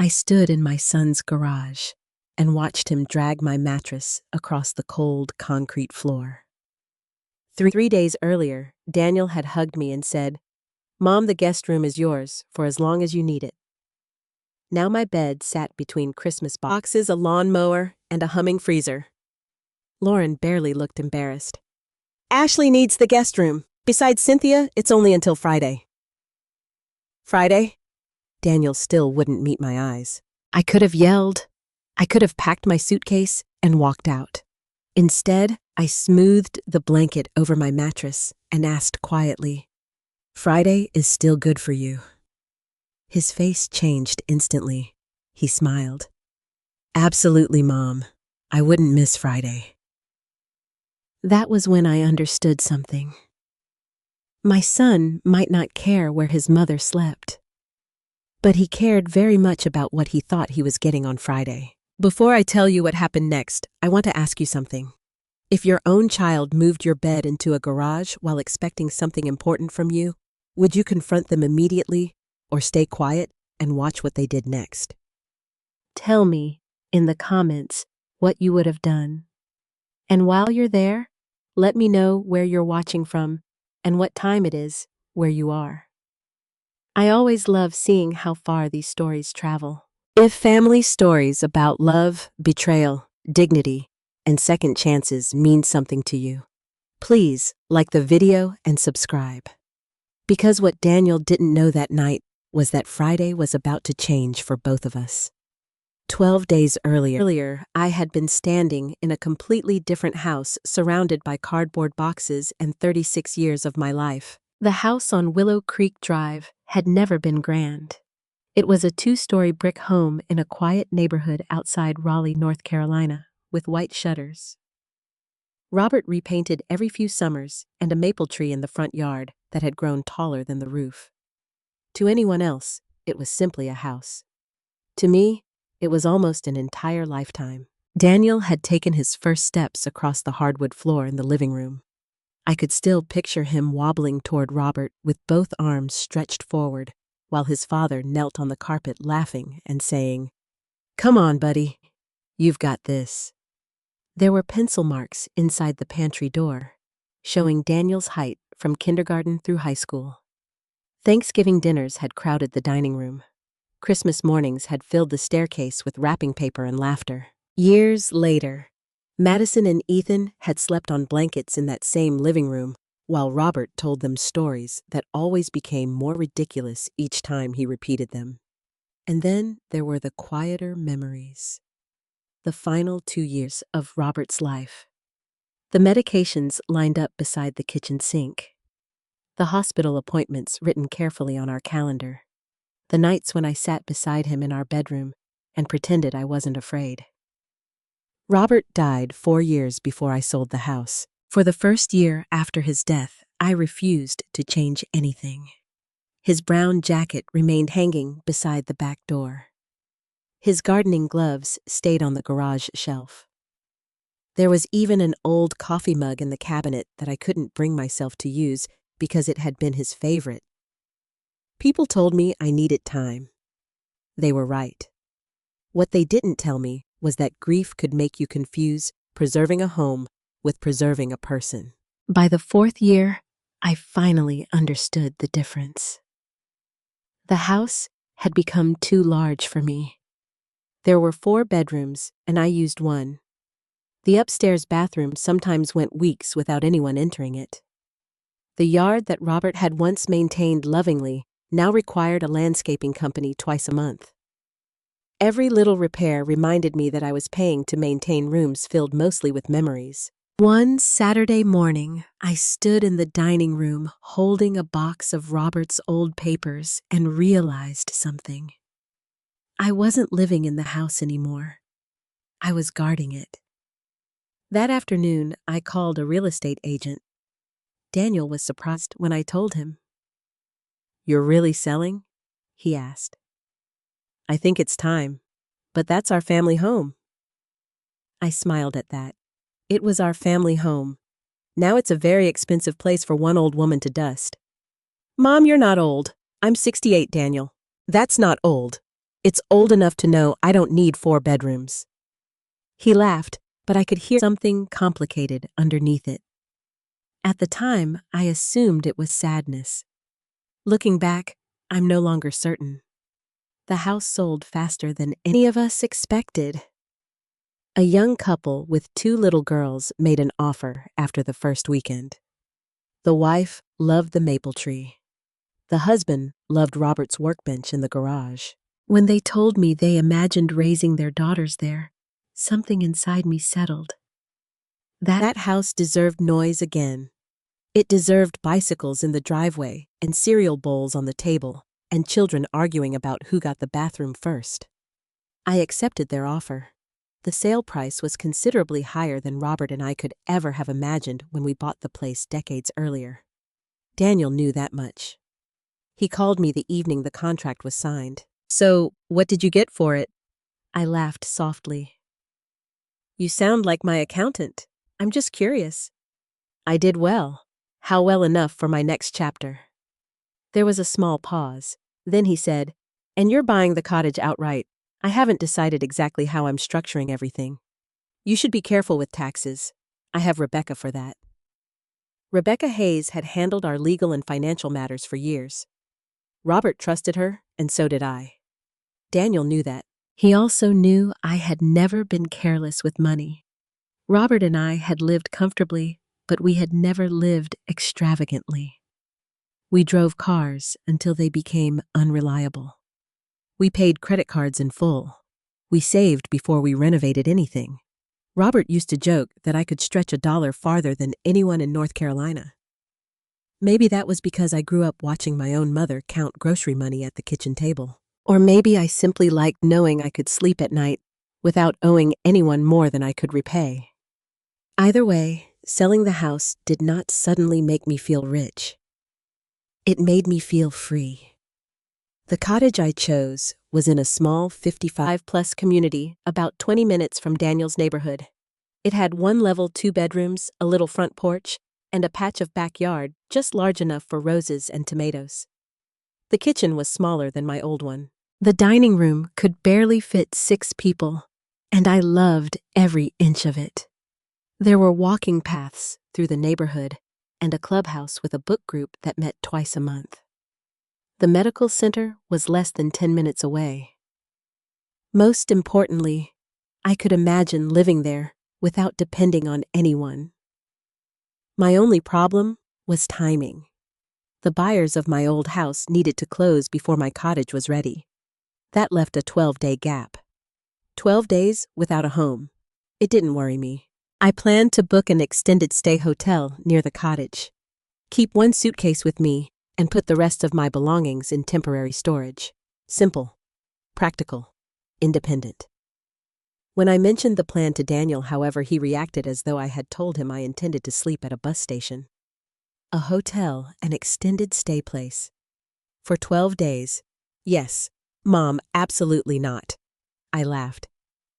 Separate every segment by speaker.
Speaker 1: I stood in my son's garage and watched him drag my mattress across the cold concrete floor. 3 days earlier, Daniel had hugged me and said, "Mom, the guest room is yours for as long as you need it." Now my bed sat between Christmas boxes, a lawnmower, and a humming freezer. Lauren barely looked embarrassed. "Ashley needs the guest room. Besides Cynthia, it's only until Friday." Friday? Daniel still wouldn't meet my eyes. I could have yelled. I could have packed my suitcase and walked out. Instead, I smoothed the blanket over my mattress and asked quietly, "Friday is still good for you?" His face changed instantly. He smiled. "Absolutely, Mom. I wouldn't miss Friday." That was when I understood something. My son might not care where his mother slept, but he cared very much about what he thought he was getting on Friday. Before I tell you what happened next, I want to ask you something. If your own child moved your bed into a garage while expecting something important from you, would you confront them immediately or stay quiet and watch what they did next? Tell me in the comments what you would have done. And while you're there, let me know where you're watching from and what time it is where you are. I always love seeing how far these stories travel. If family stories about love, betrayal, dignity, and second chances mean something to you, please like the video and subscribe. Because what Daniel didn't know that night was that Friday was about to change for both of us. 12 days earlier, I had been standing in a completely different house surrounded by cardboard boxes and 36 years of my life. The house on Willow Creek Drive had never been grand. It was a 2-story brick home in a quiet neighborhood outside Raleigh, North Carolina, with white shutters. Robert repainted every few summers and a maple tree in the front yard that had grown taller than the roof. To anyone else, it was simply a house. To me, it was almost an entire lifetime. Daniel had taken his first steps across the hardwood floor in the living room. I could still picture him wobbling toward Robert with both arms stretched forward, while his father knelt on the carpet laughing and saying, "Come on, buddy. You've got this." There were pencil marks inside the pantry door, showing Daniel's height from kindergarten through high school. Thanksgiving dinners had crowded the dining room. Christmas mornings had filled the staircase with wrapping paper and laughter. Years later, Madison and Ethan had slept on blankets in that same living room, while Robert told them stories that always became more ridiculous each time he repeated them. And then there were the quieter memories. The final 2 years of Robert's life. The medications lined up beside the kitchen sink. The hospital appointments written carefully on our calendar. The nights when I sat beside him in our bedroom and pretended I wasn't afraid. Robert died 4 years before I sold the house. For the first year after his death, I refused to change anything. His brown jacket remained hanging beside the back door. His gardening gloves stayed on the garage shelf. There was even an old coffee mug in the cabinet that I couldn't bring myself to use because it had been his favorite. People told me I needed time. They were right. What they didn't tell me was that grief could make you confuse preserving a home with preserving a person. By the 4th year, I finally understood the difference. The house had become too large for me. There were 4 bedrooms, and I used 1. The upstairs bathroom sometimes went weeks without anyone entering it. The yard that Robert had once maintained lovingly now required a landscaping company twice a month. Every little repair reminded me that I was paying to maintain rooms filled mostly with memories. One Saturday morning, I stood in the dining room holding a box of Robert's old papers and realized something. I wasn't living in the house anymore. I was guarding it. That afternoon, I called a real estate agent. Daniel was surprised when I told him. "You're really selling?" he asked. "I think it's time, but that's our family home." I smiled at that. It was our family home. Now it's a very expensive place for one old woman to dust. "Mom, you're not old. I'm 68, Daniel. That's not old. It's old enough to know I don't need 4 bedrooms." He laughed, but I could hear something complicated underneath it. At the time, I assumed it was sadness. Looking back, I'm no longer certain. The house sold faster than any of us expected. A young couple with 2 little girls made an offer after the first weekend. The wife loved the maple tree. The husband loved Robert's workbench in the garage. When they told me they imagined raising their daughters there, something inside me settled. That house deserved noise again. It deserved bicycles in the driveway and cereal bowls on the table and children arguing about who got the bathroom first. I accepted their offer. The sale price was considerably higher than Robert and I could ever have imagined when we bought the place decades earlier. Daniel knew that much. He called me the evening the contract was signed. "So, what did you get for it?" I laughed softly. "You sound like my accountant. I'm just curious." "I did well. How well enough for my next chapter." There was a small pause. Then he said, "And you're buying the cottage outright. I haven't decided exactly how I'm structuring everything. You should be careful with taxes. I have Rebecca for that." Rebecca Hayes had handled our legal and financial matters for years. Robert trusted her, and so did I. Daniel knew that. He also knew I had never been careless with money. Robert and I had lived comfortably, but we had never lived extravagantly. We drove cars until they became unreliable. We paid credit cards in full. We saved before we renovated anything. Robert used to joke that I could stretch $1 farther than anyone in North Carolina. Maybe that was because I grew up watching my own mother count grocery money at the kitchen table. Or maybe I simply liked knowing I could sleep at night without owing anyone more than I could repay. Either way, selling the house did not suddenly make me feel rich. It made me feel free. The cottage I chose was in a small 55-plus community about 20 minutes from Daniel's neighborhood. It had 1 level, 2 bedrooms, a little front porch, and a patch of backyard just large enough for roses and tomatoes. The kitchen was smaller than my old one. The dining room could barely fit 6 people, and I loved every inch of it. There were walking paths through the neighborhood and a clubhouse with a book group that met twice a month. The medical center was less than 10 minutes away. Most importantly, I could imagine living there without depending on anyone. My only problem was timing. The buyers of my old house needed to close before my cottage was ready. That left a 12-day gap. 12 days without a home. It didn't worry me. I planned to book an extended stay hotel near the cottage. Keep 1 suitcase with me and put the rest of my belongings in temporary storage. Simple, practical, independent. When I mentioned the plan to Daniel, however, he reacted as though I had told him I intended to sleep at a bus station. A hotel, an extended stay place. For 12 days. Yes, Mom, absolutely not. I laughed.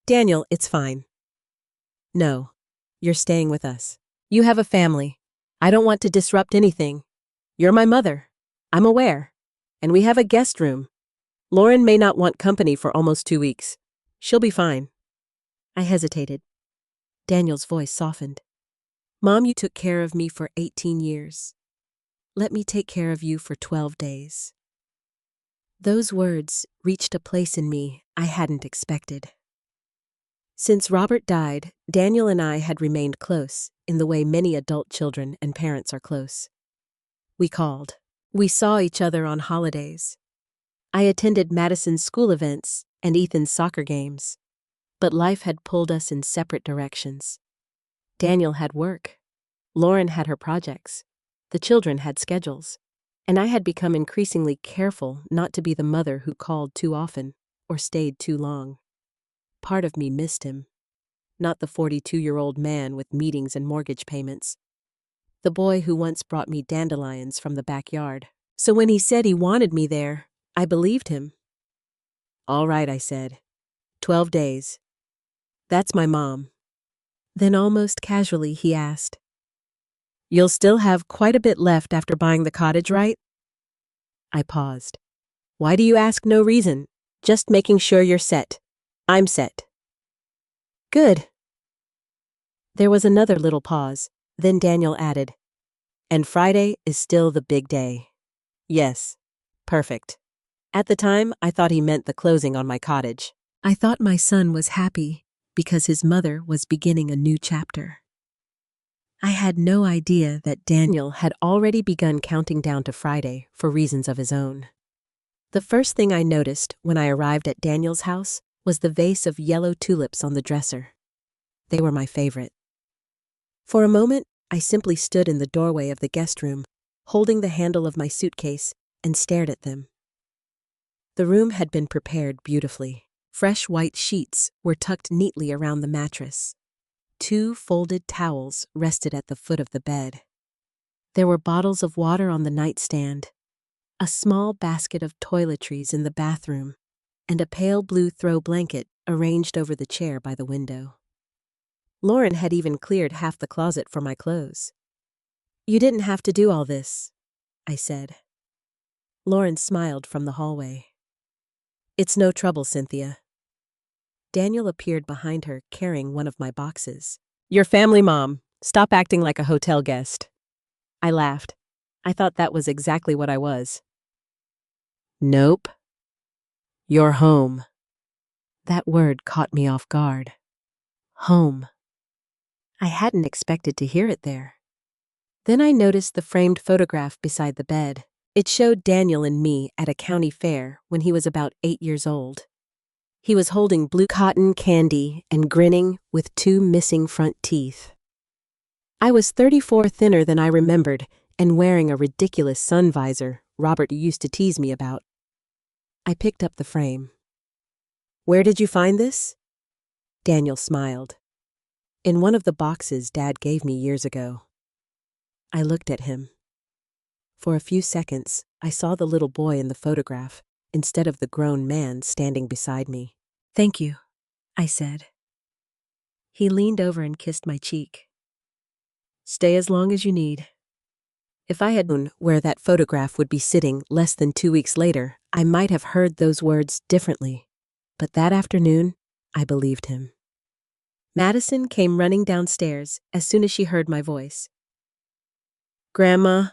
Speaker 1: "Daniel, it's fine." "No, you're staying with us. You have a family. I don't want to disrupt anything. You're my mother. I'm aware. And we have a guest room. Lauren may not want company for almost 2 weeks. She'll be fine." I hesitated. Daniel's voice softened. "Mom, you took care of me for 18 years. Let me take care of you for 12 days. Those words reached a place in me I hadn't expected. Since Robert died, Daniel and I had remained close in the way many adult children and parents are close. We called. We saw each other on holidays. I attended Madison's school events and Ethan's soccer games, but life had pulled us in separate directions. Daniel had work. Lauren had her projects. The children had schedules. And I had become increasingly careful not to be the mother who called too often or stayed too long. Part of me missed him. Not the 42-year-old man with meetings and mortgage payments. The boy who once brought me dandelions from the backyard. So when he said he wanted me there, I believed him. "All right," I said. 12 days. That's my mom." Then almost casually he asked, "You'll still have quite a bit left after buying the cottage, right?" I paused. "Why do you ask? No reason. Just making sure you're set. I'm set. Good. There was another little pause. Then Daniel added, and Friday is still the big day. Yes. Perfect. At the time, I thought he meant the closing on my cottage. I thought my son was happy because his mother was beginning a new chapter. I had no idea that Daniel had already begun counting down to Friday for reasons of his own. The first thing I noticed when I arrived at Daniel's house was the vase of yellow tulips on the dresser. They were my favorite. For a moment, I simply stood in the doorway of the guest room, holding the handle of my suitcase, and stared at them. The room had been prepared beautifully. Fresh white sheets were tucked neatly around the mattress. 2 folded towels rested at the foot of the bed. There were bottles of water on the nightstand, a small basket of toiletries in the bathroom, and a pale blue throw blanket arranged over the chair by the window. Lauren had even cleared half the closet for my clothes. You didn't have to do all this, I said. Lauren smiled from the hallway. It's no trouble, Cynthia. Daniel appeared behind her carrying one of my boxes. Your family, Mom. Stop acting like a hotel guest. I laughed. I thought that was exactly what I was. Nope. You're home. That word caught me off guard. Home. I hadn't expected to hear it there. Then I noticed the framed photograph beside the bed. It showed Daniel and me at a county fair when he was about 8 years old. He was holding blue cotton candy and grinning with 2 missing front teeth. I was 34 thinner than I remembered and wearing a ridiculous sun visor Robert used to tease me about. I picked up the frame. Where did you find this? Daniel smiled. In one of the boxes Dad gave me years ago. I looked at him. For a few seconds, I saw the little boy in the photograph instead of the grown man standing beside me. Thank you, I said. He leaned over and kissed my cheek. Stay as long as you need. If I had known where that photograph would be sitting less than 2 weeks later, I might have heard those words differently. But that afternoon, I believed him. Madison came running downstairs as soon as she heard my voice. Grandma.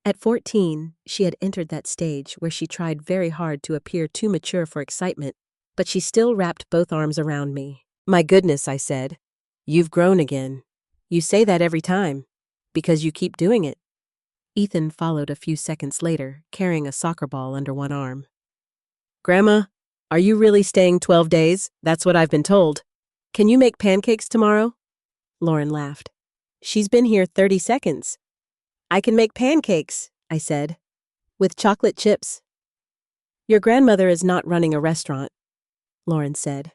Speaker 1: At 14, she had entered that stage where she tried very hard to appear too mature for excitement, but she still wrapped both arms around me. My goodness, I said. You've grown again. You say that every time, because you keep doing it. Ethan followed a few seconds later, carrying a soccer ball under one arm. Grandma, are you really staying 12 days? That's what I've been told. Can you make pancakes tomorrow? Lauren laughed. She's been here 30 seconds. I can make pancakes, I said, with chocolate chips. Your grandmother is not running a restaurant, Lauren said.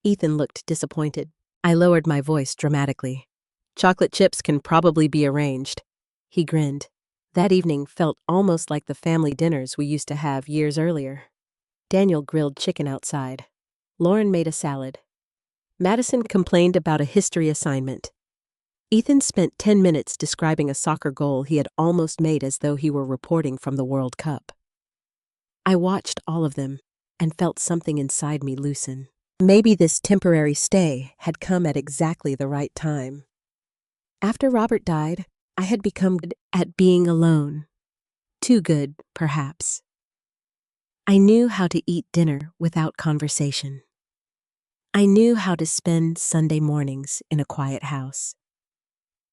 Speaker 1: Ethan looked disappointed. I lowered my voice dramatically. Chocolate chips can probably be arranged. He grinned. That evening felt almost like the family dinners we used to have years earlier. Daniel grilled chicken outside. Lauren made a salad. Madison complained about a history assignment. Ethan spent 10 minutes describing a soccer goal he had almost made as though he were reporting from the World Cup. I watched all of them and felt something inside me loosen. Maybe this temporary stay had come at exactly the right time. After Robert died, I had become good at being alone. Too good, perhaps. I knew how to eat dinner without conversation. I knew how to spend Sunday mornings in a quiet house.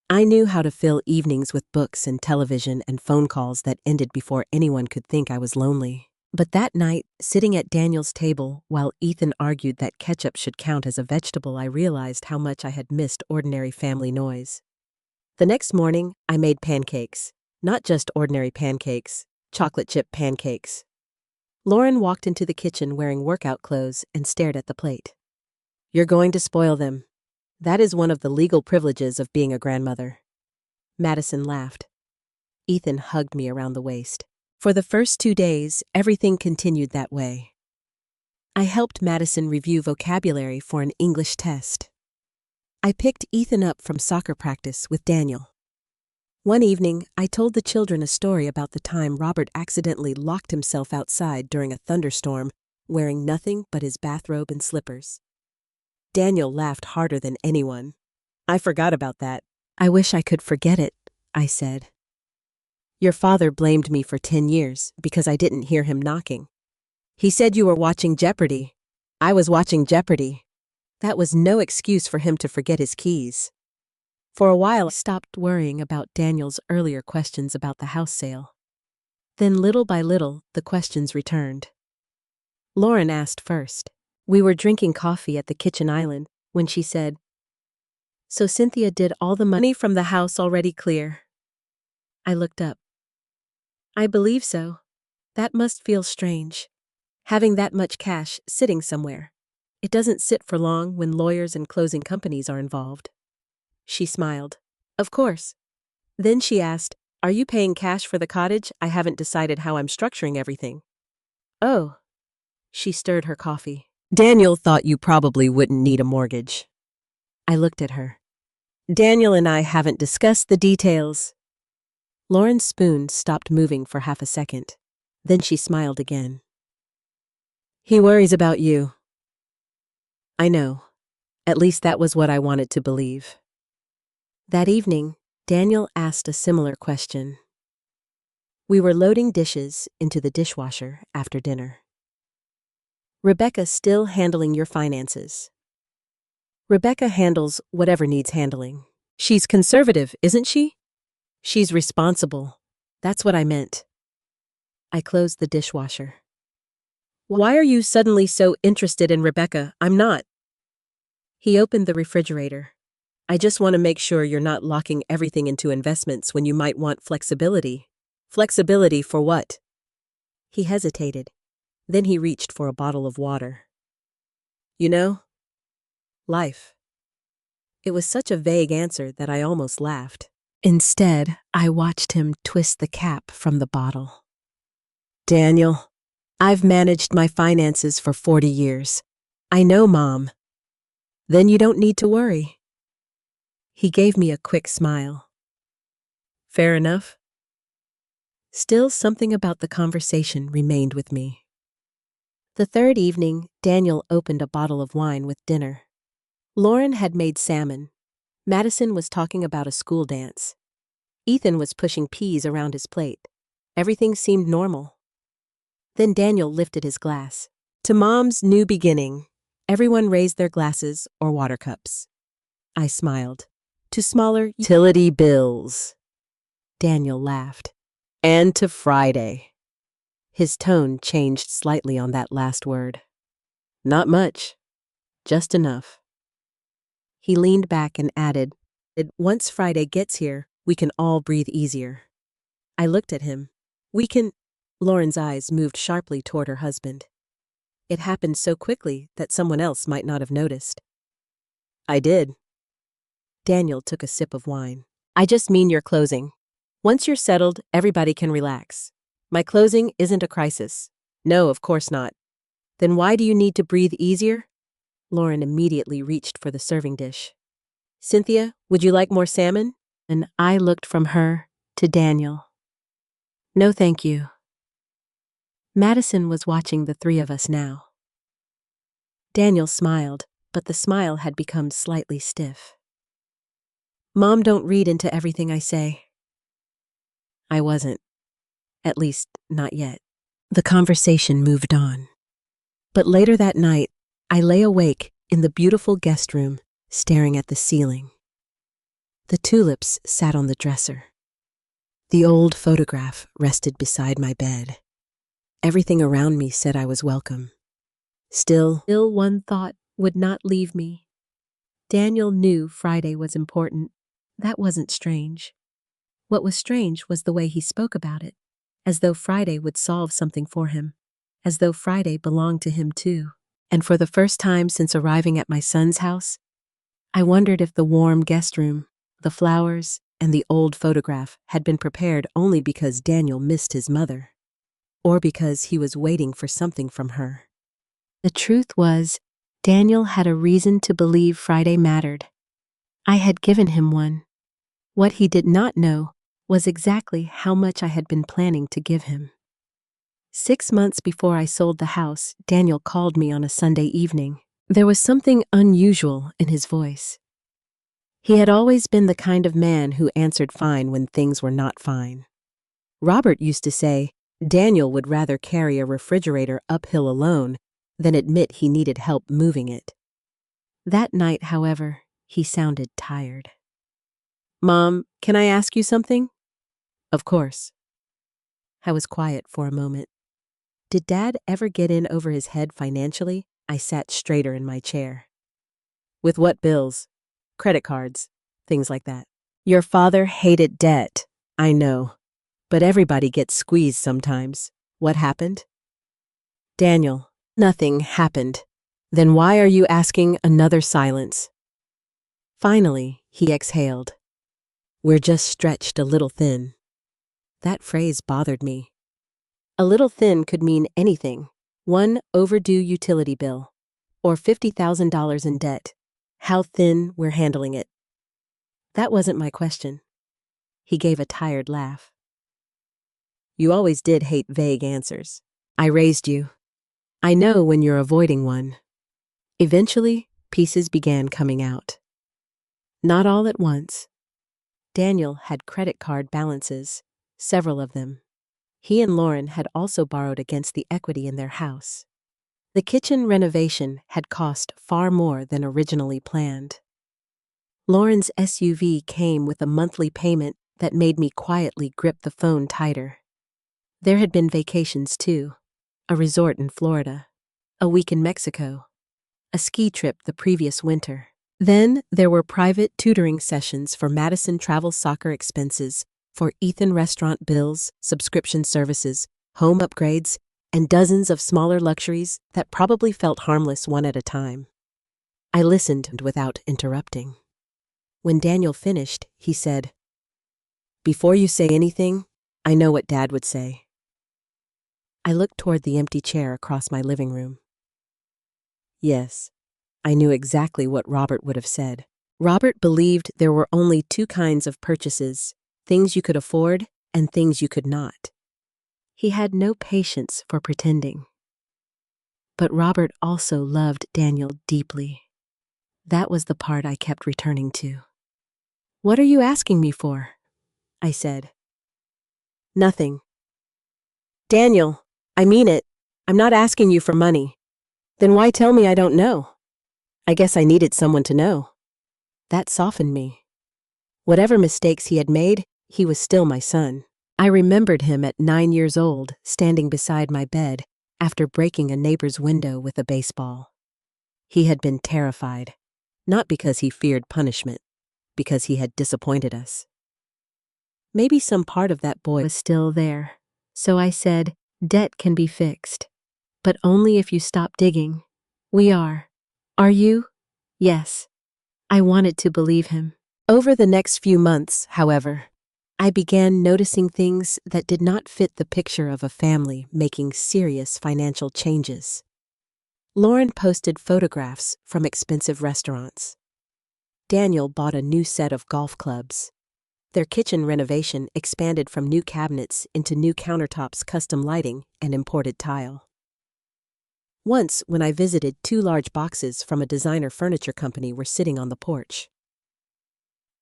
Speaker 1: I knew how to fill evenings with books and television and phone calls that ended before anyone could think I was lonely. But that night, sitting at Daniel's table while Ethan argued that ketchup should count as a vegetable, I realized how much I had missed ordinary family noise. The next morning, I made pancakes. Not just ordinary pancakes, chocolate chip pancakes. Lauren walked into the kitchen wearing workout clothes and stared at the plate. You're going to spoil them. That is one of the legal privileges of being a grandmother. Madison laughed. Ethan hugged me around the waist. For the first 2 days, everything continued that way. I helped Madison review vocabulary for an English test. I picked Ethan up from soccer practice with Daniel. One evening, I told the children a story about the time Robert accidentally locked himself outside during a thunderstorm, wearing nothing but his bathrobe and slippers. Daniel laughed harder than anyone. I forgot about that. I wish I could forget it, I said. Your father blamed me for 10 years because I didn't hear him knocking. He said you were watching Jeopardy. I was watching Jeopardy. That was no excuse for him to forget his keys. For a while, I stopped worrying about Daniel's earlier questions about the house sale. Then little by little, the questions returned. Lauren asked first. We were drinking coffee at the kitchen island when she said, "So Cynthia did all the money from the house already clear?" I looked up. I believe so. That must feel strange. Having that much cash sitting somewhere. It doesn't sit for long when lawyers and closing companies are involved. She smiled. Of course. Then she asked, "Are you paying cash for the cottage? I haven't decided how I'm structuring everything." Oh. She stirred her coffee. Daniel thought you probably wouldn't need a mortgage. I looked at her. Daniel and I haven't discussed the details. Lauren's spoon stopped moving for half a second. Then she smiled again. He worries about you. I know. At least that was what I wanted to believe. That evening, Daniel asked a similar question. We were loading dishes into the dishwasher after dinner. Rebecca still handling your finances? Rebecca handles whatever needs handling. She's conservative, isn't she? She's responsible. That's what I meant. I closed the dishwasher. Why are you suddenly so interested in Rebecca? I'm not. He opened the refrigerator. I just want to make sure you're not locking everything into investments when you might want flexibility. Flexibility for what? He hesitated. Then he reached for a bottle of water. You know? Life. It was such a vague answer that I almost laughed. Instead, I watched him twist the cap from the bottle. Daniel, I've managed my finances for 40 years. I know, Mom. Then you don't need to worry. He gave me a quick smile. Fair enough. Still, something about the conversation remained with me. The third evening, Daniel opened a bottle of wine with dinner. Lauren had made salmon. Madison was talking about a school dance. Ethan was pushing peas around his plate. Everything seemed normal. Then Daniel lifted his glass. To Mom's new beginning. Everyone raised their glasses or water cups. I smiled. To smaller utility bills. Daniel laughed. And to Friday. His tone changed slightly on that last word. Not much. Just enough. He leaned back and added, once Friday gets here, we can all breathe easier. I looked at him. We can... Lauren's eyes moved sharply toward her husband. It happened so quickly that someone else might not have noticed. I did. Daniel took a sip of wine. I just mean your closing. Once you're settled, everybody can relax. My closing isn't a crisis. No, of course not. Then why do you need to breathe easier? Lauren immediately reached for the serving dish. Cynthia, would you like more salmon? And I looked from her to Daniel. No, thank you. Madison was watching the three of us now. Daniel smiled, but the smile had become slightly stiff. Mom, don't read into everything I say. I wasn't. At least, not yet. The conversation moved on. But later that night, I lay awake in the beautiful guest room, staring at the ceiling. The tulips sat on the dresser. The old photograph rested beside my bed. Everything around me said I was welcome. Still one thought would not leave me. Daniel knew Friday was important. That wasn't strange. What was strange was the way he spoke about it, as though Friday would solve something for him, as though Friday belonged to him too. And for the first time since arriving at my son's house, I wondered if the warm guest room, the flowers, and the old photograph had been prepared only because Daniel missed his mother, or because he was waiting for something from her. The truth was, Daniel had a reason to believe Friday mattered. I had given him one. What he did not know was exactly how much I had been planning to give him. 6 months before I sold the house, Daniel called me on a Sunday evening. There was something unusual in his voice. He had always been the kind of man who answered fine when things were not fine. Robert used to say Daniel would rather carry a refrigerator uphill alone than admit he needed help moving it. That night, however, he sounded tired. "Mom, can I ask you something?" "Of course." I was quiet for a moment. Did Dad ever get in over his head financially? I sat straighter in my chair. "With what bills?" "Credit cards, things like that." "Your father hated debt, I know. But everybody gets squeezed sometimes. What happened?" "Daniel, nothing happened." "Then why are you asking?" Another silence. Finally, he exhaled. "We're just stretched a little thin." That phrase bothered me. A little thin could mean anything. One overdue utility bill, or $50,000 in debt. How thin we're handling it. That wasn't my question. He gave a tired laugh. "You always did hate vague answers. I raised you. I know when you're avoiding one." Eventually, pieces began coming out. Not all at once. Daniel had credit card balances, several of them. He and Lauren had also borrowed against the equity in their house. The kitchen renovation had cost far more than originally planned. Lauren's SUV came with a monthly payment that made me quietly grip the phone tighter. There had been vacations too. A resort in Florida, a week in Mexico, a ski trip the previous winter. Then there were private tutoring sessions for Madison travel soccer expenses, for Ethan restaurant bills, subscription services, home upgrades, and dozens of smaller luxuries that probably felt harmless one at a time. I listened without interrupting. When Daniel finished, he said, "Before you say anything, I know what Dad would say." I looked toward the empty chair across my living room. Yes, I knew exactly what Robert would have said. Robert believed there were only two kinds of purchases, things you could afford and things you could not. He had no patience for pretending. But Robert also loved Daniel deeply. That was the part I kept returning to. "What are you asking me for?" I said. "Nothing." "Daniel, I mean it. I'm not asking you for money." "Then why tell me I don't know?" "I guess I needed someone to know." That softened me. Whatever mistakes he had made, he was still my son. I remembered him at 9 years old, standing beside my bed after breaking a neighbor's window with a baseball. He had been terrified, not because he feared punishment, because he had disappointed us. Maybe some part of that boy was still there. So I said, "Debt can be fixed, but only if you stop digging." "We are." "Are you?" "Yes." I wanted to believe him. Over the next few months, however, I began noticing things that did not fit the picture of a family making serious financial changes. Lauren posted photographs from expensive restaurants. Daniel bought a new set of golf clubs. Their kitchen renovation expanded from new cabinets into new countertops, custom lighting, and imported tile. Once, when I visited, 2 large boxes from a designer furniture company were sitting on the porch.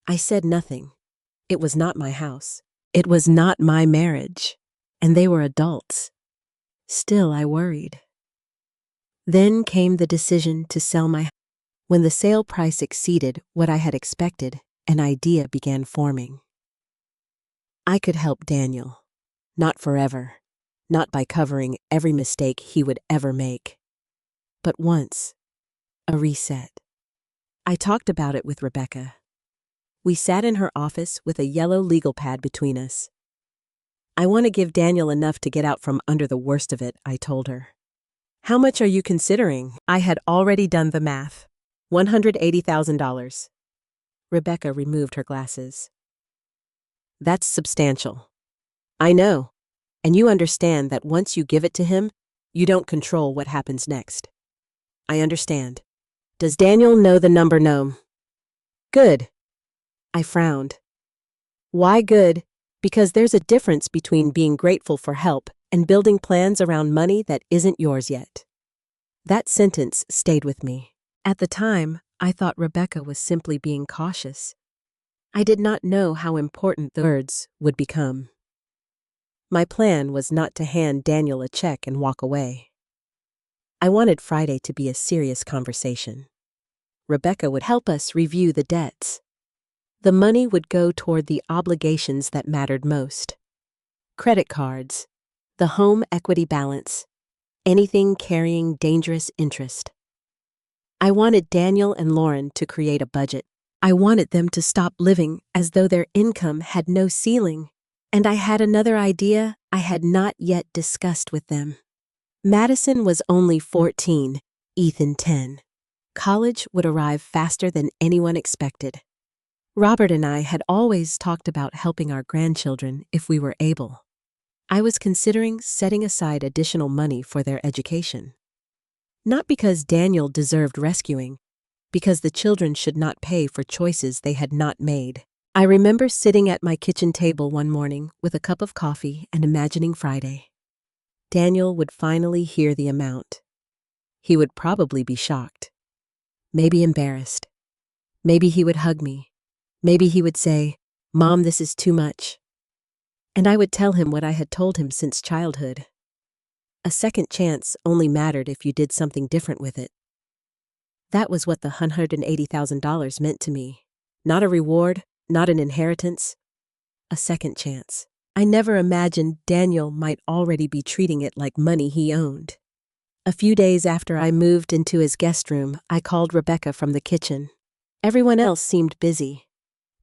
Speaker 1: I said nothing. It was not my house. It was not my marriage. And they were adults. Still, I worried. Then came the decision to sell my house. When the sale price exceeded what I had expected, an idea began forming. I could help Daniel. Not forever. Not by covering every mistake he would ever make. But once. A reset. I talked about it with Rebecca. We sat in her office with a yellow legal pad between us. "I want to give Daniel enough to get out from under the worst of it," I told her. "How much are you considering?" I had already done the math. $180,000. Rebecca removed her glasses. "That's substantial." "I know. And you understand that once you give it to him, you don't control what happens next." "I understand. Does Daniel know the number?" "No." "Good." I frowned. "Why good?" Because there's a difference between being grateful for help and building plans around money that isn't yours yet. That sentence stayed with me. At the time, I thought Rebecca was simply being cautious. I did not know how important the words would become. My plan was not to hand Daniel a check and walk away. I wanted Friday to be a serious conversation. Rebecca would help us review the debts. The money would go toward the obligations that mattered most. Credit cards, the home equity balance, anything carrying dangerous interest. I wanted Daniel and Lauren to create a budget. I wanted them to stop living as though their income had no ceiling. And I had another idea I had not yet discussed with them. Madison was only 14, Ethan 10. College would arrive faster than anyone expected. Robert and I had always talked about helping our grandchildren if we were able. I was considering setting aside additional money for their education. Not because Daniel deserved rescuing, because the children should not pay for choices they had not made. I remember sitting at my kitchen table one morning with a cup of coffee and imagining Friday. Daniel would finally hear the amount. He would probably be shocked, maybe embarrassed. Maybe he would hug me. Maybe he would say, "Mom, this is too much." And I would tell him what I had told him since childhood. A second chance only mattered if you did something different with it. That was what the $180,000 meant to me. Not a reward, not an inheritance, a second chance. I never imagined Daniel might already be treating it like money he owned. A few days after I moved into his guest room, I called Rebecca from the kitchen. Everyone else seemed busy.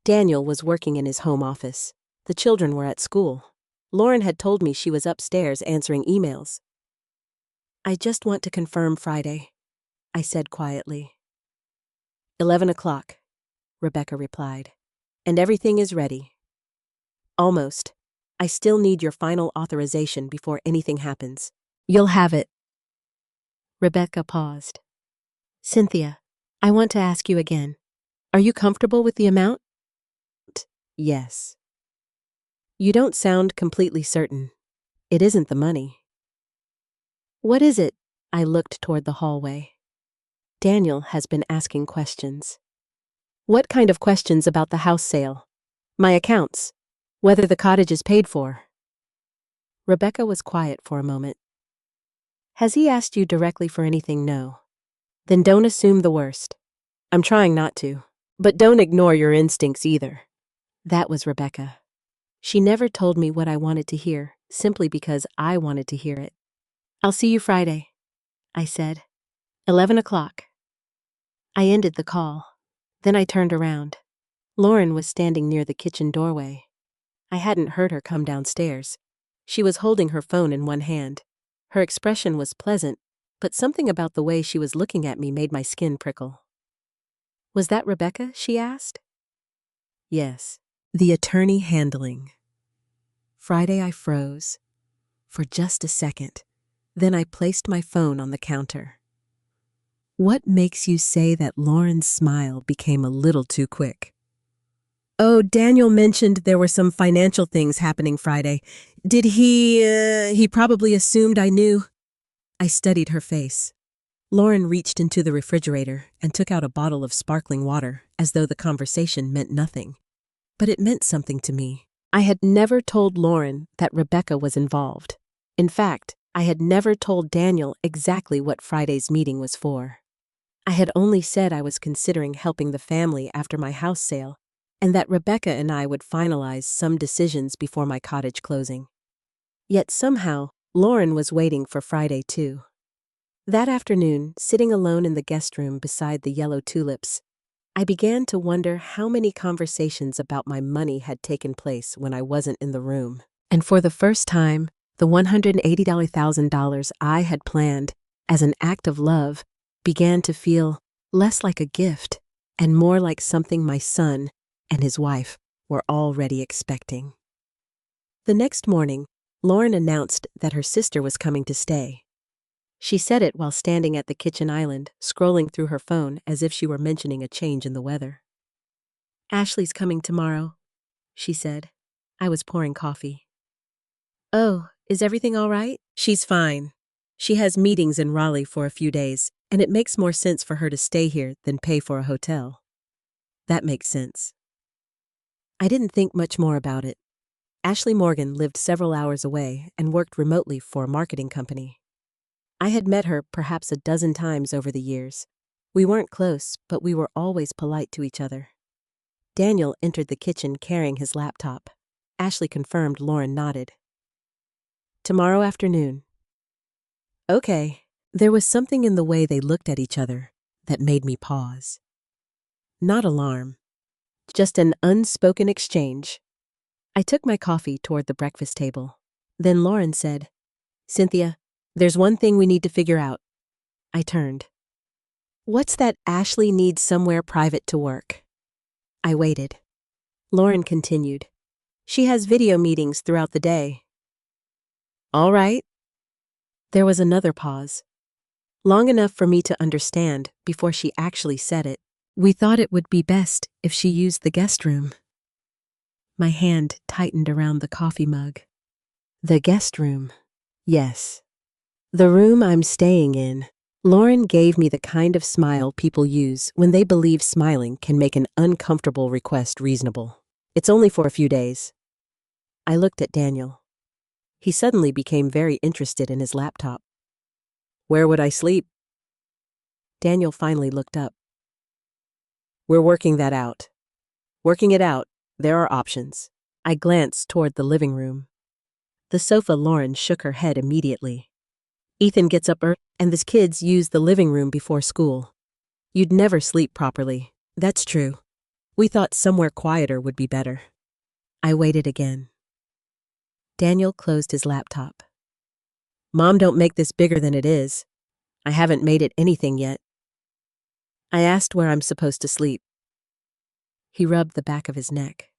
Speaker 1: Daniel was working in his home office. The children were at school. Lauren had told me she was upstairs answering emails. "I just want to confirm Friday," I said quietly. 11 o'clock, Rebecca replied. "And everything is ready." "Almost. I still need your final authorization before anything happens." "You'll have it." Rebecca paused. "Cynthia, I want to ask you again. Are you comfortable with the amount?" "Yes." "You don't sound completely certain. It isn't the money." "What is it?" I looked toward the hallway. Daniel has been asking questions. "What kind of questions about the house sale? My accounts? Whether the cottage is paid for?" Rebecca was quiet for a moment. "Has he asked you directly for anything? No. Then don't assume the worst. I'm trying not to. But don't ignore your instincts either." That was Rebecca. She never told me what I wanted to hear, simply because I wanted to hear it. "I'll see you Friday," I said. 11 o'clock. I ended the call. Then I turned around. Lauren was standing near the kitchen doorway. I hadn't heard her come downstairs. She was holding her phone in one hand. Her expression was pleasant, but something about the way she was looking at me made my skin prickle. "Was that Rebecca?" she asked. "Yes." The attorney handling. Friday I froze. For just a second. Then I placed my phone on the counter. What makes you say that Lauren's smile became a little too quick? "Oh, Daniel mentioned there were some financial things happening Friday. Did he probably assumed I knew." I studied her face. Lauren reached into the refrigerator and took out a bottle of sparkling water as though the conversation meant nothing. But it meant something to me. I had never told Lauren that Rebecca was involved. In fact, I had never told Daniel exactly what Friday's meeting was for. I had only said I was considering helping the family after my house sale, and that Rebecca and I would finalize some decisions before my cottage closing. Yet somehow, Lauren was waiting for Friday too. That afternoon, sitting alone in the guest room beside the yellow tulips, I began to wonder how many conversations about my money had taken place when I wasn't in the room. And for the first time, the $180,000 I had planned as an act of love began to feel less like a gift and more like something my son and his wife were already expecting. The next morning, Lauren announced that her sister was coming to stay. She said it while standing at the kitchen island, scrolling through her phone as if she were mentioning a change in the weather. "Ashley's coming tomorrow," she said. I was pouring coffee. Oh, is everything all right? She's fine. She has meetings in Raleigh for a few days, and it makes more sense for her to stay here than pay for a hotel. That makes sense. I didn't think much more about it. Ashley Morgan lived several hours away and worked remotely for a marketing company. I had met her perhaps a dozen times over the years. We weren't close, but we were always polite to each other. Daniel entered the kitchen carrying his laptop. Ashley confirmed. Lauren nodded. Tomorrow afternoon. Okay. There was something in the way they looked at each other that made me pause. Not alarm, just an unspoken exchange. I took my coffee toward the breakfast table. Then Lauren said, Cynthia, there's one thing we need to figure out. I turned. What's that? Ashley needs somewhere private to work. I waited. Lauren continued. She has video meetings throughout the day. All right. There was another pause. Long enough for me to understand before she actually said it. We thought it would be best if she used the guest room. My hand tightened around the coffee mug. The guest room. Yes. The room I'm staying in. Lauren gave me the kind of smile people use when they believe smiling can make an uncomfortable request reasonable. It's only for a few days. I looked at Daniel. He suddenly became very interested in his laptop. Where would I sleep? Daniel finally looked up. We're working that out. Working it out, there are options. I glanced toward the living room. The sofa. Lauren shook her head immediately. Ethan gets up early, and his kids use the living room before school. You'd never sleep properly. That's true. We thought somewhere quieter would be better. I waited again. Daniel closed his laptop. Mom, don't make this bigger than it is. I haven't made it anything yet. I asked where I'm supposed to sleep. He rubbed the back of his neck.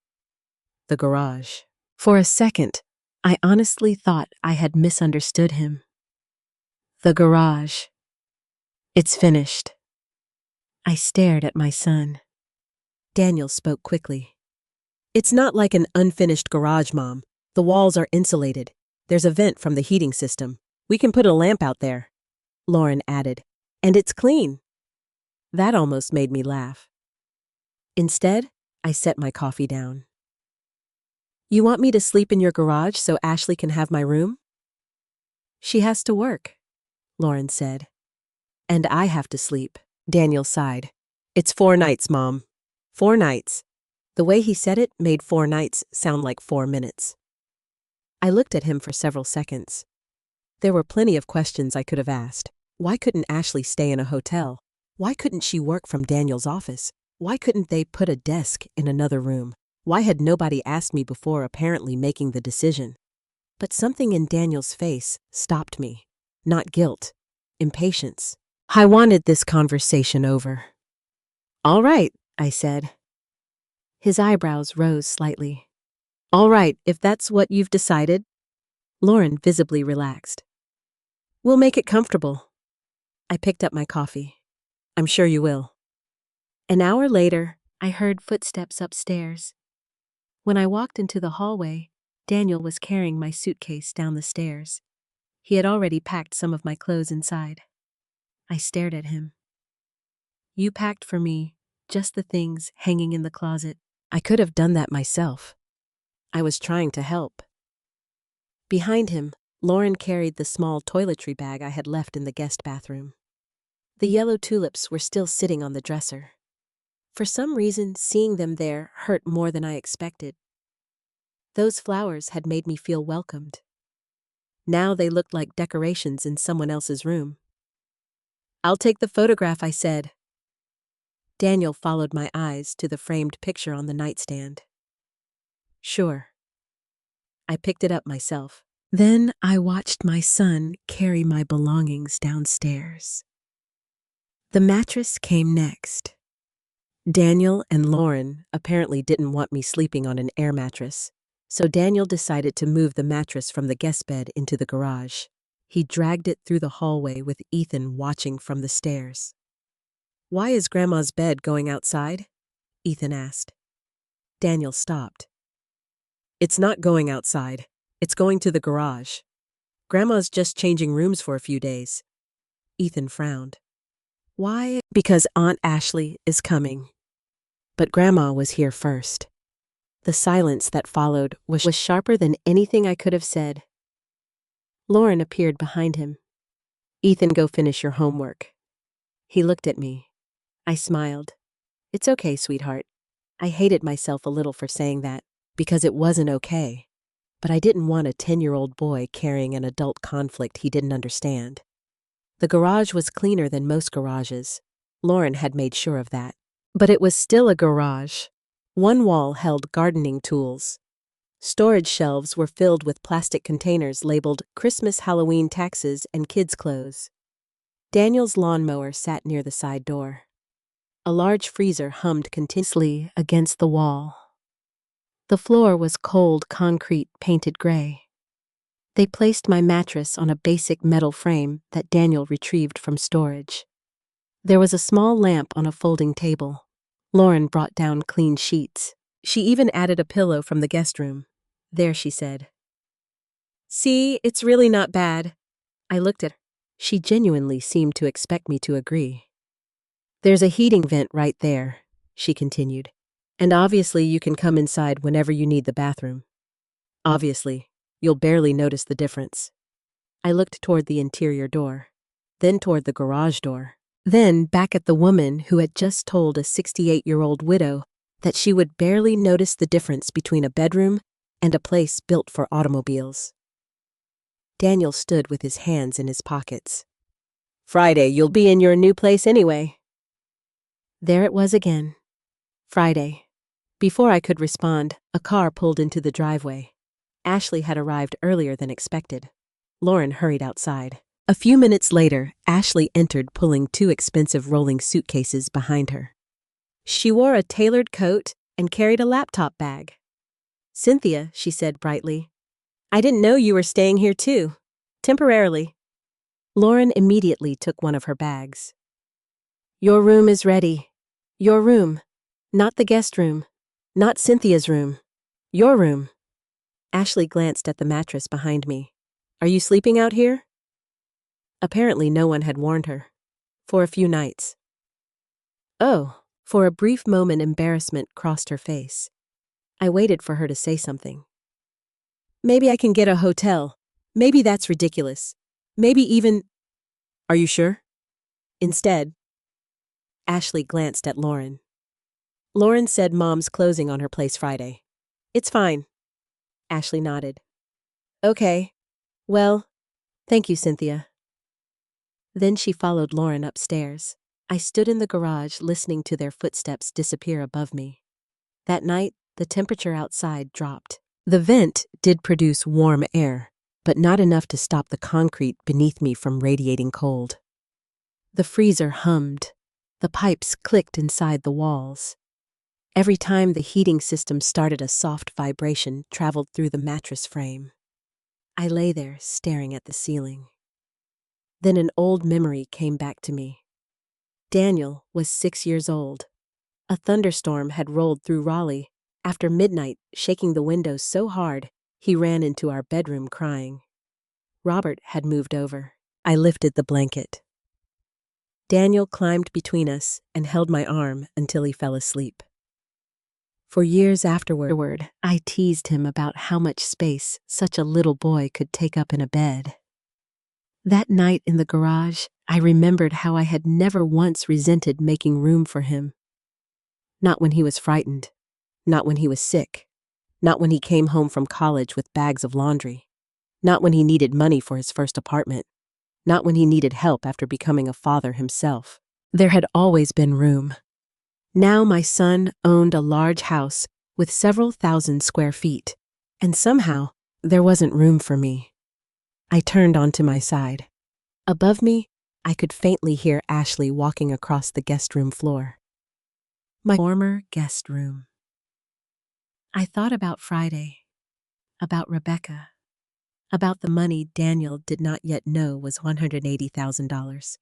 Speaker 1: The garage. For a second, I honestly thought I had misunderstood him. The garage. It's finished. I stared at my son. Daniel spoke quickly. It's not like an unfinished garage, Mom. The walls are insulated. There's a vent from the heating system. We can put a lamp out there. Lauren added. And it's clean. That almost made me laugh. Instead, I set my coffee down. You want me to sleep in your garage so Ashley can have my room? She has to work, Lauren said. And I have to sleep, Daniel sighed. It's 4 nights, Mom. 4 nights. The way he said it made 4 nights sound like 4 minutes. I looked at him for several seconds. There were plenty of questions I could have asked. Why couldn't Ashley stay in a hotel? Why couldn't she work from Daniel's office? Why couldn't they put a desk in another room? Why had nobody asked me before apparently making the decision? But something in Daniel's face stopped me. Not guilt, impatience. I wanted this conversation over. All right, I said. His eyebrows rose slightly. All right, if that's what you've decided. Lauren visibly relaxed. We'll make it comfortable. I picked up my coffee. I'm sure you will. An hour later, I heard footsteps upstairs. When I walked into the hallway, Daniel was carrying my suitcase down the stairs. He had already packed some of my clothes inside. I stared at him. You packed for me just the things hanging in the closet. I could have done that myself. I was trying to help. Behind him, Lauren carried the small toiletry bag I had left in the guest bathroom. The yellow tulips were still sitting on the dresser. For some reason, seeing them there hurt more than I expected. Those flowers had made me feel welcomed. Now they looked like decorations in someone else's room. I'll take the photograph, I said. Daniel followed my eyes to the framed picture on the nightstand. Sure. I picked it up myself. Then I watched my son carry my belongings downstairs. The mattress came next. Daniel and Lauren apparently didn't want me sleeping on an air mattress, so Daniel decided to move the mattress from the guest bed into the garage. He dragged it through the hallway with Ethan watching from the stairs. Why is Grandma's bed going outside? Ethan asked. Daniel stopped. It's not going outside. It's going to the garage. Grandma's just changing rooms for a few days. Ethan frowned. Why? Because Aunt Ashley is coming. But Grandma was here first. The silence that followed was sharper than anything I could have said. Lauren appeared behind him. Ethan, go finish your homework. He looked at me. I smiled. It's okay, sweetheart. I hated myself a little for saying that, because it wasn't okay. But I didn't want a 10-year-old boy carrying an adult conflict he didn't understand. The garage was cleaner than most garages. Lauren had made sure of that. But it was still a garage. One wall held gardening tools. Storage shelves were filled with plastic containers labeled Christmas, Halloween taxes, and kids' clothes. Daniel's lawnmower sat near the side door. A large freezer hummed continuously against the wall. The floor was cold concrete painted gray. They placed my mattress on a basic metal frame that Daniel retrieved from storage. There was a small lamp on a folding table. Lauren brought down clean sheets. She even added a pillow from the guest room. There, she said. See, it's really not bad. I looked at her. She genuinely seemed to expect me to agree. There's a heating vent right there, she continued. And obviously you can come inside whenever you need the bathroom. Obviously, you'll barely notice the difference. I looked toward the interior door, then toward the garage door, then back at the woman who had just told a 68-year-old widow that she would barely notice the difference between a bedroom and a place built for automobiles. Daniel stood with his hands in his pockets. Friday, you'll be in your new place anyway. There it was again. Friday. Before I could respond, a car pulled into the driveway. Ashley had arrived earlier than expected. Lauren hurried outside. A few minutes later, Ashley entered pulling 2 expensive rolling suitcases behind her. She wore a tailored coat and carried a laptop bag. Cynthia, she said brightly, I didn't know you were staying here too. Temporarily. Lauren immediately took one of her bags. Your room is ready. Your room. Not the guest room. Not Cynthia's room. Your room. Ashley glanced at the mattress behind me. Are you sleeping out here? Apparently no one had warned her. For a few nights. Oh, for a brief moment embarrassment crossed her face. I waited for her to say something. Maybe I can get a hotel. Maybe that's ridiculous. Maybe even... Are you sure? Instead, Ashley glanced at Lauren. Lauren said Mom's closing on her place Friday. It's fine. Ashley nodded. Okay. Well, thank you, Cynthia. Then she followed Lauren upstairs. I stood in the garage listening to their footsteps disappear above me. That night, the temperature outside dropped. The vent did produce warm air, but not enough to stop the concrete beneath me from radiating cold. The freezer hummed. The pipes clicked inside the walls. Every time the heating system started, a soft vibration traveled through the mattress frame. I lay there staring at the ceiling. Then an old memory came back to me. Daniel was 6 years old. A thunderstorm had rolled through Raleigh. After midnight, shaking the windows so hard, he ran into our bedroom crying. Robert had moved over. I lifted the blanket. Daniel climbed between us and held my arm until he fell asleep. For years afterward, I teased him about how much space such a little boy could take up in a bed. That night in the garage, I remembered how I had never once resented making room for him. Not when he was frightened. Not when he was sick. Not when he came home from college with bags of laundry. Not when he needed money for his first apartment. Not when he needed help after becoming a father himself. There had always been room. Now my son owned a large house with several thousand square feet, and somehow there wasn't room for me. I turned onto my side. Above me, I could faintly hear Ashley walking across the guest room floor. My former guest room. I thought about Friday, about Rebecca, about the money Daniel did not yet know was $180,000.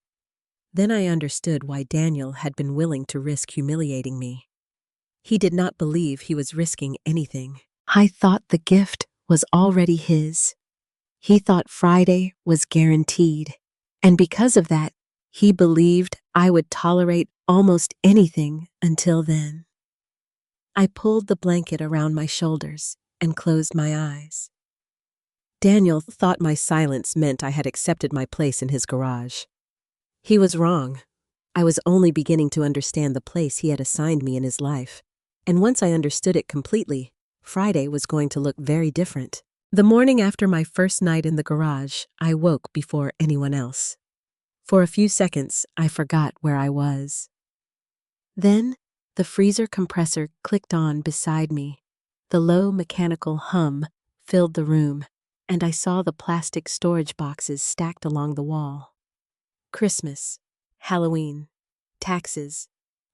Speaker 1: Then I understood why Daniel had been willing to risk humiliating me. He did not believe he was risking anything. I thought the gift was already his. He thought Friday was guaranteed. And because of that, he believed I would tolerate almost anything until then. I pulled the blanket around my shoulders and closed my eyes. Daniel thought my silence meant I had accepted my place in his garage. He was wrong. I was only beginning to understand the place he had assigned me in his life. And once I understood it completely, Friday was going to look very different. The morning after my first night in the garage, I woke before anyone else. For a few seconds, I forgot where I was. Then, the freezer compressor clicked on beside me. The low mechanical hum filled the room, and I saw the plastic storage boxes stacked along the wall. Christmas, Halloween, taxes,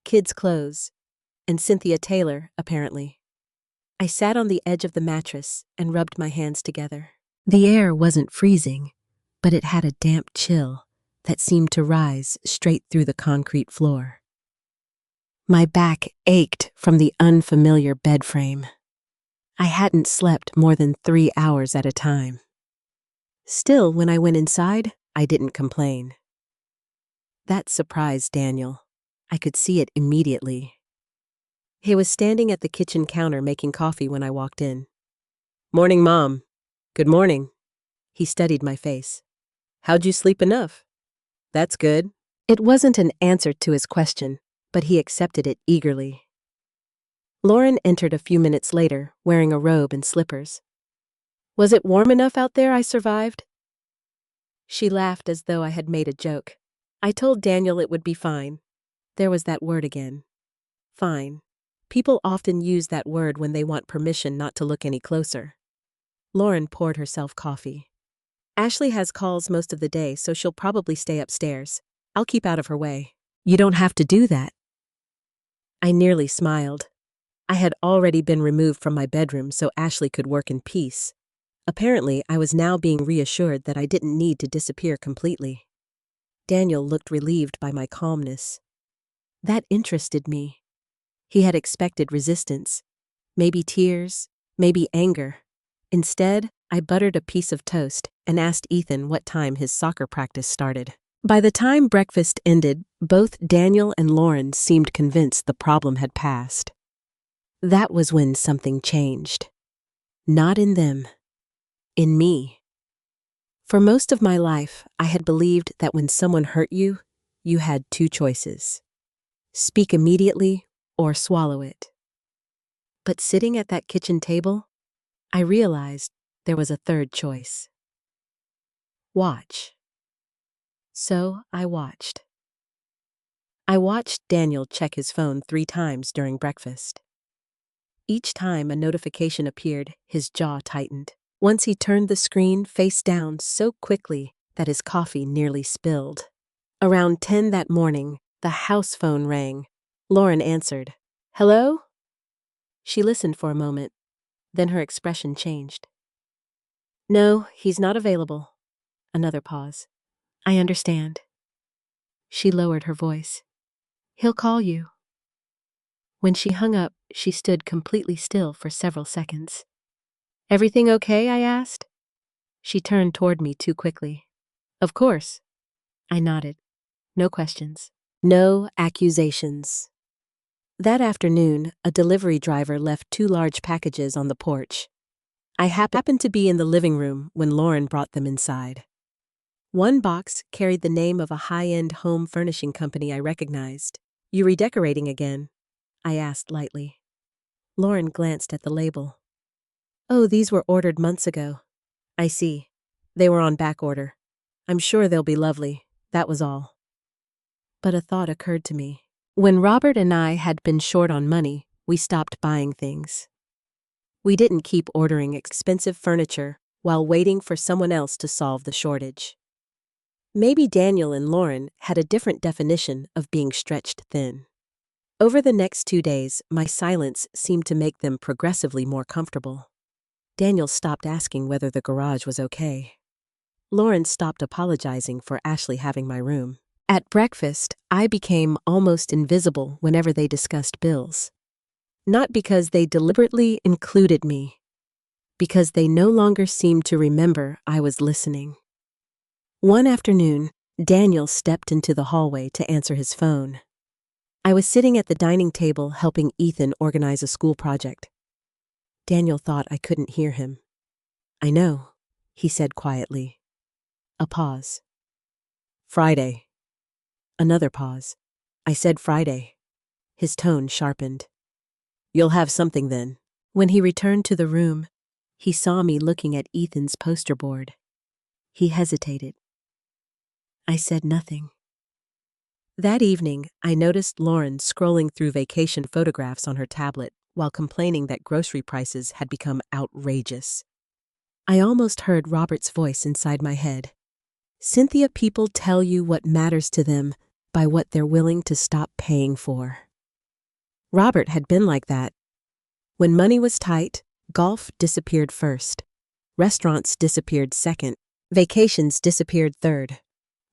Speaker 1: kids' clothes, and Cynthia Taylor, apparently. I sat on the edge of the mattress and rubbed my hands together. The air wasn't freezing, but it had a damp chill that seemed to rise straight through the concrete floor. My back ached from the unfamiliar bed frame. I hadn't slept more than 3 hours at a time. Still, when I went inside, I didn't complain. That surprised Daniel. I could see it immediately. He was standing at the kitchen counter making coffee when I walked in. "Morning, Mom." "Good morning." He studied my face. "How'd you sleep enough?" "That's good." It wasn't an answer to his question, but he accepted it eagerly. Lauren entered a few minutes later, wearing a robe and slippers. "Was it warm enough out there I survived?" She laughed as though I had made a joke. I told Daniel it would be fine. There was that word again. Fine. People often use that word when they want permission not to look any closer. Lauren poured herself coffee. "Ashley has calls most of the day, so she'll probably stay upstairs. I'll keep out of her way." "You don't have to do that." I nearly smiled. I had already been removed from my bedroom so Ashley could work in peace. Apparently, I was now being reassured that I didn't need to disappear completely. Daniel looked relieved by my calmness. That interested me. He had expected resistance, maybe tears, maybe anger. Instead, I buttered a piece of toast and asked Ethan what time his soccer practice started. By the time breakfast ended, both Daniel and Lauren seemed convinced the problem had passed. That was when something changed. Not in them. In me. For most of my life, I had believed that when someone hurt you, you had two choices: speak immediately or swallow it. But sitting at that kitchen table, I realized there was a third choice. Watch. So I watched. I watched Daniel check his phone 3 times during breakfast. Each time a notification appeared, his jaw tightened. Once he turned the screen face down so quickly that his coffee nearly spilled. Around 10 that morning, the house phone rang. Lauren answered. "Hello?" She listened for a moment, then her expression changed. "No, he's not available." Another pause. "I understand." She lowered her voice. "He'll call you." When she hung up, she stood completely still for several seconds. "Everything okay?" I asked. She turned toward me too quickly. "Of course." I nodded. No questions. No accusations. That afternoon, a delivery driver left 2 large packages on the porch. I happened to be in the living room when Lauren brought them inside. One box carried the name of a high-end home furnishing company I recognized. "You redecorating again?" I asked lightly. Lauren glanced at the label. "Oh, these were ordered months ago." "I see. They were on back order. I'm sure they'll be lovely." That was all. But a thought occurred to me. When Robert and I had been short on money, we stopped buying things. We didn't keep ordering expensive furniture while waiting for someone else to solve the shortage. Maybe Daniel and Lauren had a different definition of being stretched thin. Over the next 2 days, my silence seemed to make them progressively more comfortable. Daniel stopped asking whether the garage was okay. Lauren stopped apologizing for Ashley having my room. At breakfast, I became almost invisible whenever they discussed bills. Not because they deliberately included me, because they no longer seemed to remember I was listening. One afternoon, Daniel stepped into the hallway to answer his phone. I was sitting at the dining table helping Ethan organize a school project. Daniel thought I couldn't hear him. "I know," he said quietly. A pause. "Friday." Another pause. I said Friday. His tone sharpened. "You'll have something then." When he returned to the room, he saw me looking at Ethan's poster board. He hesitated. I said nothing. That evening, I noticed Lauren scrolling through vacation photographs on her tablet while complaining that grocery prices had become outrageous. I almost heard Robert's voice inside my head. "Cynthia, people tell you what matters to them by what they're willing to stop paying for." Robert had been like that. When money was tight, golf disappeared first. Restaurants disappeared second. Vacations disappeared third.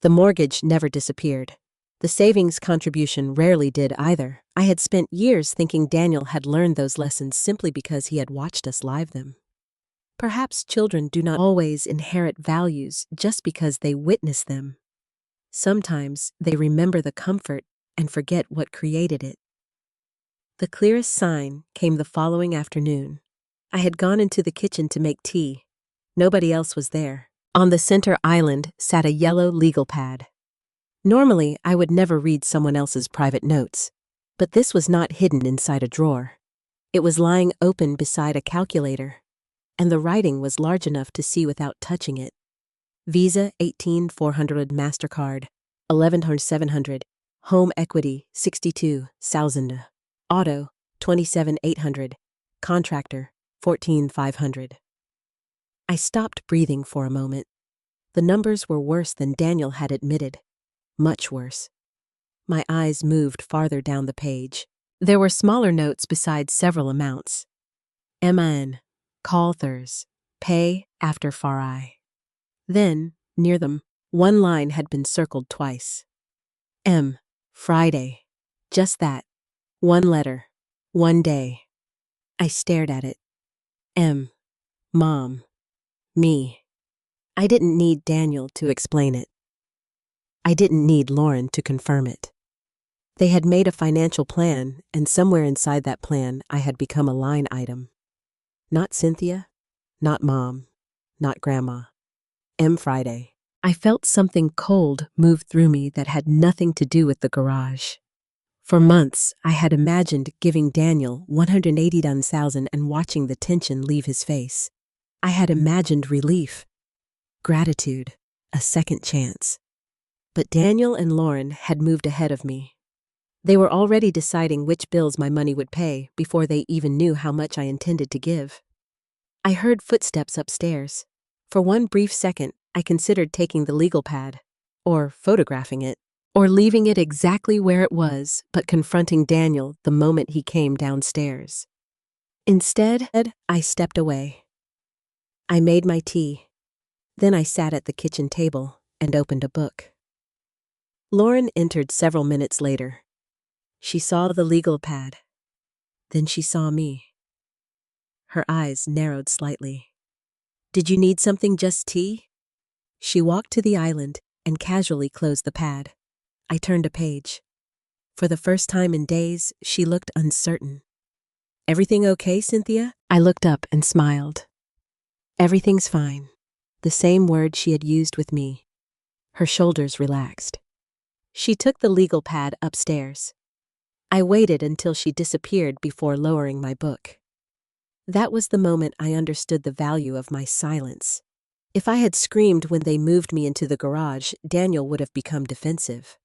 Speaker 1: The mortgage never disappeared. The savings contribution rarely did either. I had spent years thinking Daniel had learned those lessons simply because he had watched us live them. Perhaps children do not always inherit values just because they witness them. Sometimes they remember the comfort and forget what created it. The clearest sign came the following afternoon. I had gone into the kitchen to make tea. Nobody else was there. On the center island sat a yellow legal pad. Normally, I would never read someone else's private notes, but this was not hidden inside a drawer. It was lying open beside a calculator, and the writing was large enough to see without touching it. Visa 18400 MasterCard 11700, Home Equity 62,000, Auto 27800, Contractor 14500. I stopped breathing for a moment. The numbers were worse than Daniel had admitted. Much worse. My eyes moved farther down the page. There were smaller notes besides several amounts. MN, call Thurs, pay after Farai. Then, near them, one line had been circled twice. M, Friday. Just that. One letter. One day. I stared at it. M, Mom. Me. I didn't need Daniel to explain it. I didn't need Lauren to confirm it. They had made a financial plan, and somewhere inside that plan, I had become a line item. Not Cynthia, not Mom, not Grandma. M. Friday. I felt something cold move through me that had nothing to do with the garage. For months, I had imagined giving Daniel $180,000 and watching the tension leave his face. I had imagined relief, gratitude, a second chance. But Daniel and Lauren had moved ahead of me. They were already deciding which bills my money would pay before they even knew how much I intended to give. I heard footsteps upstairs. For one brief second, I considered taking the legal pad, or photographing it, or leaving it exactly where it was, but confronting Daniel the moment he came downstairs. Instead, I stepped away. I made my tea. Then I sat at the kitchen table and opened a book. Lauren entered several minutes later. She saw the legal pad. Then she saw me. Her eyes narrowed slightly. "Did you need something, just tea?" She walked to the island and casually closed the pad. I turned a page. For the first time in days, she looked uncertain. "Everything okay, Cynthia?" I looked up and smiled. "Everything's fine." The same word she had used with me. Her shoulders relaxed. She took the legal pad upstairs. I waited until she disappeared before lowering my book. That was the moment I understood the value of my silence. If I had screamed when they moved me into the garage, Daniel would have become defensive.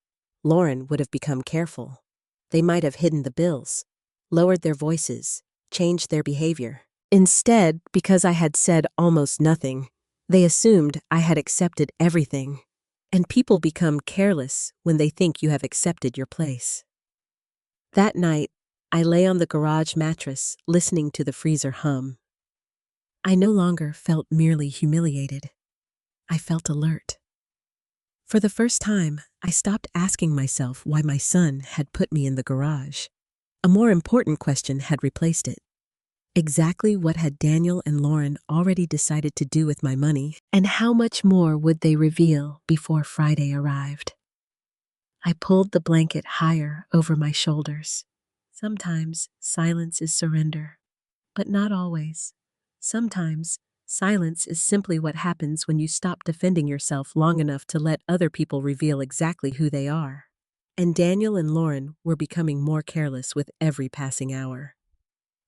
Speaker 1: Lauren would have become careful. They might have hidden the bills, lowered their voices, changed their behavior. Instead, because I had said almost nothing, they assumed I had accepted everything. And people become careless when they think you have accepted your place. That night, I lay on the garage mattress, listening to the freezer hum. I no longer felt merely humiliated. I felt alert. For the first time, I stopped asking myself why my son had put me in the garage. A more important question had replaced it. Exactly what had Daniel and Lauren already decided to do with my money, and how much more would they reveal before Friday arrived? I pulled the blanket higher over my shoulders. Sometimes silence is surrender, but not always. Sometimes silence is simply what happens when you stop defending yourself long enough to let other people reveal exactly who they are. And Daniel and Lauren were becoming more careless with every passing hour.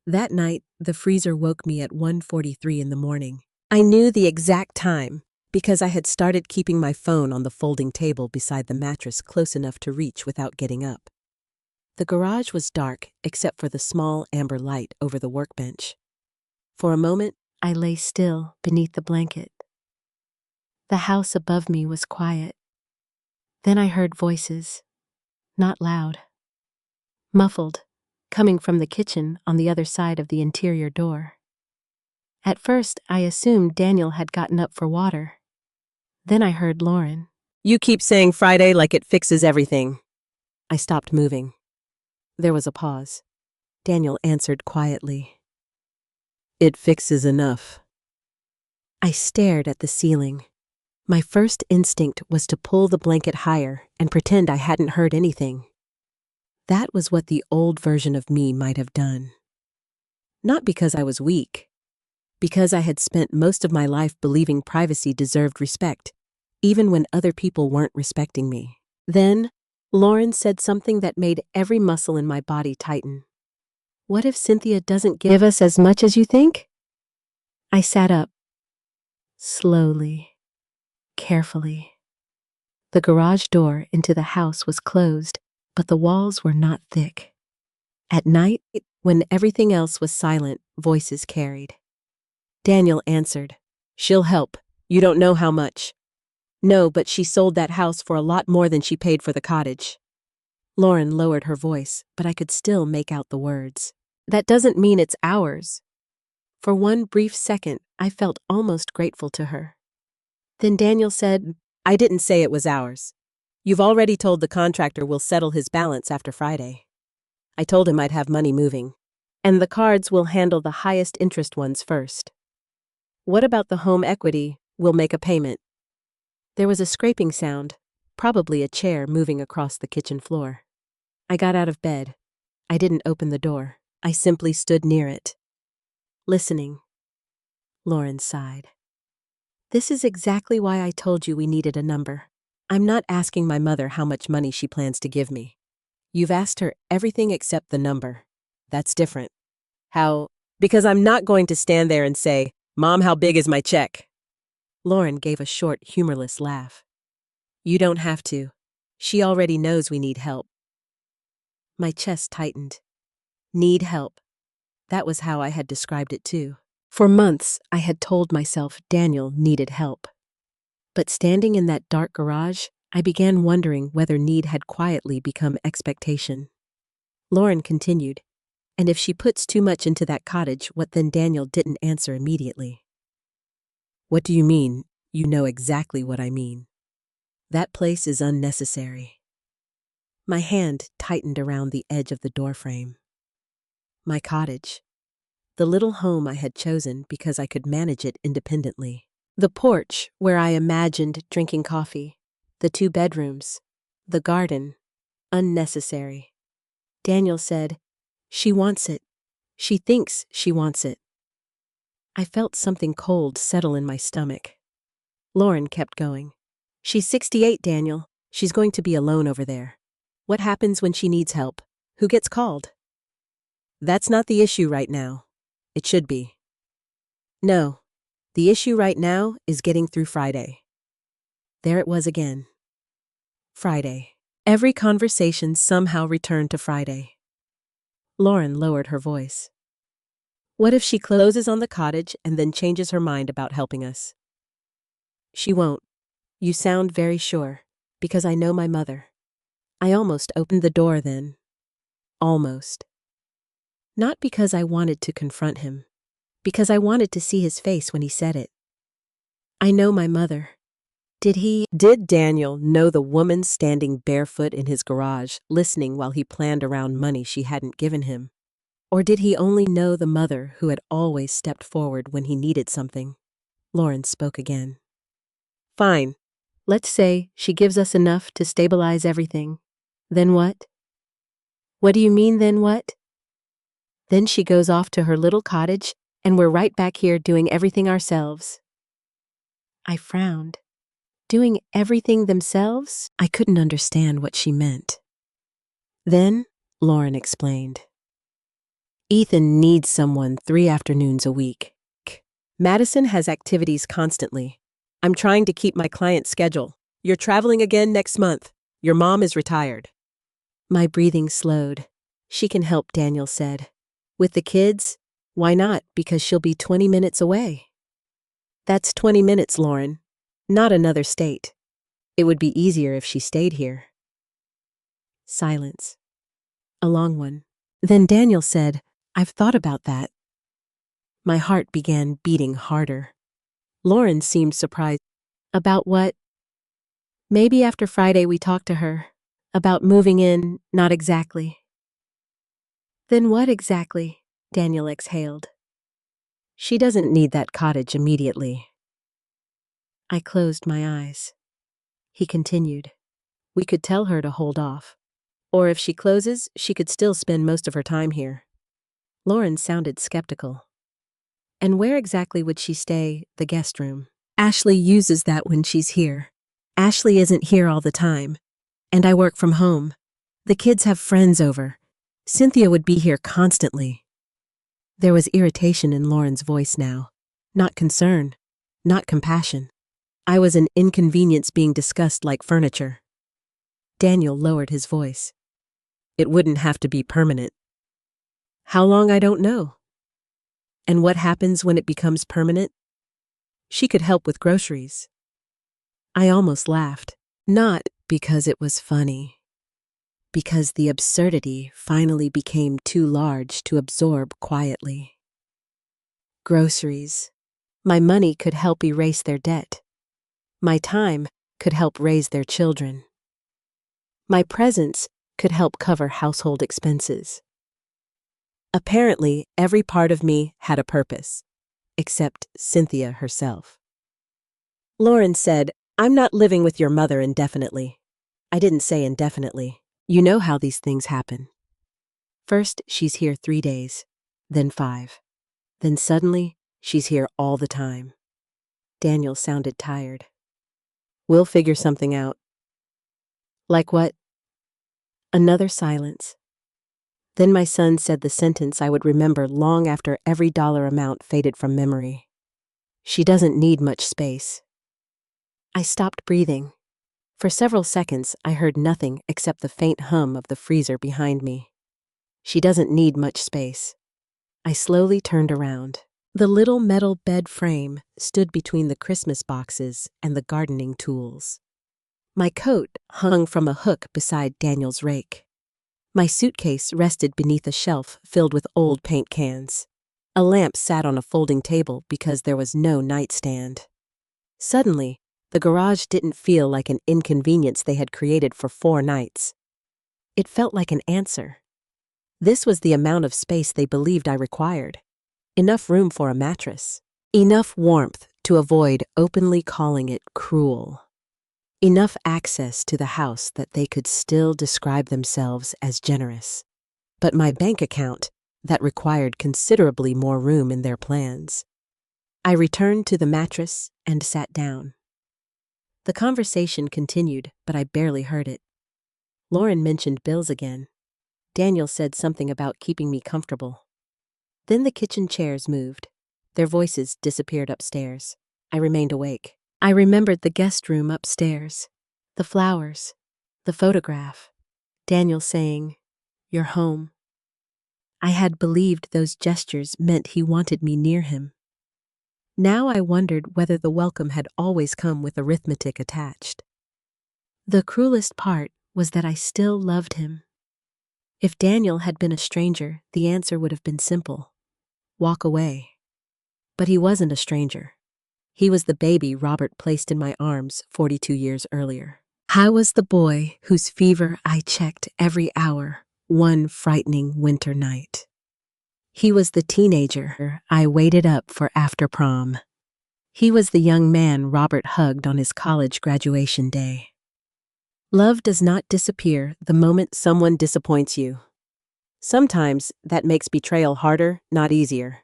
Speaker 1: That night, the freezer woke me at 1:43 in the morning. I knew the exact time because I had started keeping my phone on the folding table beside the mattress close enough to reach without getting up. The garage was dark except for the small amber light over the workbench. For a moment, I lay still beneath the blanket. The house above me was quiet. Then I heard voices, not loud, muffled, coming from the kitchen on the other side of the interior door. At first, I assumed Daniel had gotten up for water. Then I heard Lauren. "You keep saying Friday like it fixes everything." I stopped moving. There was a pause. Daniel answered quietly. "It fixes enough." I stared at the ceiling. My first instinct was to pull the blanket higher and pretend I hadn't heard anything. That was what the old version of me might have done. Not because I was weak, because I had spent most of my life believing privacy deserved respect, even when other people weren't respecting me. Then, Lauren said something that made every muscle in my body tighten. "What if Cynthia doesn't give us as much as you think?" I sat up. Slowly, carefully. The garage door into the house was closed, but the walls were not thick. At night, when everything else was silent, voices carried. Daniel answered, "She'll help. You don't know how much." "No, but she sold that house for a lot more than she paid for the cottage." Lauren lowered her voice, but I could still make out the words. "That doesn't mean it's ours." For one brief second, I felt almost grateful to her. Then Daniel said, "I didn't say it was ours. You've already told the contractor we'll settle his balance after Friday. I told him I'd have money moving. And the cards will handle the highest interest ones first. What about the home equity? We'll make a payment." There was a scraping sound, probably a chair moving across the kitchen floor. I got out of bed. I didn't open the door. I simply stood near it, listening. Lauren sighed. "This is exactly why I told you we needed a number. I'm not asking my mother how much money she plans to give me. You've asked her everything except the number. That's different." "How?" "Because I'm not going to stand there and say, 'Mom, how big is my check?'" Lauren gave a short, humorless laugh. "You don't have to. She already knows we need help." My chest tightened. Need help. That was how I had described it too. For months, I had told myself Daniel needed help. But standing in that dark garage, I began wondering whether need had quietly become expectation. Lauren continued, "And if she puts too much into that cottage, what then?" Daniel didn't answer immediately. "What do you mean?" "You know exactly what I mean. That place is unnecessary." My hand tightened around the edge of the doorframe. My cottage. The little home I had chosen because I could manage it independently. The porch where I imagined drinking coffee. The 2 bedrooms. The garden. Unnecessary. Daniel said, "She wants it. She thinks she wants it." I felt something cold settle in my stomach. Lauren kept going. "She's 68, Daniel. She's going to be alone over there. What happens when she needs help? Who gets called?" "That's not the issue right now. It should be." "No. The issue right now is getting through Friday." There it was again. Friday. Every conversation somehow returned to Friday. Lauren lowered her voice. "What if she closes on the cottage and then changes her mind about helping us?" "She won't. You sound very sure, because I know my mother." I almost opened the door then. Almost. Not because I wanted to confront him, because I wanted to see his face when he said it. I know my mother. Did Daniel know the woman standing barefoot in his garage, listening while he planned around money she hadn't given him? Or did he only know the mother who had always stepped forward when he needed something? Lauren spoke again. Fine. Let's say she gives us enough to stabilize everything. Then what? What do you mean, then what? Then she goes off to her little cottage, and we're right back here doing everything ourselves. I frowned. Doing everything themselves? I couldn't understand what she meant. Then, Lauren explained. Ethan needs someone 3 afternoons a week. Madison has activities constantly. I'm trying to keep my client's schedule. You're traveling again next month. Your mom is retired. My breathing slowed. She can help, Daniel said. With the kids? Why not? Because she'll be 20 minutes away. That's 20 minutes, Lauren. Not another state. It would be easier if she stayed here. Silence. A long one. Then Daniel said, I've thought about that. My heart began beating harder. Lauren seemed surprised. About what? Maybe after Friday we talked to her. About moving in, not exactly. Then what exactly? Daniel exhaled. She doesn't need that cottage immediately. I closed my eyes. He continued. We could tell her to hold off. Or if she closes, she could still spend most of her time here. Lauren sounded skeptical. And where exactly would she stay? The guest room. Ashley uses that when she's here. Ashley isn't here all the time. And I work from home. The kids have friends over. Cynthia would be here constantly. There was irritation in Lauren's voice now. Not concern. Not compassion. I was an inconvenience being discussed like furniture. Daniel lowered his voice. It wouldn't have to be permanent. How long, I don't know. And what happens when it becomes permanent? She could help with groceries. I almost laughed, not because it was funny, because the absurdity finally became too large to absorb quietly. Groceries. My money could help erase their debt. My time could help raise their children. My presence could help cover household expenses. Apparently, every part of me had a purpose, except Cynthia herself. Lauren said, I'm not living with your mother indefinitely. I didn't say indefinitely. You know how these things happen. First, she's here 3 days, then 5. Then suddenly, she's here all the time. Daniel sounded tired. We'll figure something out. Like what? Another silence. Then my son said the sentence I would remember long after every dollar amount faded from memory. She doesn't need much space. I stopped breathing. For several seconds, I heard nothing except the faint hum of the freezer behind me. She doesn't need much space. I slowly turned around. The little metal bed frame stood between the Christmas boxes and the gardening tools. My coat hung from a hook beside Daniel's rake. My suitcase rested beneath a shelf filled with old paint cans. A lamp sat on a folding table because there was no nightstand. Suddenly, the garage didn't feel like an inconvenience they had created for 4 nights. It felt like an answer. This was the amount of space they believed I required. Enough room for a mattress. Enough warmth to avoid openly calling it cruel. Enough access to the house that they could still describe themselves as generous. But my bank account, that required considerably more room in their plans. I returned to the mattress and sat down. The conversation continued, but I barely heard it. Lauren mentioned bills again. Daniel said something about keeping me comfortable. Then the kitchen chairs moved. Their voices disappeared upstairs. I remained awake. I remembered the guest room upstairs, the flowers, the photograph, Daniel saying, "You're home." I had believed those gestures meant he wanted me near him. Now I wondered whether the welcome had always come with arithmetic attached. The cruelest part was that I still loved him. If Daniel had been a stranger, the answer would have been simple: walk away. But he wasn't a stranger. He was the baby Robert placed in my arms 42 years earlier. I was the boy whose fever I checked every hour one frightening winter night. He was the teenager I waited up for after prom. He was the young man Robert hugged on his college graduation day. Love does not disappear the moment someone disappoints you. Sometimes that makes betrayal harder, not easier.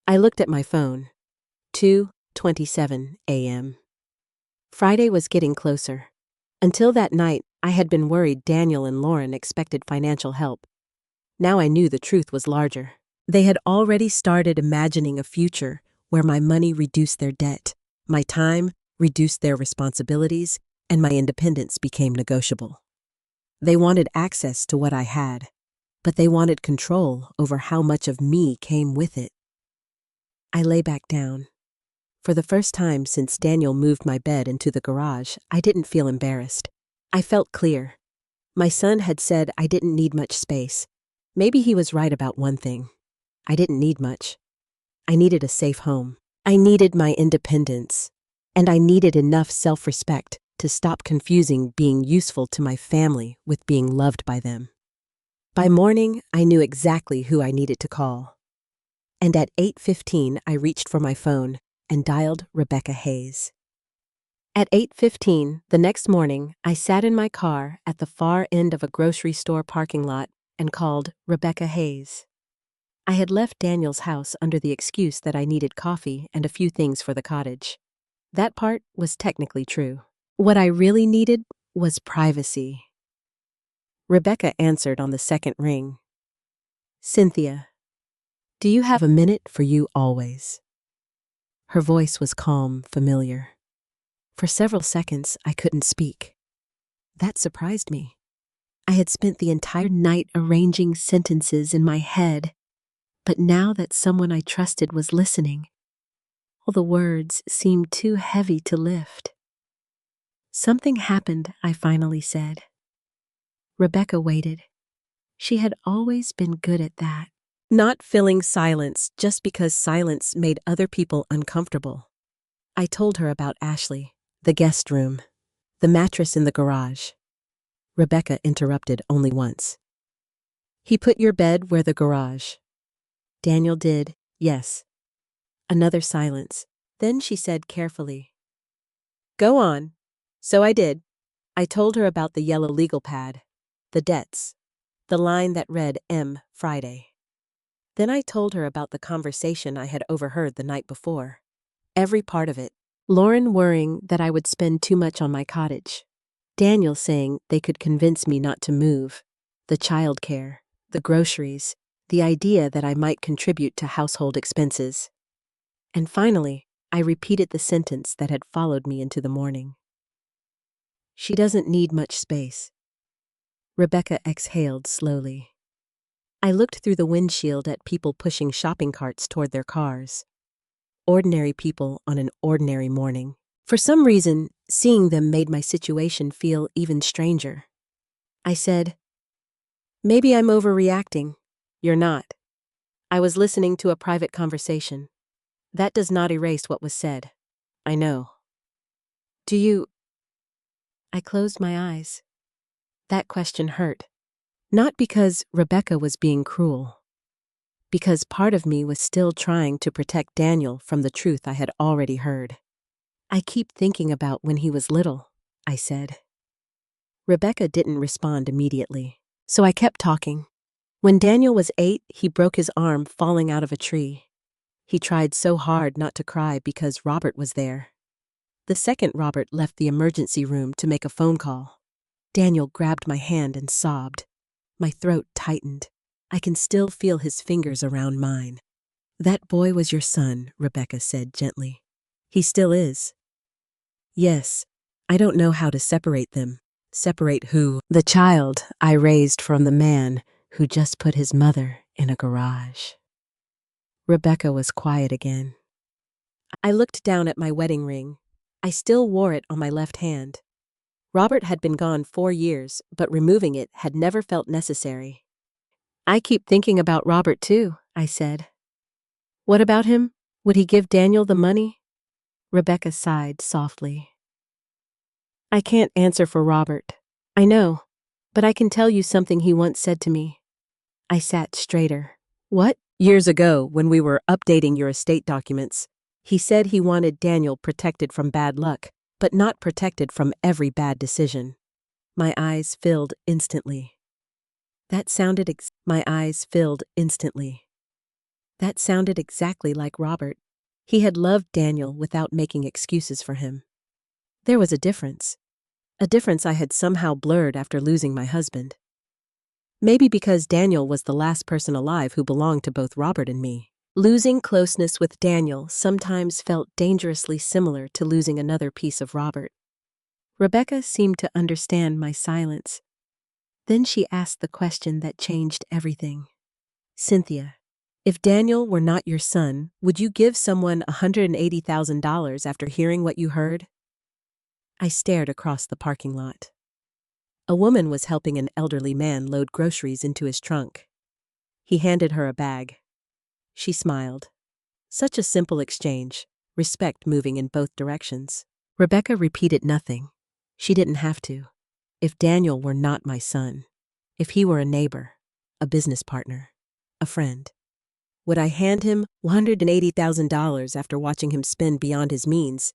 Speaker 1: I looked at my phone. 2:27 a.m. Friday was getting closer. Until that night, I had been worried Daniel and Lauren expected financial help. Now I knew the truth was larger. They had already started imagining a future where my money reduced their debt, my time reduced their responsibilities, and my independence became negotiable. They wanted access to what I had, but they wanted control over how much of me came with it. I lay back down. For the first time since Daniel moved my bed into the garage, I didn't feel embarrassed. I felt clear. My son had said I didn't need much space. Maybe he was right about one thing. I didn't need much. I needed a safe home. I needed my independence. And I needed enough self-respect to stop confusing being useful to my family with being loved by them. By morning, I knew exactly who I needed to call. And at 8:15, I reached for my phone and dialed Rebecca Hayes. At 8:15 the next morning, I sat in my car at the far end of a grocery store parking lot and called Rebecca Hayes. I had left Daniel's house under the excuse that I needed coffee and a few things for the cottage. That part was technically true. What I really needed was privacy. Rebecca answered on the second ring. "Cynthia, do you have a minute for you always?" Her voice was calm, familiar. For several seconds, I couldn't speak. That surprised me. I had spent the entire night arranging sentences in my head, but now that someone I trusted was listening, all the words seemed too heavy to lift. "Something happened," I finally said. Rebecca waited. She had always been good at that. Not filling silence just because silence made other people uncomfortable. I told her about Ashley, the guest room, the mattress in the garage. Rebecca interrupted only once. "He put your bed where the garage?" "Daniel did, yes." Another silence. Then she said carefully, "Go on." So I did. I told her about the yellow legal pad, the debts, the line that read M. Friday. Then I told her about the conversation I had overheard the night before. Every part of it. Lauren worrying that I would spend too much on my cottage. Daniel saying they could convince me not to move. The childcare, the groceries, the idea that I might contribute to household expenses. And finally, I repeated the sentence that had followed me into the morning. "She doesn't need much space." Rebecca exhaled slowly. I looked through the windshield at people pushing shopping carts toward their cars. Ordinary people on an ordinary morning. For some reason, seeing them made my situation feel even stranger. I said, "Maybe I'm overreacting." "You're not. I was listening to a private conversation. That does not erase what was said. I know." "Do you—" I closed my eyes. That question hurt. Not because Rebecca was being cruel. Because part of me was still trying to protect Daniel from the truth I had already heard. "I keep thinking about when he was little," I said. Rebecca didn't respond immediately, so I kept talking. When Daniel was 8, he broke his arm falling out of a tree. He tried so hard not to cry because Robert was there. The second Robert left the emergency room to make a phone call. Daniel grabbed my hand and sobbed. My throat tightened. I can still feel his fingers around mine. "That boy was your son," Rebecca said gently. "He still is." "Yes, I don't know how to separate them." "Separate who?" "The child I raised from the man who just put his mother in a garage." Rebecca was quiet again. I looked down at my wedding ring. I still wore it on my left hand. Robert had been gone 4 years, but removing it had never felt necessary. "I keep thinking about Robert too," I said. "What about him? Would he give Daniel the money?" Rebecca sighed softly. "I can't answer for Robert. I know, but I can tell you something he once said to me." I sat straighter. "What?" Years ago, when we were updating your estate documents, he said he wanted Daniel protected from bad luck, but not protected from every bad decision. My eyes filled instantly. My eyes filled instantly. That sounded exactly like Robert. He had loved Daniel without making excuses for him. There was a difference I had somehow blurred after losing my husband. Maybe because Daniel was the last person alive who belonged to both Robert and me. Losing closeness with Daniel sometimes felt dangerously similar to losing another piece of Robert. Rebecca seemed to understand my silence. Then she asked the question that changed everything. Cynthia, if Daniel were not your son, would you give someone $180,000 after hearing what you heard? I stared across the parking lot. A woman was helping an elderly man load groceries into his trunk. He handed her a bag. She smiled. Such a simple exchange, respect moving in both directions. Rebecca repeated nothing. She didn't have to. If Daniel were not my son, if he were a neighbor, a business partner, a friend, would I hand him $180,000 after watching him spend beyond his means,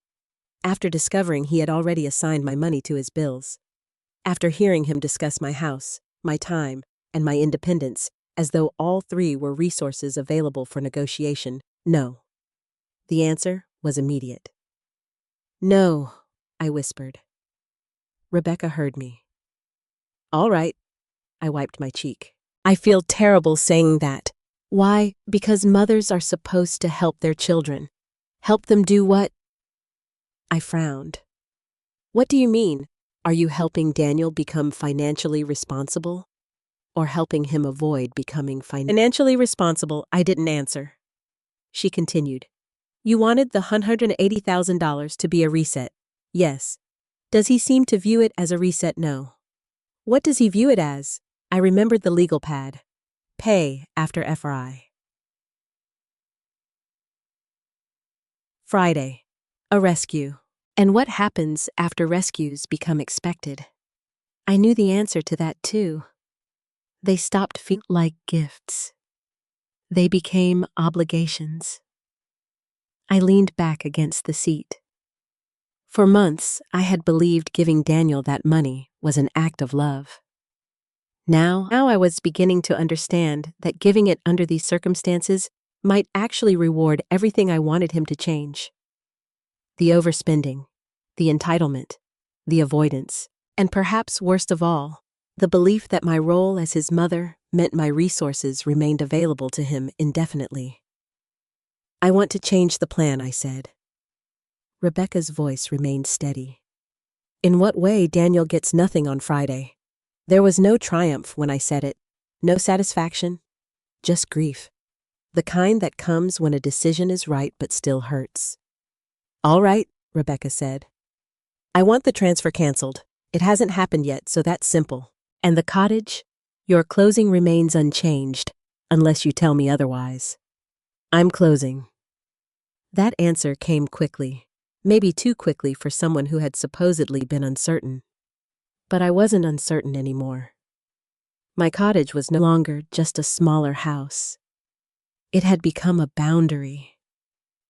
Speaker 1: after discovering he had already assigned my money to his bills, after hearing him discuss my house, my time, and my independence, as though all three were resources available for negotiation? No. The answer was immediate. No, I whispered. Rebecca heard me. All right, I wiped my cheek. I feel terrible saying that. Why? Because mothers are supposed to help their children. Help them do what? I frowned. What do you mean? Are you helping Daniel become financially responsible? Or helping him avoid becoming financially responsible? I didn't answer. She continued. You wanted the $180,000 to be a reset. Yes. Does he seem to view it as a reset? No. What does he view it as? I remembered the legal pad. Pay after FRI. Friday. A rescue. And what happens after rescues become expected? I knew the answer to that too. They stopped feeling like gifts. They became obligations. I leaned back against the seat. For months, I had believed giving Daniel that money was an act of love. Now I was beginning to understand that giving it under these circumstances might actually reward everything I wanted him to change. The overspending, the entitlement, the avoidance, and perhaps worst of all, the belief that my role as his mother meant my resources remained available to him indefinitely. I want to change the plan, I said. Rebecca's voice remained steady. In what way Daniel gets nothing on Friday? There was no triumph when I said it, no satisfaction, just grief. The kind that comes when a decision is right but still hurts. All right, Rebecca said. I want the transfer canceled. It hasn't happened yet, so that's simple. And the cottage? Your closing remains unchanged, unless you tell me otherwise. I'm closing. That answer came quickly, maybe too quickly for someone who had supposedly been uncertain. But I wasn't uncertain anymore. My cottage was no longer just a smaller house. It had become a boundary,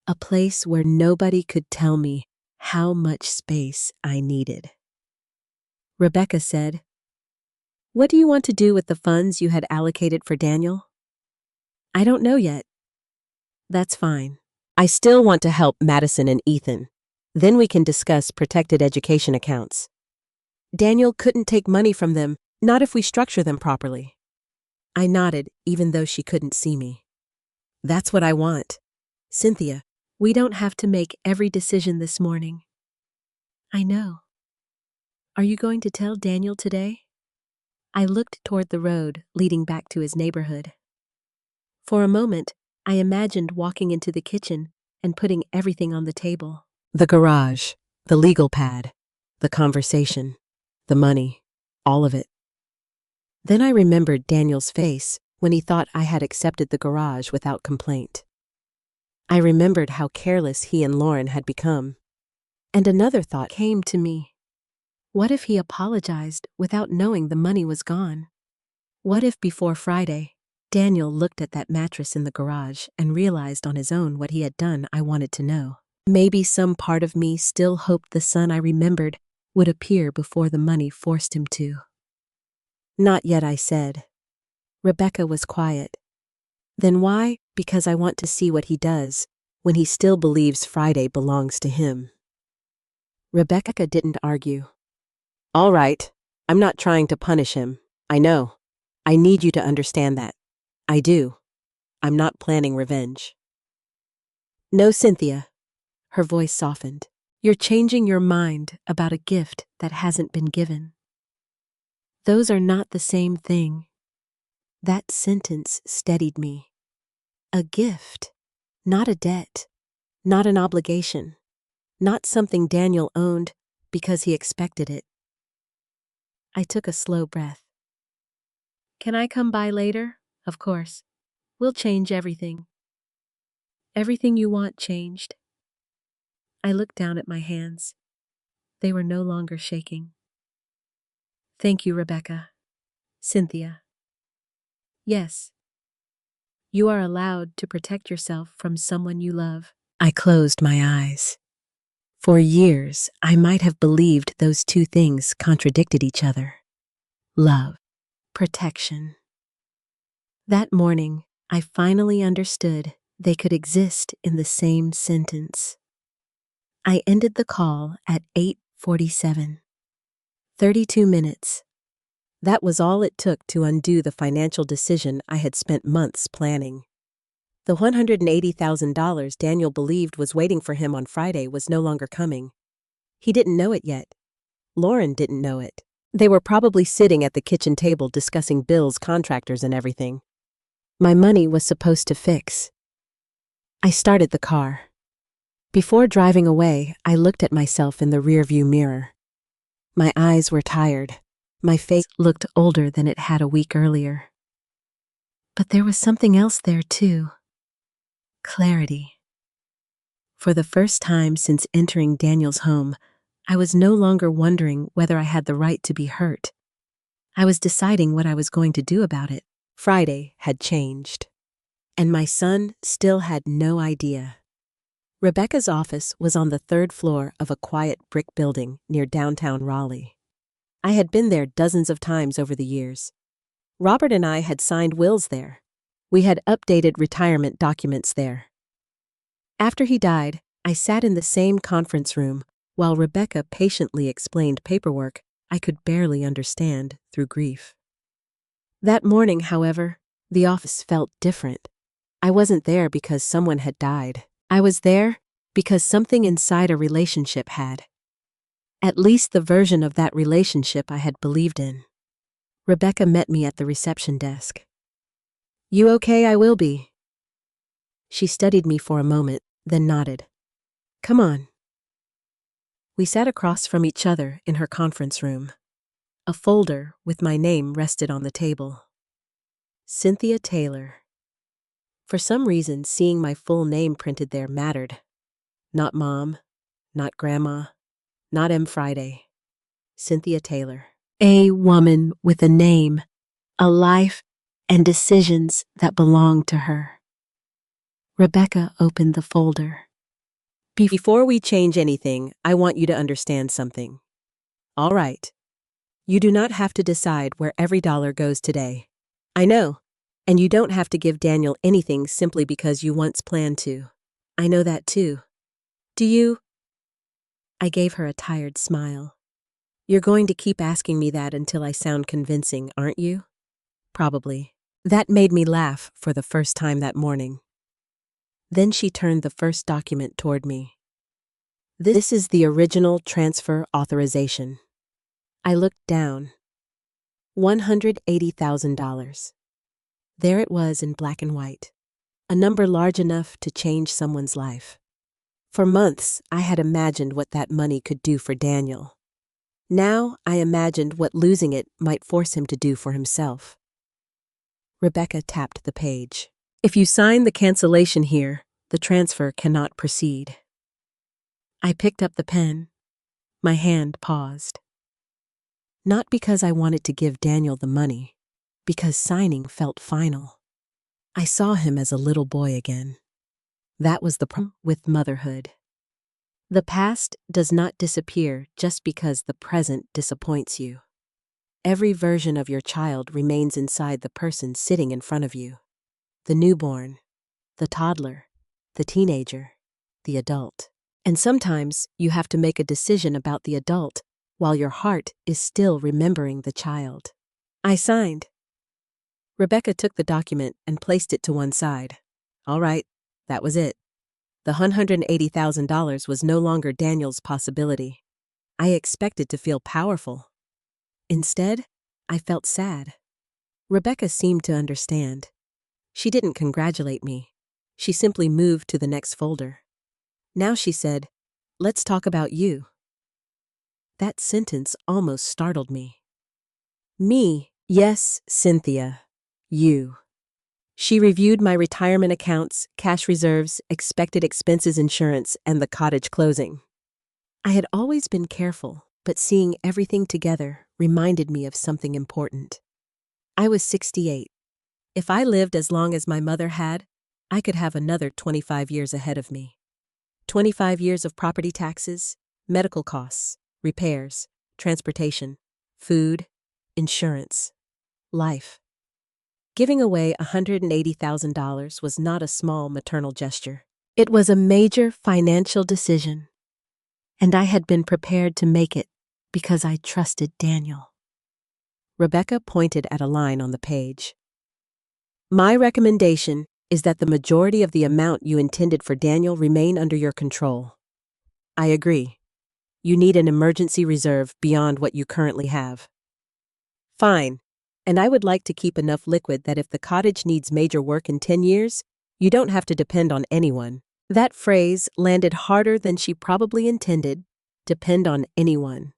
Speaker 1: a place where nobody could tell me how much space I needed. Rebecca said, What do you want to do with the funds you had allocated for Daniel? I don't know yet. That's fine. I still want to help Madison and Ethan. Then we can discuss protected education accounts. Daniel couldn't take money from them, not if we structure them properly. I nodded, even though she couldn't see me. That's what I want. Cynthia, we don't have to make every decision this morning. I know. Are you going to tell Daniel today? I looked toward the road leading back to his neighborhood. For a moment, I imagined walking into the kitchen and putting everything on the table. The garage, the legal pad, the conversation, the money, all of it. Then I remembered Daniel's face when he thought I had accepted the garage without complaint. I remembered how careless he and Lauren had become. And another thought came to me. What if he apologized without knowing the money was gone? What if before Friday, Daniel looked at that mattress in the garage and realized on his own what he had done. I wanted to know. Maybe some part of me still hoped the son I remembered would appear before the money forced him to. Not yet, I said. Rebecca was quiet. Then why? Because I want to see what he does when he still believes Friday belongs to him. Rebecca didn't argue. All right, I'm not trying to punish him. I know. I need you to understand that. I do. I'm not planning revenge. No, Cynthia. Her voice softened. You're changing your mind about a gift that hasn't been given. Those are not the same thing. That sentence steadied me. A gift, not a debt, not an obligation, not something Daniel owned because he expected it. I took a slow breath. Can I come by later? Of course. We'll change everything. Everything you want changed. I looked down at my hands. They were no longer shaking. Thank you, Rebecca. Cynthia. Yes. You are allowed to protect yourself from someone you love. I closed my eyes. For years, I might have believed those two things contradicted each other. Love, protection. That morning, I finally understood they could exist in the same sentence. I ended the call at 8:47. 32 minutes. That was all it took to undo the financial decision I had spent months planning. The $180,000 Daniel believed was waiting for him on Friday was no longer coming. He didn't know it yet. Lauren didn't know it. They were probably sitting at the kitchen table discussing bills, contractors, and everything. My money was supposed to fix. I started the car. Before driving away, I looked at myself in the rearview mirror. My eyes were tired. My face looked older than it had a week earlier. But there was something else there too. Clarity. For the first time since entering Daniel's home, I was no longer wondering whether I had the right to be hurt. I was deciding what I was going to do about it. Friday had changed. And my son still had no idea. Rebecca's office was on the third floor of a quiet brick building near downtown Raleigh. I had been there dozens of times over the years. Robert and I had signed wills there. We had updated retirement documents there. After he died, I sat in the same conference room while Rebecca patiently explained paperwork I could barely understand through grief. That morning, however, the office felt different. I wasn't there because someone had died. I was there because something inside a relationship had. At least the version of that relationship I had believed in. Rebecca met me at the reception desk. You okay? I will be. She studied me for a moment, then nodded. Come on. We sat across from each other in her conference room. A folder with my name rested on the table. Cynthia Taylor. For some reason, seeing my full name printed there mattered. Not Mom, not Grandma, not M. Friday. Cynthia Taylor. A woman with a name, a life, and decisions that belonged to her. Rebecca opened the folder. Before we change anything, I want you to understand something. All right. You do not have to decide where every dollar goes today. I know. And you don't have to give Daniel anything simply because you once planned to. I know that too. Do you? I gave her a tired smile. You're going to keep asking me that until I sound convincing, aren't you? Probably. That made me laugh for the first time that morning. Then she turned the first document toward me. This is the original transfer authorization. I looked down. $180,000. There it was in black and white, a number large enough to change someone's life. For months, I had imagined what that money could do for Daniel. Now, I imagined what losing it might force him to do for himself. Rebecca tapped the page. If you sign the cancellation here, the transfer cannot proceed. I picked up the pen. My hand paused. Not because I wanted to give Daniel the money, because signing felt final. I saw him as a little boy again. That was the problem with motherhood. The past does not disappear just because the present disappoints you. Every version of your child remains inside the person sitting in front of you. The newborn, the toddler, the teenager, the adult. And sometimes you have to make a decision about the adult while your heart is still remembering the child. I signed. Rebecca took the document and placed it to one side. All right, that was it. The $180,000 was no longer Daniel's possibility. I expected to feel powerful. Instead, I felt sad. Rebecca seemed to understand. She didn't congratulate me. She simply moved to the next folder. Now she said, "Let's talk about you." That sentence almost startled me. Me, yes, Cynthia. You. She reviewed my retirement accounts, cash reserves, expected expenses insurance, and the cottage closing. I had always been careful, but seeing everything together reminded me of something important. I was 68. If I lived as long as my mother had, I could have another 25 years ahead of me. 25 years of property taxes, medical costs, repairs, transportation, food, insurance, life. Giving away $180,000 was not a small maternal gesture. It was a major financial decision, and I had been prepared to make it because I trusted Daniel. Rebecca pointed at a line on the page. My recommendation is that the majority of the amount you intended for Daniel remain under your control. I agree. You need an emergency reserve beyond what you currently have. Fine. And I would like to keep enough liquid that if the cottage needs major work in 10 years, you don't have to depend on anyone. That phrase landed harder than she probably intended. Depend on anyone.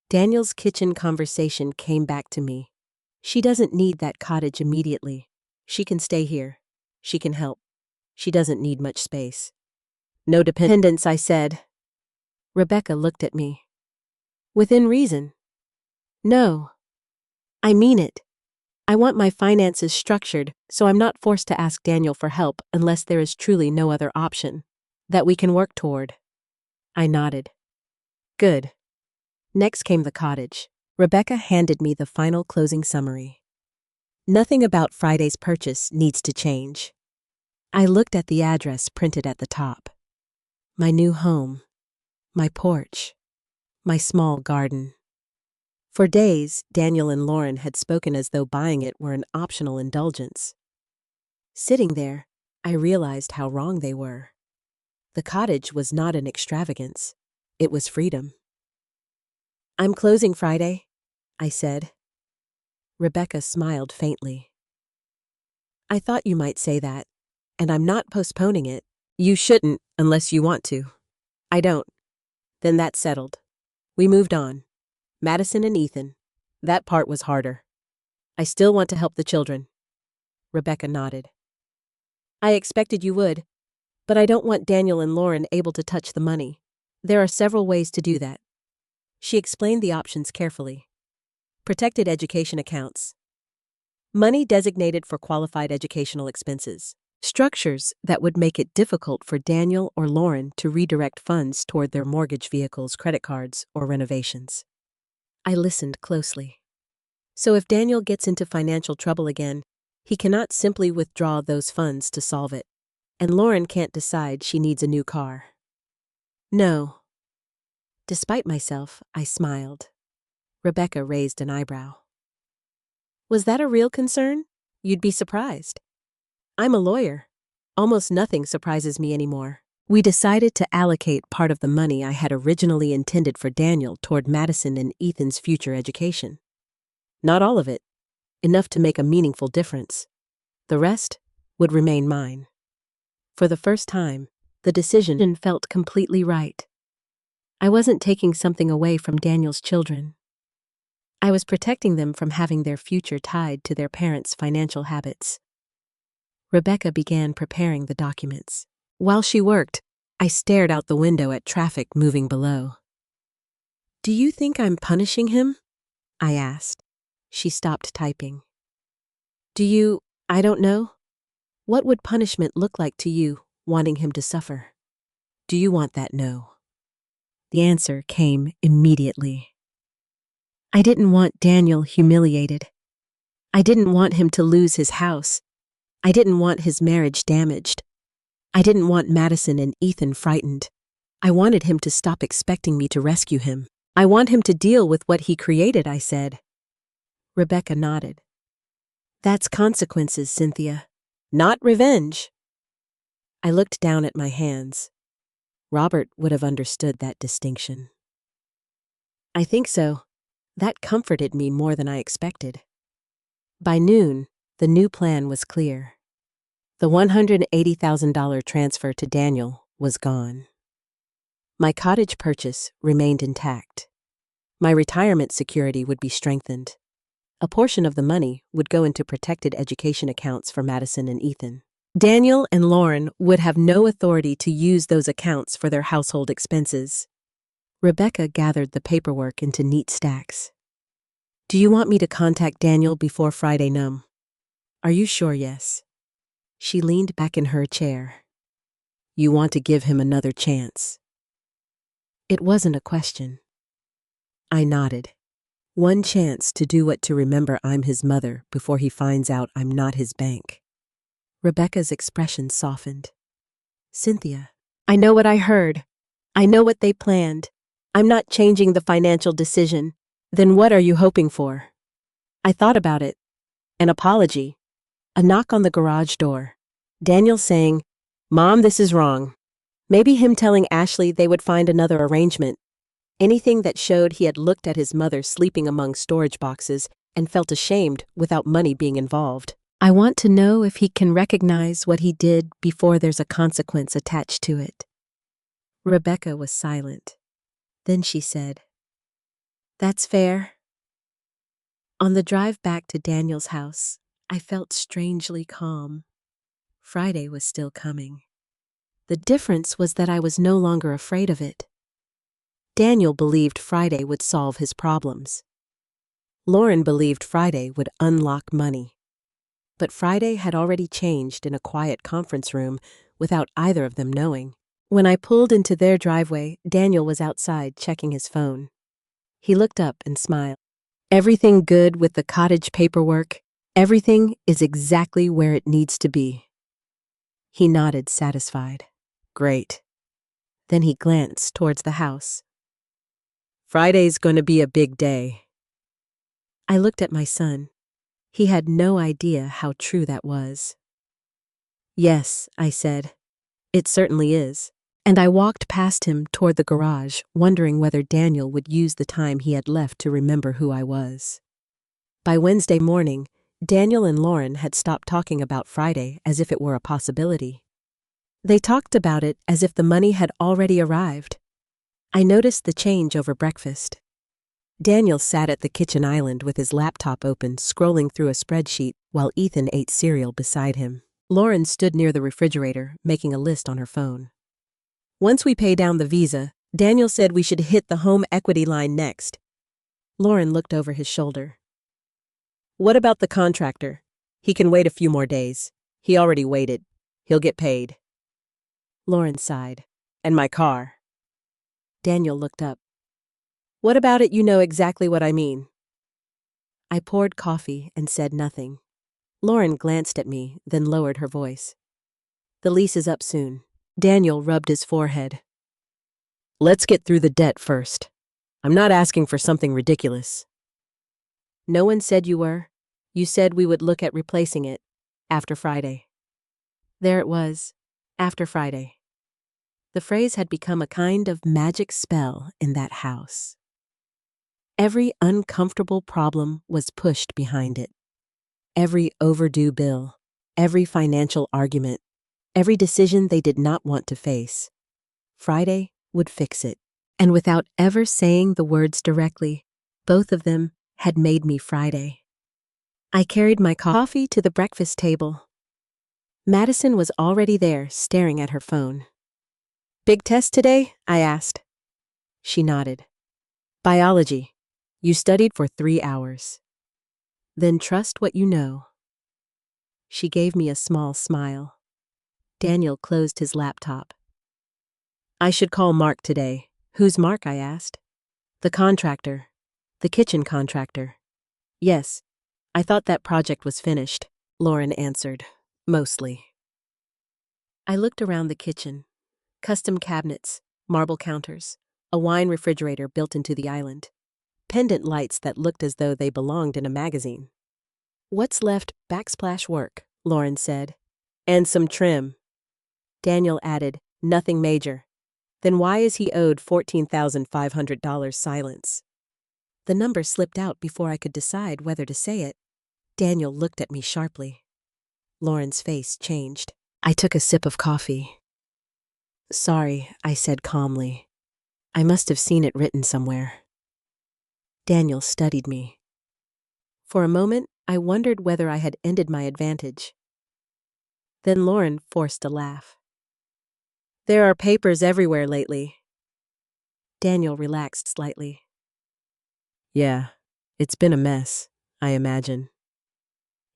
Speaker 1: Daniel's kitchen conversation came back to me. She doesn't need that cottage immediately. She can stay here. She can help. She doesn't need much space. No dependence, I said. Rebecca looked at me. Within reason. No. I mean it. I want my finances structured so I'm not forced to ask Daniel for help unless there is truly no other option that we can work toward. I nodded. Good. Next came the cottage. Rebecca handed me the final closing summary. Nothing about Friday's purchase needs to change. I looked at the address printed at the top. My new home, my porch, my small garden. For days, Daniel and Lauren had spoken as though buying it were an optional indulgence. Sitting there, I realized how wrong they were. The cottage was not an extravagance. It was freedom. I'm closing Friday, I said. Rebecca smiled faintly. I thought you might say that, and I'm not postponing it. You shouldn't unless you want to. I don't. Then that's settled. We moved on. Madison and Ethan. That part was harder. I still want to help the children. Rebecca nodded. I expected you would, but I don't want Daniel and Lauren able to touch the money. There are several ways to do that. She explained the options carefully. Protected education accounts. Money designated for qualified educational expenses. Structures that would make it difficult for Daniel or Lauren to redirect funds toward their mortgage vehicles, credit cards, or renovations. I listened closely. So if Daniel gets into financial trouble again, he cannot simply withdraw those funds to solve it. And Lauren can't decide she needs a new car. No. Despite myself, I smiled. Rebecca raised an eyebrow. Was that a real concern? You'd be surprised. I'm a lawyer. Almost nothing surprises me anymore. We decided to allocate part of the money I had originally intended for Daniel toward Madison and Ethan's future education. Not all of it. Enough to make a meaningful difference. The rest would remain mine. For the first time, the decision felt completely right. I wasn't taking something away from Daniel's children. I was protecting them from having their future tied to their parents' financial habits. Rebecca began preparing the documents. While she worked, I stared out the window at traffic moving below. Do you think I'm punishing him? I asked. She stopped typing. I don't know. What would punishment look like to you, wanting him to suffer? Do you want that no? The answer came immediately. I didn't want Daniel humiliated. I didn't want him to lose his house. I didn't want his marriage damaged. I didn't want Madison and Ethan frightened. I wanted him to stop expecting me to rescue him. I want him to deal with what he created, I said. Rebecca nodded. That's consequences, Cynthia. Not revenge. I looked down at my hands. Robert would have understood that distinction. I think so. That comforted me more than I expected. By noon, the new plan was clear. The $180,000 transfer to Daniel was gone. My cottage purchase remained intact. My retirement security would be strengthened. A portion of the money would go into protected education accounts for Madison and Ethan. Daniel and Lauren would have no authority to use those accounts for their household expenses. Rebecca gathered the paperwork into neat stacks. Do you want me to contact Daniel before Friday, Num? Are you sure, yes? She leaned back in her chair. You want to give him another chance? It wasn't a question. I nodded. One chance to do what to remember I'm his mother before he finds out I'm not his bank. Rebecca's expression softened. Cynthia, I know what I heard. I know what they planned. I'm not changing the financial decision. Then what are you hoping for? I thought about it. An apology. A knock on the garage door. Daniel saying, Mom, this is wrong. Maybe him telling Ashley they would find another arrangement. Anything that showed he had looked at his mother sleeping among storage boxes and felt ashamed without money being involved. I want to know if he can recognize what he did before there's a consequence attached to it. Rebecca was silent. Then she said, That's fair. On the drive back to Daniel's house, I felt strangely calm. Friday was still coming. The difference was that I was no longer afraid of it. Daniel believed Friday would solve his problems. Lauren believed Friday would unlock money. But Friday had already changed in a quiet conference room without either of them knowing. When I pulled into their driveway, Daniel was outside checking his phone. He looked up and smiled. Everything good with the cottage paperwork? Everything is exactly where it needs to be. He nodded, satisfied. Great. Then he glanced towards the house. Friday's going to be a big day. I looked at my son. He had no idea how true that was. Yes, I said. It certainly is. And I walked past him toward the garage, wondering whether Daniel would use the time he had left to remember who I was. By Wednesday morning, Daniel and Lauren had stopped talking about Friday as if it were a possibility. They talked about it as if the money had already arrived. I noticed the change over breakfast. Daniel sat at the kitchen island with his laptop open, scrolling through a spreadsheet while Ethan ate cereal beside him. Lauren stood near the refrigerator, making a list on her phone. Once we pay down the visa, Daniel said we should hit the home equity line next. Lauren looked over his shoulder. What about the contractor? He can wait a few more days. He already waited. He'll get paid. Lauren sighed. And my car. Daniel looked up. What about it? You know exactly what I mean. I poured coffee and said nothing. Lauren glanced at me, then lowered her voice. The lease is up soon. Daniel rubbed his forehead. Let's get through the debt first. I'm not asking for something ridiculous. No one said you were. You said we would look at replacing it after Friday. There it was, after Friday. The phrase had become a kind of magic spell in that house. Every uncomfortable problem was pushed behind it. Every overdue bill, every financial argument, every decision they did not want to face. Friday would fix it. And without ever saying the words directly, both of them had made me Friday. I carried my coffee to the breakfast table. Madison was already there, staring at her phone. Big test today? I asked. She nodded. Biology. You studied for 3 hours. Then trust what you know. She gave me a small smile. Daniel closed his laptop. I should call Mark today. Who's Mark? I asked. The contractor. The kitchen contractor. Yes. I thought that project was finished, Lauren answered. Mostly. I looked around the kitchen. Custom cabinets, marble counters, a wine refrigerator built into the island, pendant lights that looked as though they belonged in a magazine. What's left? Backsplash work, Lauren said. And some trim. Daniel added, nothing major. Then why is he owed $14,500? Silence. The number slipped out before I could decide whether to say it. Daniel looked at me sharply. Lauren's face changed. I took a sip of coffee. Sorry, I said calmly. I must have seen it written somewhere. Daniel studied me. For a moment, I wondered whether I had ended my advantage. Then Lauren forced a laugh. There are papers everywhere lately. Daniel relaxed slightly. Yeah, it's been a mess, I imagine.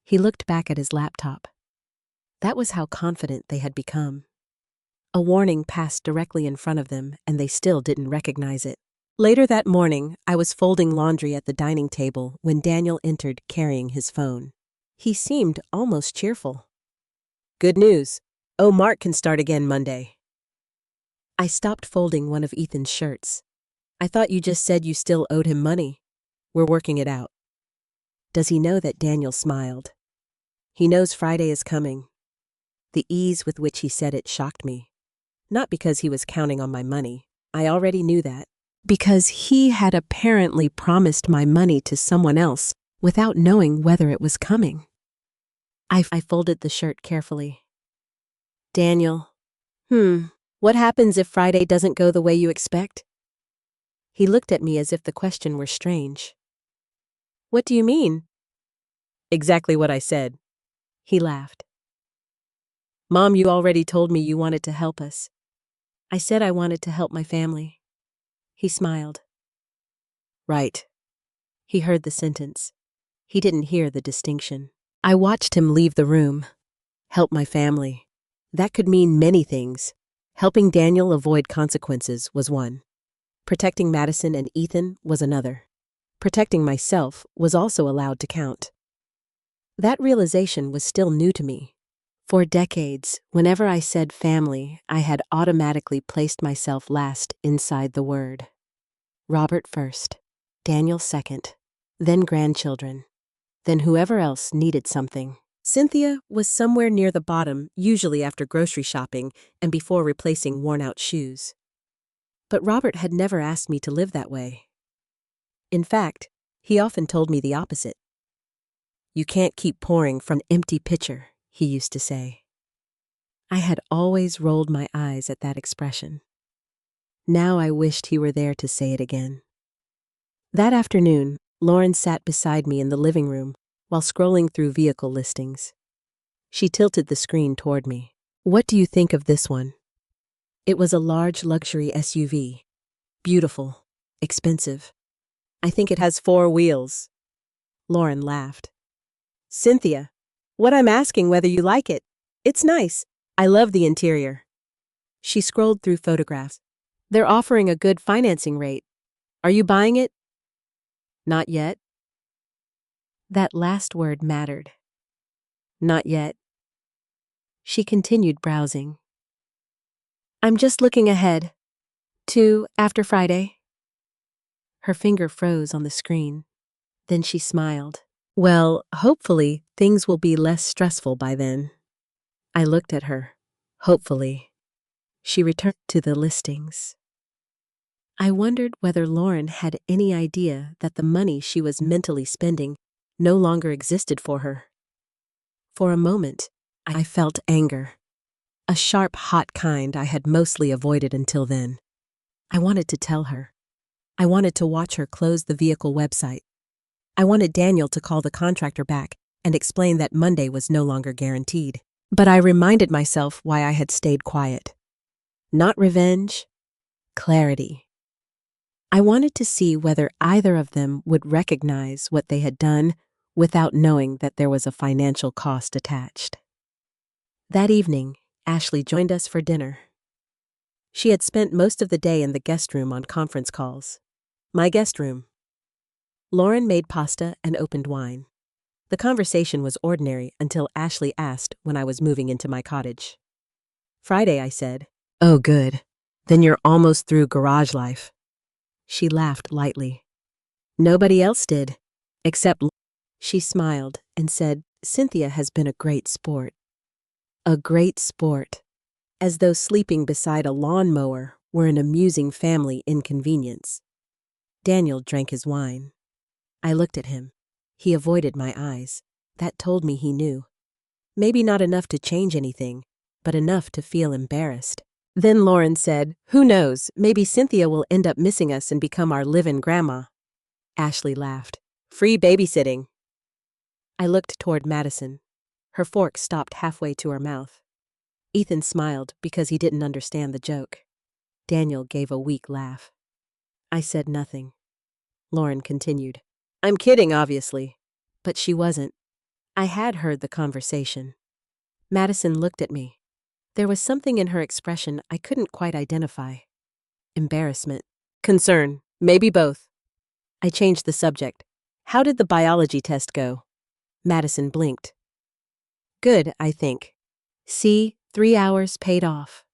Speaker 1: He looked back at his laptop. That was how confident they had become. A warning passed directly in front of them, and they still didn't recognize it. Later that morning, I was folding laundry at the dining table when Daniel entered carrying his phone. He seemed almost cheerful. Good news. Oh, Mark can start again Monday. I stopped folding one of Ethan's shirts. I thought you just said you still owed him money. We're working it out. Does he know that? Daniel smiled. He knows Friday is coming. The ease with which he said it shocked me. Not because he was counting on my money. I already knew that. Because he had apparently promised my money to someone else without knowing whether it was coming. I folded the shirt carefully. Daniel, what happens if Friday doesn't go the way you expect? He looked at me as if the question were strange. What do you mean? Exactly what I said. He laughed. Mom, you already told me you wanted to help us. I said I wanted to help my family. He smiled. Right. He heard the sentence. He didn't hear the distinction. I watched him leave the room. Help my family. That could mean many things. Helping Daniel avoid consequences was one. Protecting Madison and Ethan was another. Protecting myself was also allowed to count. That realization was still new to me. For decades, whenever I said family, I had automatically placed myself last inside the word. Robert first, Daniel second, then grandchildren, then whoever else needed something. Cynthia was somewhere near the bottom, usually after grocery shopping and before replacing worn-out shoes. But Robert had never asked me to live that way. In fact, he often told me the opposite. You can't keep pouring from an empty pitcher, he used to say. I had always rolled my eyes at that expression. Now I wished he were there to say it again. That afternoon, Lauren sat beside me in the living room while scrolling through vehicle listings. She tilted the screen toward me. What do you think of this one? It was a large luxury SUV. Beautiful. Expensive. I think it has 4 wheels. Lauren laughed. Cynthia, what I'm asking whether you like it. It's nice. I love the interior. She scrolled through photographs. They're offering a good financing rate. Are you buying it? Not yet. That last word mattered. Not yet. She continued browsing. I'm just looking ahead. To after Friday. Her finger froze on the screen. Then she smiled. Well, hopefully, things will be less stressful by then. I looked at her. Hopefully. She returned to the listings. I wondered whether Lauren had any idea that the money she was mentally spending no longer existed for her. For a moment, I felt anger. A sharp, hot kind I had mostly avoided until then. I wanted to tell her. I wanted to watch her close the vehicle website. I wanted Daniel to call the contractor back and explain that Monday was no longer guaranteed. But I reminded myself why I had stayed quiet. Not revenge, clarity. I wanted to see whether either of them would recognize what they had done without knowing that there was a financial cost attached. That evening, Ashley joined us for dinner. She had spent most of the day in the guest room on conference calls. My guest room. Lauren made pasta and opened wine. The conversation was ordinary until Ashley asked when I was moving into my cottage. Friday, I said. Oh, good. Then you're almost through garage life. She laughed lightly. Nobody else did. Except she smiled and said, Cynthia has been a great sport. A great sport. As though sleeping beside a lawnmower were an amusing family inconvenience. Daniel drank his wine. I looked at him. He avoided my eyes. That told me he knew. Maybe not enough to change anything, but enough to feel embarrassed. Then Lauren said, Who knows, maybe Cynthia will end up missing us and become our live-in grandma. Ashley laughed. Free babysitting. I looked toward Madison. Her fork stopped halfway to her mouth. Ethan smiled because he didn't understand the joke. Daniel gave a weak laugh. I said nothing. Lauren continued. I'm kidding, obviously. But she wasn't. I had heard the conversation. Madison looked at me. There was something in her expression I couldn't quite identify. Embarrassment. Concern. Maybe both. I changed the subject. How did the biology test go? Madison blinked. Good, I think. See, 3 hours paid off.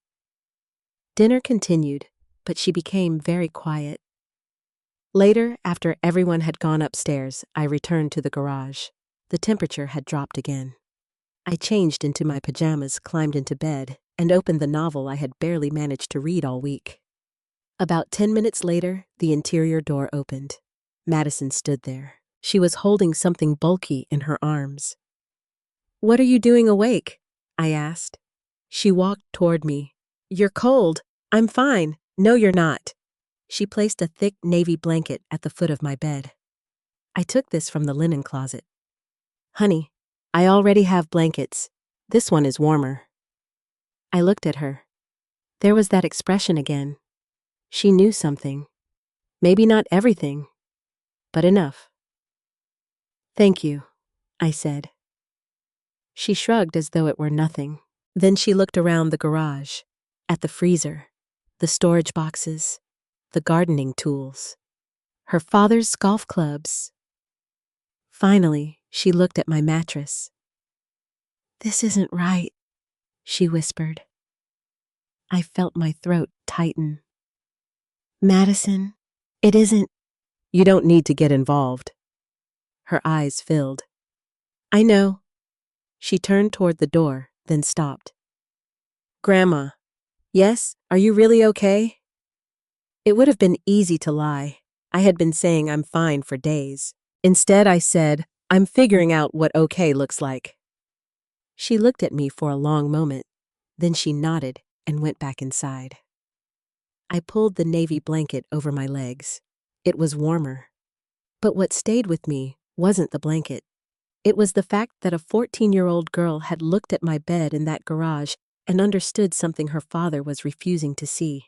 Speaker 1: Dinner continued, but she became very quiet. Later, after everyone had gone upstairs, I returned to the garage. The temperature had dropped again. I changed into my pajamas, climbed into bed, and opened the novel I had barely managed to read all week. About 10 minutes later, the interior door opened. Madison stood there. She was holding something bulky in her arms. What are you doing awake? I asked. She walked toward me. You're cold. I'm fine. No, you're not. She placed a thick navy blanket at the foot of my bed. I took this from the linen closet. Honey, I already have blankets. This one is warmer. I looked at her. There was that expression again. She knew something. Maybe not everything, but enough. Thank you, I said. She shrugged as though it were nothing. Then she looked around the garage, at the freezer, the storage boxes, the gardening tools, her father's golf clubs. Finally, she looked at my mattress. This isn't right, she whispered. I felt my throat tighten. Madison, it isn't. You don't need to get involved. Her eyes filled. I know. She turned toward the door, then stopped. Grandma. Yes, are you really okay? It would have been easy to lie. I had been saying I'm fine for days. Instead, I said, I'm figuring out what okay looks like. She looked at me for a long moment. Then she nodded and went back inside. I pulled the navy blanket over my legs. It was warmer. But what stayed with me wasn't the blanket. It was the fact that a 14-year-old girl had looked at my bed in that garage and understood something her father was refusing to see.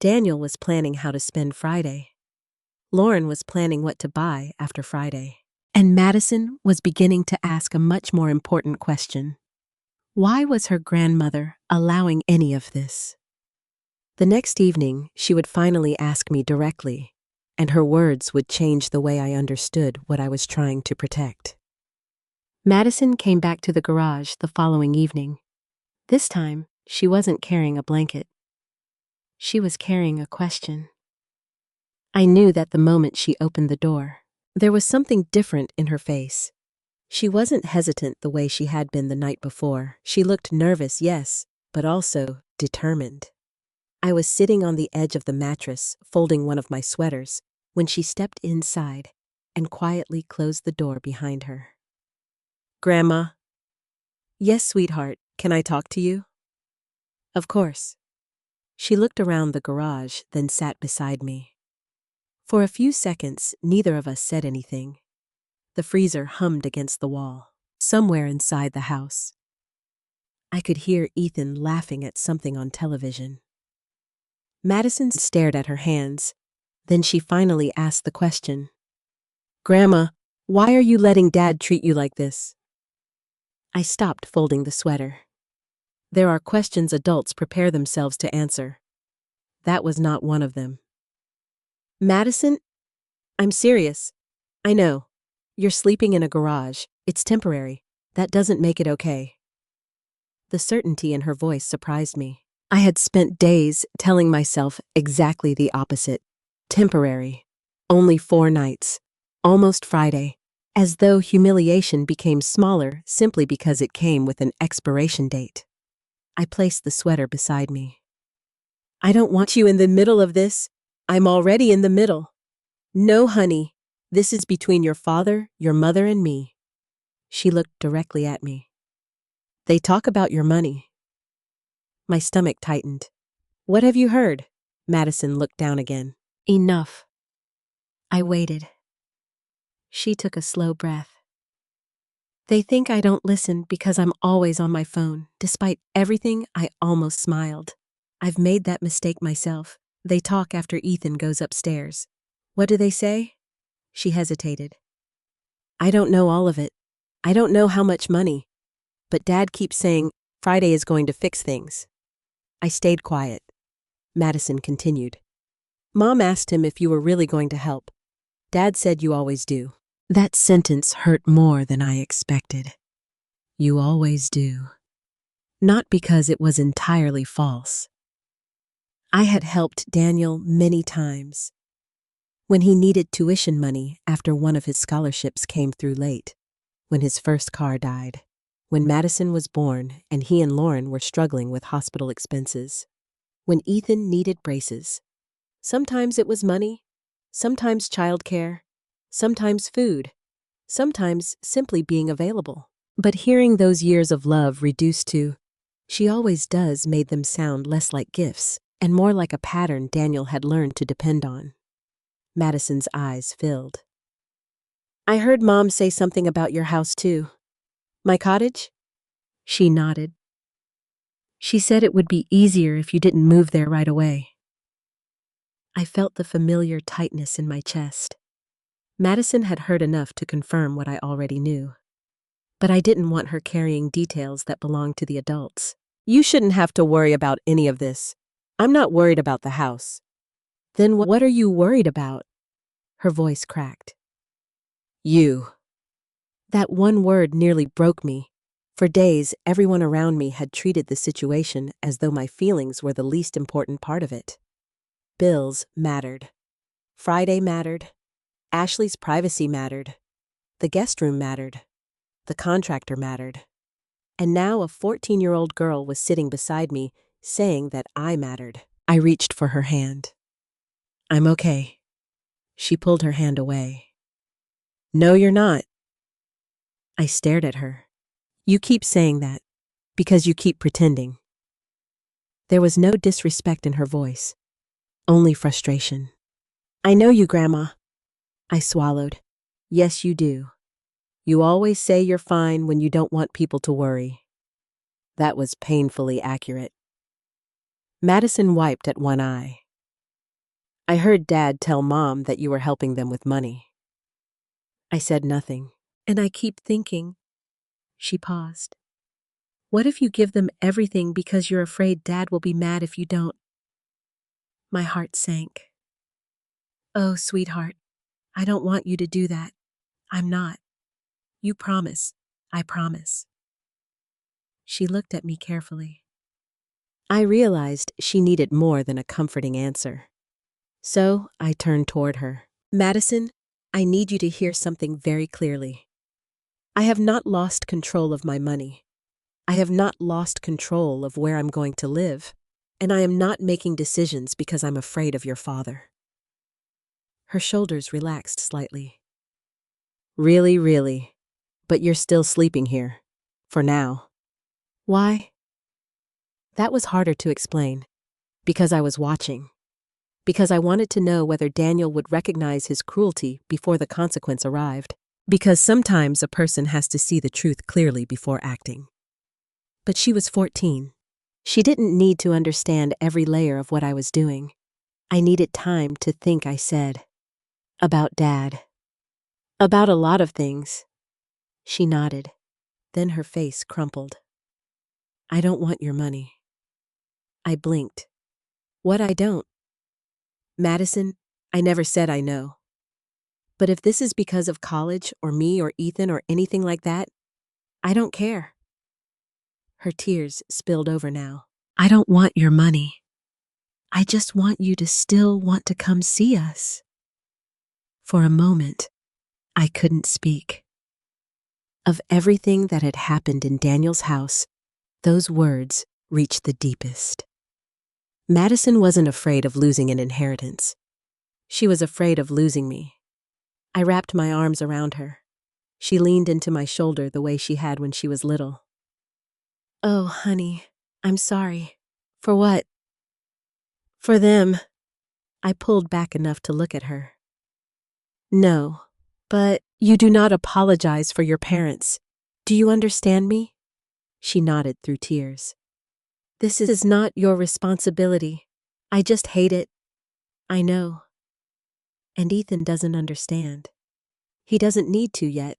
Speaker 1: Daniel was planning how to spend Friday. Lauren was planning what to buy after Friday. And Madison was beginning to ask a much more important question. Why was her grandmother allowing any of this? The next evening, she would finally ask me directly, and her words would change the way I understood what I was trying to protect. Madison came back to the garage the following evening. This time, she wasn't carrying a blanket. She was carrying a question. I knew that the moment she opened the door. There was something different in her face. She wasn't hesitant the way she had been the night before. She looked nervous, yes, but also determined. I was sitting on the edge of the mattress, folding one of my sweaters, when she stepped inside and quietly closed the door behind her. Grandma. Yes, sweetheart, can I talk to you? Of course. She looked around the garage, then sat beside me. For a few seconds, neither of us said anything. The freezer hummed against the wall, somewhere inside the house. I could hear Ethan laughing at something on television. Madison stared at her hands. Then she finally asked the question. Grandma, Why are you letting Dad treat you like this? I stopped folding the sweater. There are questions adults prepare themselves to answer. That was not one of them. Madison, I'm serious. I know. You're sleeping in a garage. It's temporary. That doesn't make it okay. The certainty in her voice surprised me. I had spent days telling myself exactly the opposite. Temporary. Only 4 nights. Almost Friday. As though humiliation became smaller simply because it came with an expiration date. I placed the sweater beside me. I don't want you in the middle of this. I'm already in the middle. No, honey. This is between your father, your mother, and me. She looked directly at me. They talk about your money. My stomach tightened. What have you heard? Madison looked down again. Enough. I waited. She took a slow breath. They think I don't listen because I'm always on my phone. Despite everything, I almost smiled. I've made that mistake myself. They talk after Ethan goes upstairs. What do they say? She hesitated. I don't know all of it. I don't know how much money. But Dad keeps saying Friday is going to fix things. I stayed quiet. Madison continued. Mom asked him if you were really going to help. Dad said you always do. That sentence hurt more than I expected. You always do. Not because it was entirely false. I had helped Daniel many times. When he needed tuition money after one of his scholarships came through late. When his first car died. When Madison was born and he and Lauren were struggling with hospital expenses. When Ethan needed braces. Sometimes it was money. Sometimes childcare. Sometimes food. Sometimes simply being available. But hearing those years of love reduced to, she always does, made them sound less like gifts and more like a pattern Daniel had learned to depend on. Madison's eyes filled. I heard Mom say something about your house too. My cottage? She nodded. She said it would be easier if you didn't move there right away. I felt the familiar tightness in my chest. Madison had heard enough to confirm what I already knew. But I didn't want her carrying details that belonged to the adults. You shouldn't have to worry about any of this. I'm not worried about the house. Then what are you worried about? Her voice cracked. You. That one word nearly broke me. For days, everyone around me had treated the situation as though my feelings were the least important part of it. Bills mattered. Friday mattered. Ashley's privacy mattered. The guest room mattered. The contractor mattered. And now a 14-year-old girl was sitting beside me, saying that I mattered. I reached for her hand. I'm okay. She pulled her hand away. No, you're not. I stared at her. You keep saying that, because you keep pretending. There was no disrespect in her voice, only frustration. I know you, Grandma. I swallowed. Yes, you do. You always say you're fine when you don't want people to worry. That was painfully accurate. Madison wiped at one eye. I heard Dad tell Mom that you were helping them with money. I said nothing, and I keep thinking. She paused. What if you give them everything because you're afraid Dad will be mad if you don't? My heart sank. Oh, sweetheart, I don't want you to do that. I'm not. You promise. I promise. She looked at me carefully. I realized she needed more than a comforting answer. So I turned toward her. Madison, I need you to hear something very clearly. I have not lost control of my money. I have not lost control of where I'm going to live. And I am not making decisions because I'm afraid of your father. Her shoulders relaxed slightly. Really, really. But you're still sleeping here. For now. Why? That was harder to explain. Because I was watching. Because I wanted to know whether Daniel would recognize his cruelty before the consequence arrived. Because sometimes a person has to see the truth clearly before acting. But she was 14. She didn't need to understand every layer of what I was doing. I needed time to think. I said. About Dad. About a lot of things. She nodded. Then her face crumpled. I don't want your money. I blinked. What I don't? Madison, I never said I know. But if this is because of college or me or Ethan or anything like that, I don't care. Her tears spilled over now. I don't want your money. I just want you to still want to come see us. For a moment, I couldn't speak. Of everything that had happened in Daniel's house, those words reached the deepest. Madison wasn't afraid of losing an inheritance. She was afraid of losing me. I wrapped my arms around her. She leaned into my shoulder the way she had when she was little. Oh, honey, I'm sorry. For what? For them. I pulled back enough to look at her. No, but you do not apologize for your parents. Do you understand me? She nodded through tears. This is not your responsibility. I just hate it. I know. And Ethan doesn't understand. He doesn't need to yet.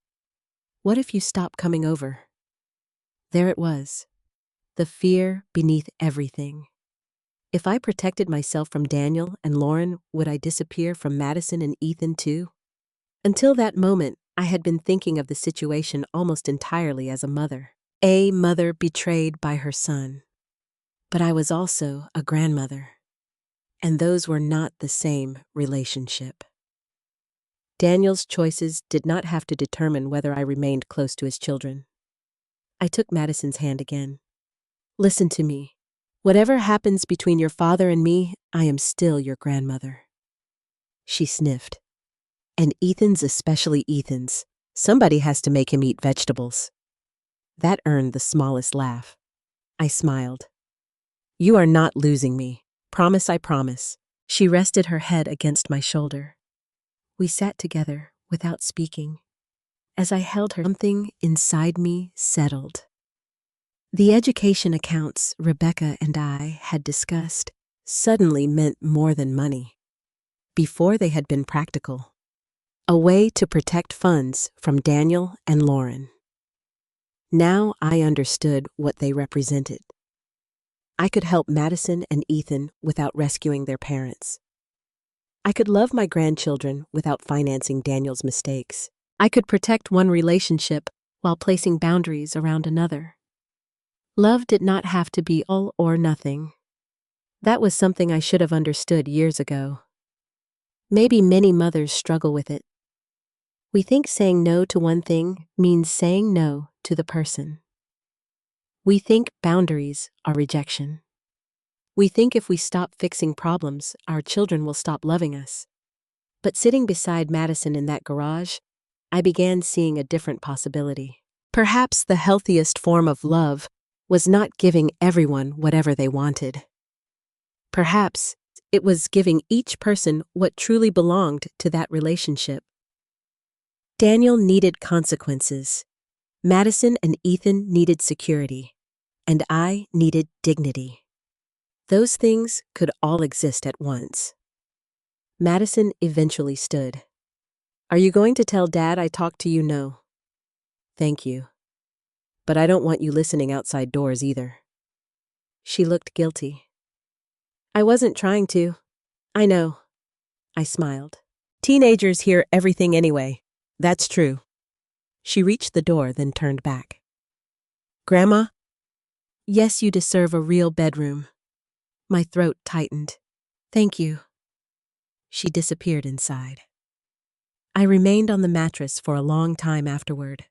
Speaker 1: What if you stop coming over? There it was. The fear beneath everything. If I protected myself from Daniel and Lauren, would I disappear from Madison and Ethan too? Until that moment, I had been thinking of the situation almost entirely as a mother. A mother betrayed by her son. But I was also a grandmother. And those were not the same relationship. Daniel's choices did not have to determine whether I remained close to his children. I took Madison's hand again. Listen to me. Whatever happens between your father and me, I am still your grandmother. She sniffed. And Ethan's, especially Ethan's. Somebody has to make him eat vegetables. That earned the smallest laugh. I smiled. You are not losing me. Promise, I promise. She rested her head against my shoulder. We sat together without speaking. As I held her, something inside me settled. The education accounts Rebecca and I had discussed suddenly meant more than money. Before they had been practical. A way to protect funds from Daniel and Lauren. Now I understood what they represented. I could help Madison and Ethan without rescuing their parents. I could love my grandchildren without financing Daniel's mistakes. I could protect one relationship while placing boundaries around another. Love did not have to be all or nothing. That was something I should have understood years ago. Maybe many mothers struggle with it. We think saying no to one thing means saying no to the person. We think boundaries are rejection. We think if we stop fixing problems, our children will stop loving us. But sitting beside Madison in that garage, I began seeing a different possibility. Perhaps the healthiest form of love was not giving everyone whatever they wanted. Perhaps it was giving each person what truly belonged to that relationship. Daniel needed consequences. Madison and Ethan needed security. And I needed dignity. Those things could all exist at once. Madison eventually stood. Are you going to tell Dad I talked to you? No. Thank you. But I don't want you listening outside doors either. She looked guilty. I wasn't trying to. I know. I smiled. Teenagers hear everything anyway. That's true. She reached the door, then turned back. Grandma? Yes, you deserve a real bedroom. My throat tightened. Thank you. She disappeared inside. I remained on the mattress for a long time afterward.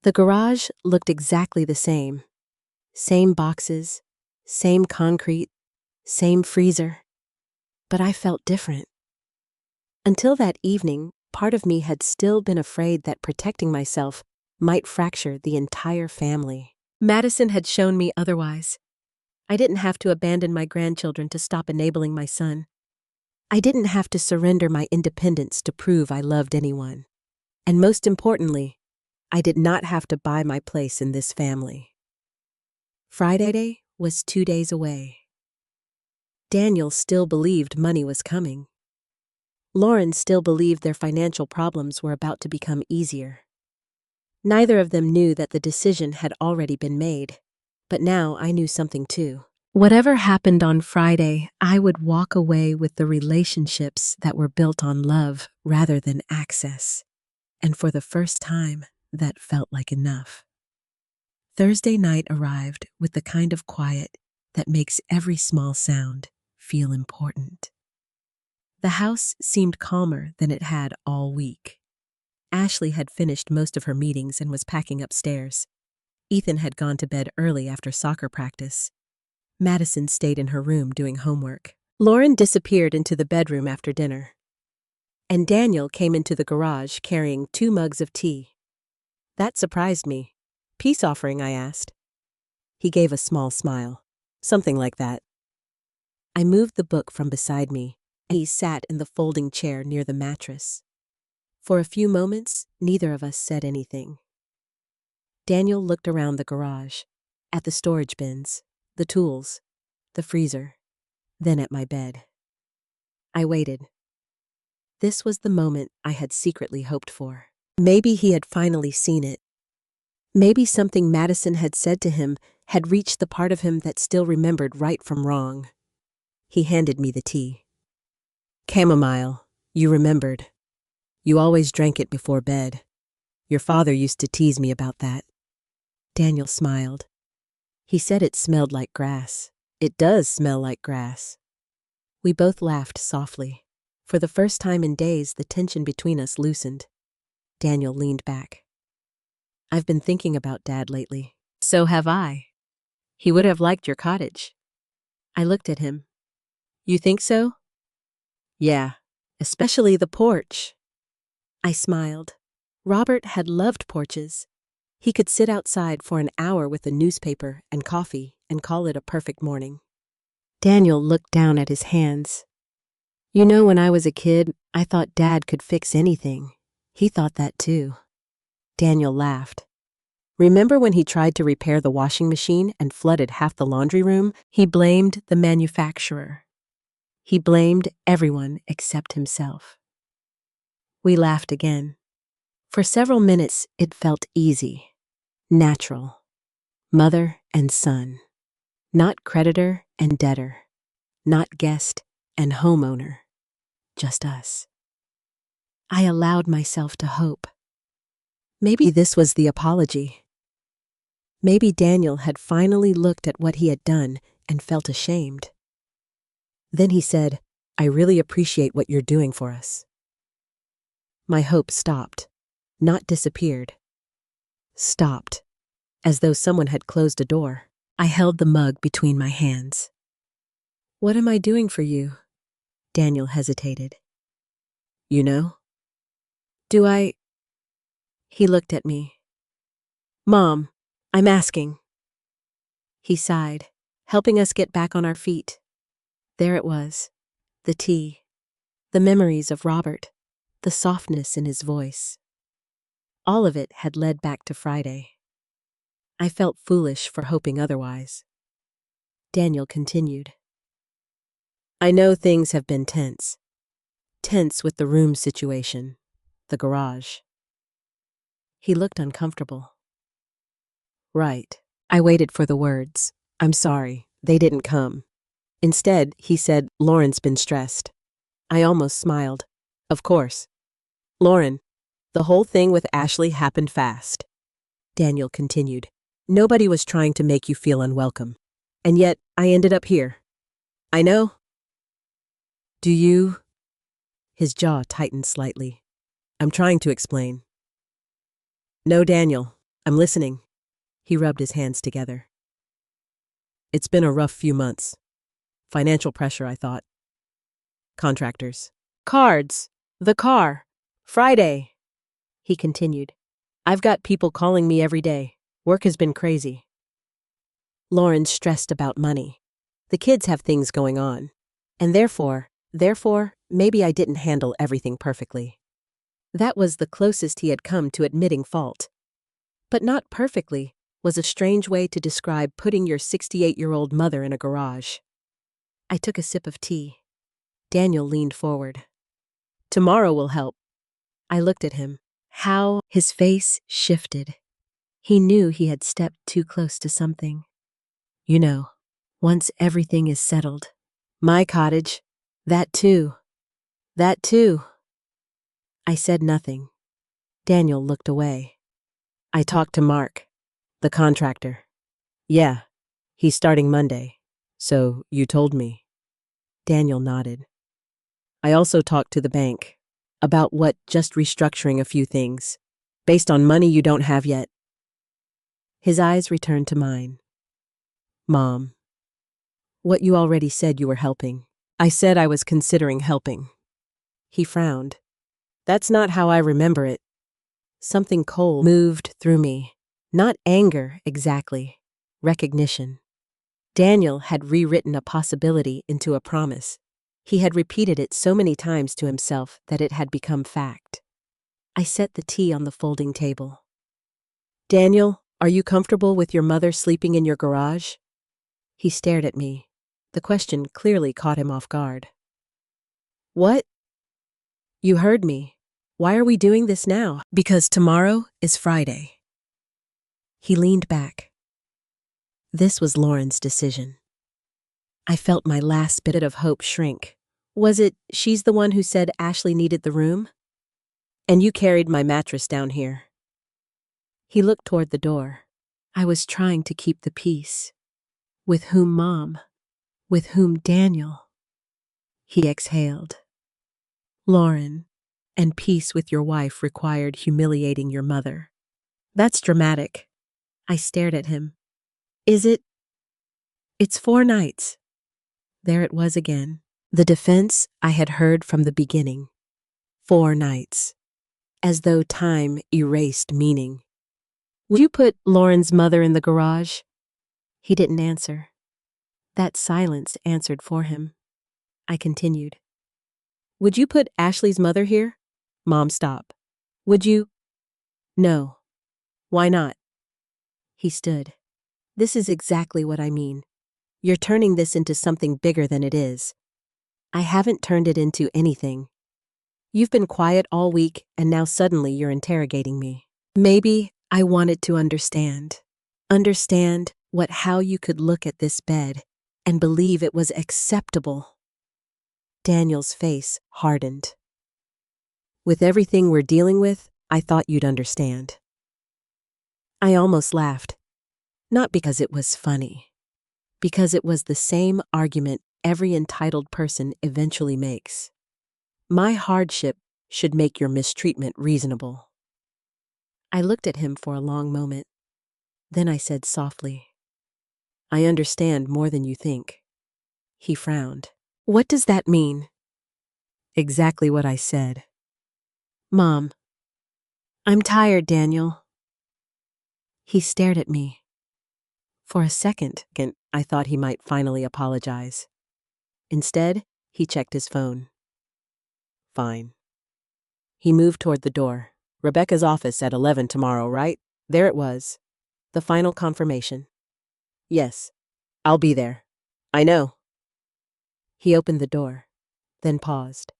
Speaker 1: The garage looked exactly the same. Same boxes, same concrete, same freezer. But I felt different. Until that evening, part of me had still been afraid that protecting myself might fracture the entire family. Madison had shown me otherwise. I didn't have to abandon my grandchildren to stop enabling my son. I didn't have to surrender my independence to prove I loved anyone. And most importantly, I did not have to buy my place in this family. Friday was 2 days away. Daniel still believed money was coming. Lauren still believed their financial problems were about to become easier. Neither of them knew that the decision had already been made. But now I knew something too. Whatever happened on Friday, I would walk away with the relationships that were built on love rather than access. And for the first time, that felt like enough. Thursday night arrived with the kind of quiet that makes every small sound feel important. The house seemed calmer than it had all week. Ashley had finished most of her meetings and was packing upstairs. Ethan had gone to bed early after soccer practice. Madison stayed in her room doing homework. Lauren disappeared into the bedroom after dinner. And Daniel came into the garage carrying 2 mugs of tea. That surprised me. Peace offering, I asked. He gave a small smile. Something like that. I moved the book from beside me, and he sat in the folding chair near the mattress. For a few moments, neither of us said anything. Daniel looked around the garage, at the storage bins, the tools, the freezer, then at my bed. I waited. This was the moment I had secretly hoped for. Maybe he had finally seen it. Maybe something Madison had said to him had reached the part of him that still remembered right from wrong. He handed me the tea. Chamomile, you remembered. You always drank it before bed. Your father used to tease me about that. Daniel smiled. He said it smelled like grass. It does smell like grass. We both laughed softly. For the first time in days, the tension between us loosened. Daniel leaned back. I've been thinking about Dad lately. So have I. He would have liked your cottage. I looked at him. You think so? Yeah, especially the porch. I smiled. Robert had loved porches. He could sit outside for an hour with a newspaper and coffee and call it a perfect morning. Daniel looked down at his hands. You know, when I was a kid, I thought Dad could fix anything. He thought that too. Daniel laughed. Remember when he tried to repair the washing machine and flooded half the laundry room? He blamed the manufacturer. He blamed everyone except himself. We laughed again. For several minutes, it felt easy, natural. Mother and son. Not creditor and debtor. Not guest and homeowner. Just us. I allowed myself to hope. Maybe this was the apology. Maybe Daniel had finally looked at what he had done and felt ashamed. Then he said, I really appreciate what you're doing for us. My hope stopped, not disappeared. Stopped, as though someone had closed a door. I held the mug between my hands. What am I doing for you? Daniel hesitated. You know? Do I? He looked at me. Mom, I'm asking. He sighed, helping us get back on our feet. There it was, the tea, the memories of Robert, the softness in his voice. All of it had led back to Friday. I felt foolish for hoping otherwise. Daniel continued. I know things have been tense. Tense with the room situation, the garage. He looked uncomfortable. Right. I waited for the words. I'm sorry, they didn't come. Instead, he said, Lauren's been stressed. I almost smiled. Of course. Lauren, the whole thing with Ashley happened fast. Daniel continued. Nobody was trying to make you feel unwelcome. And yet, I ended up here. I know. Do you? His jaw tightened slightly. I'm trying to explain. No, Daniel, I'm listening. He rubbed his hands together. It's been a rough few months. Financial pressure, I thought. Contractors. Cards. The car. Friday. He continued. I've got people calling me every day. Work has been crazy. Lauren's stressed about money. The kids have things going on. And therefore, maybe I didn't handle everything perfectly. That was the closest he had come to admitting fault. But not perfectly was a strange way to describe putting your 68-year-old mother in a garage. I took a sip of tea. Daniel leaned forward. Tomorrow will help. I looked at him. How his face shifted. He knew he had stepped too close to something. You know, once everything is settled. My cottage. That too. That too. I said nothing. Daniel looked away. I talked to Mark, the contractor. Yeah, he's starting Monday. So you told me. Daniel nodded. I also talked to the bank. About what? Just restructuring a few things. Based on money you don't have yet. His eyes returned to mine. Mom. What you already said you were helping. I said I was considering helping. He frowned. That's not how I remember it. Something cold moved through me. Not anger, exactly. Recognition. Daniel had rewritten a possibility into a promise. He had repeated it so many times to himself that it had become fact. I set the tea on the folding table. Daniel, are you comfortable with your mother sleeping in your garage? He stared at me. The question clearly caught him off guard. What? You heard me. Why are we doing this now? Because tomorrow is Friday. He leaned back. This was Lauren's decision. I felt my last bit of hope shrink. Was it she's the one who said Ashley needed the room? And you carried my mattress down here. He looked toward the door. I was trying to keep the peace. With whom, Mom? With whom, Daniel? He exhaled. Lauren, and peace with your wife required humiliating your mother. That's dramatic. I stared at him. Is it? It's 4 nights. There it was again. The defense I had heard from the beginning. 4 nights. As though time erased meaning. Would you put Lauren's mother in the garage? He didn't answer. That silence answered for him. I continued. Would you put Ashley's mother here? Mom, stop. Would you? No. Why not? He stood. This is exactly what I mean. You're turning this into something bigger than it is. I haven't turned it into anything. You've been quiet all week, and now suddenly you're interrogating me. Maybe I wanted to understand. Understand how you could look at this bed and believe it was acceptable. Daniel's face hardened. With everything we're dealing with, I thought you'd understand. I almost laughed. Not because it was funny. Because it was the same argument every entitled person eventually makes. My hardship should make your mistreatment reasonable. I looked at him for a long moment. Then I said softly, I understand more than you think. He frowned. What does that mean? Exactly what I said. Mom. I'm tired, Daniel. He stared at me. For a second, I thought he might finally apologize. Instead, he checked his phone. Fine. He moved toward the door. Rebecca's office at 11 tomorrow, right? There it was. The final confirmation. Yes. I'll be there. I know. He opened the door, then paused.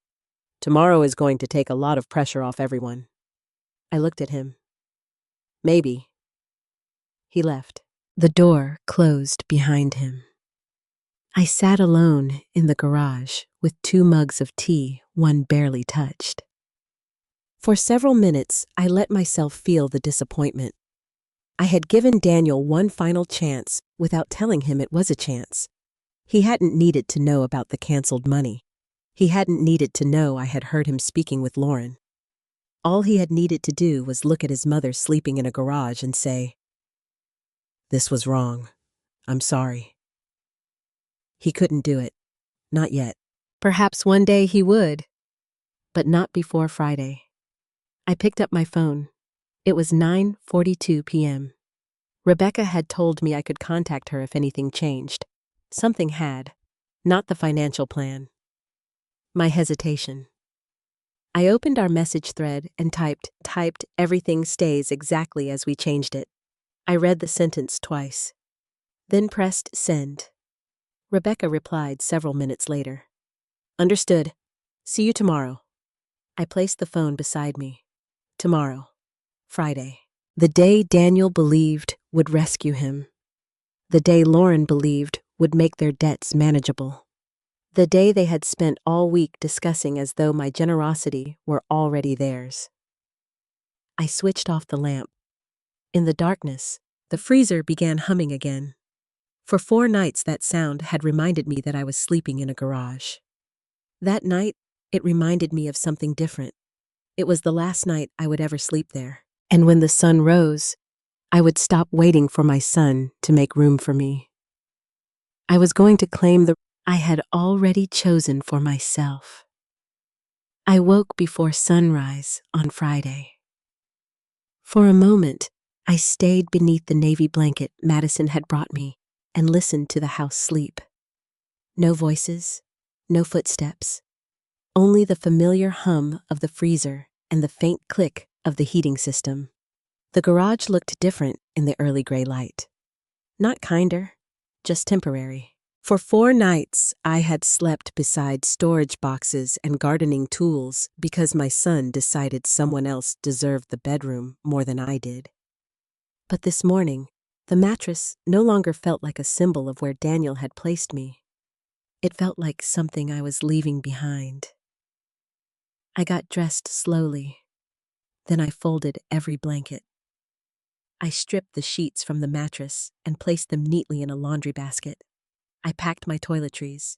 Speaker 1: Tomorrow is going to take a lot of pressure off everyone. I looked at him. Maybe. He left. The door closed behind him. I sat alone in the garage with 2 mugs of tea, one barely touched. For several minutes, I let myself feel the disappointment. I had given Daniel one final chance without telling him it was a chance. He hadn't needed to know about the canceled money. He hadn't needed to know I had heard him speaking with Lauren. All he had needed to do was look at his mother sleeping in a garage and say, "This was wrong. I'm sorry." He couldn't do it. Not yet. Perhaps one day he would, but not before Friday. I picked up my phone. It was 9:42 p.m. Rebecca had told me I could contact her if anything changed. Something had. Not the financial plan. My hesitation. I opened our message thread and typed, everything stays exactly as we changed it. I read the sentence twice. Then pressed send. Rebecca replied several minutes later. Understood. See you tomorrow. I placed the phone beside me. Tomorrow. Friday. The day Daniel believed would rescue him. The day Lauren believed would make their debts manageable. The day they had spent all week discussing as though my generosity were already theirs. I switched off the lamp. In the darkness, the freezer began humming again. For 4 nights that sound had reminded me that I was sleeping in a garage. That night, it reminded me of something different. It was the last night I would ever sleep there. And when the sun rose, I would stop waiting for my son to make room for me. I was going to claim the I had already chosen for myself. I woke before sunrise on Friday. For a moment, I stayed beneath the navy blanket Madison had brought me and listened to the house sleep. No voices, no footsteps, only the familiar hum of the freezer and the faint click of the heating system. The garage looked different in the early gray light. Not kinder, just temporary. For 4 nights, I had slept beside storage boxes and gardening tools because my son decided someone else deserved the bedroom more than I did. But this morning, the mattress no longer felt like a symbol of where Daniel had placed me. It felt like something I was leaving behind. I got dressed slowly. Then I folded every blanket. I stripped the sheets from the mattress and placed them neatly in a laundry basket. I packed my toiletries,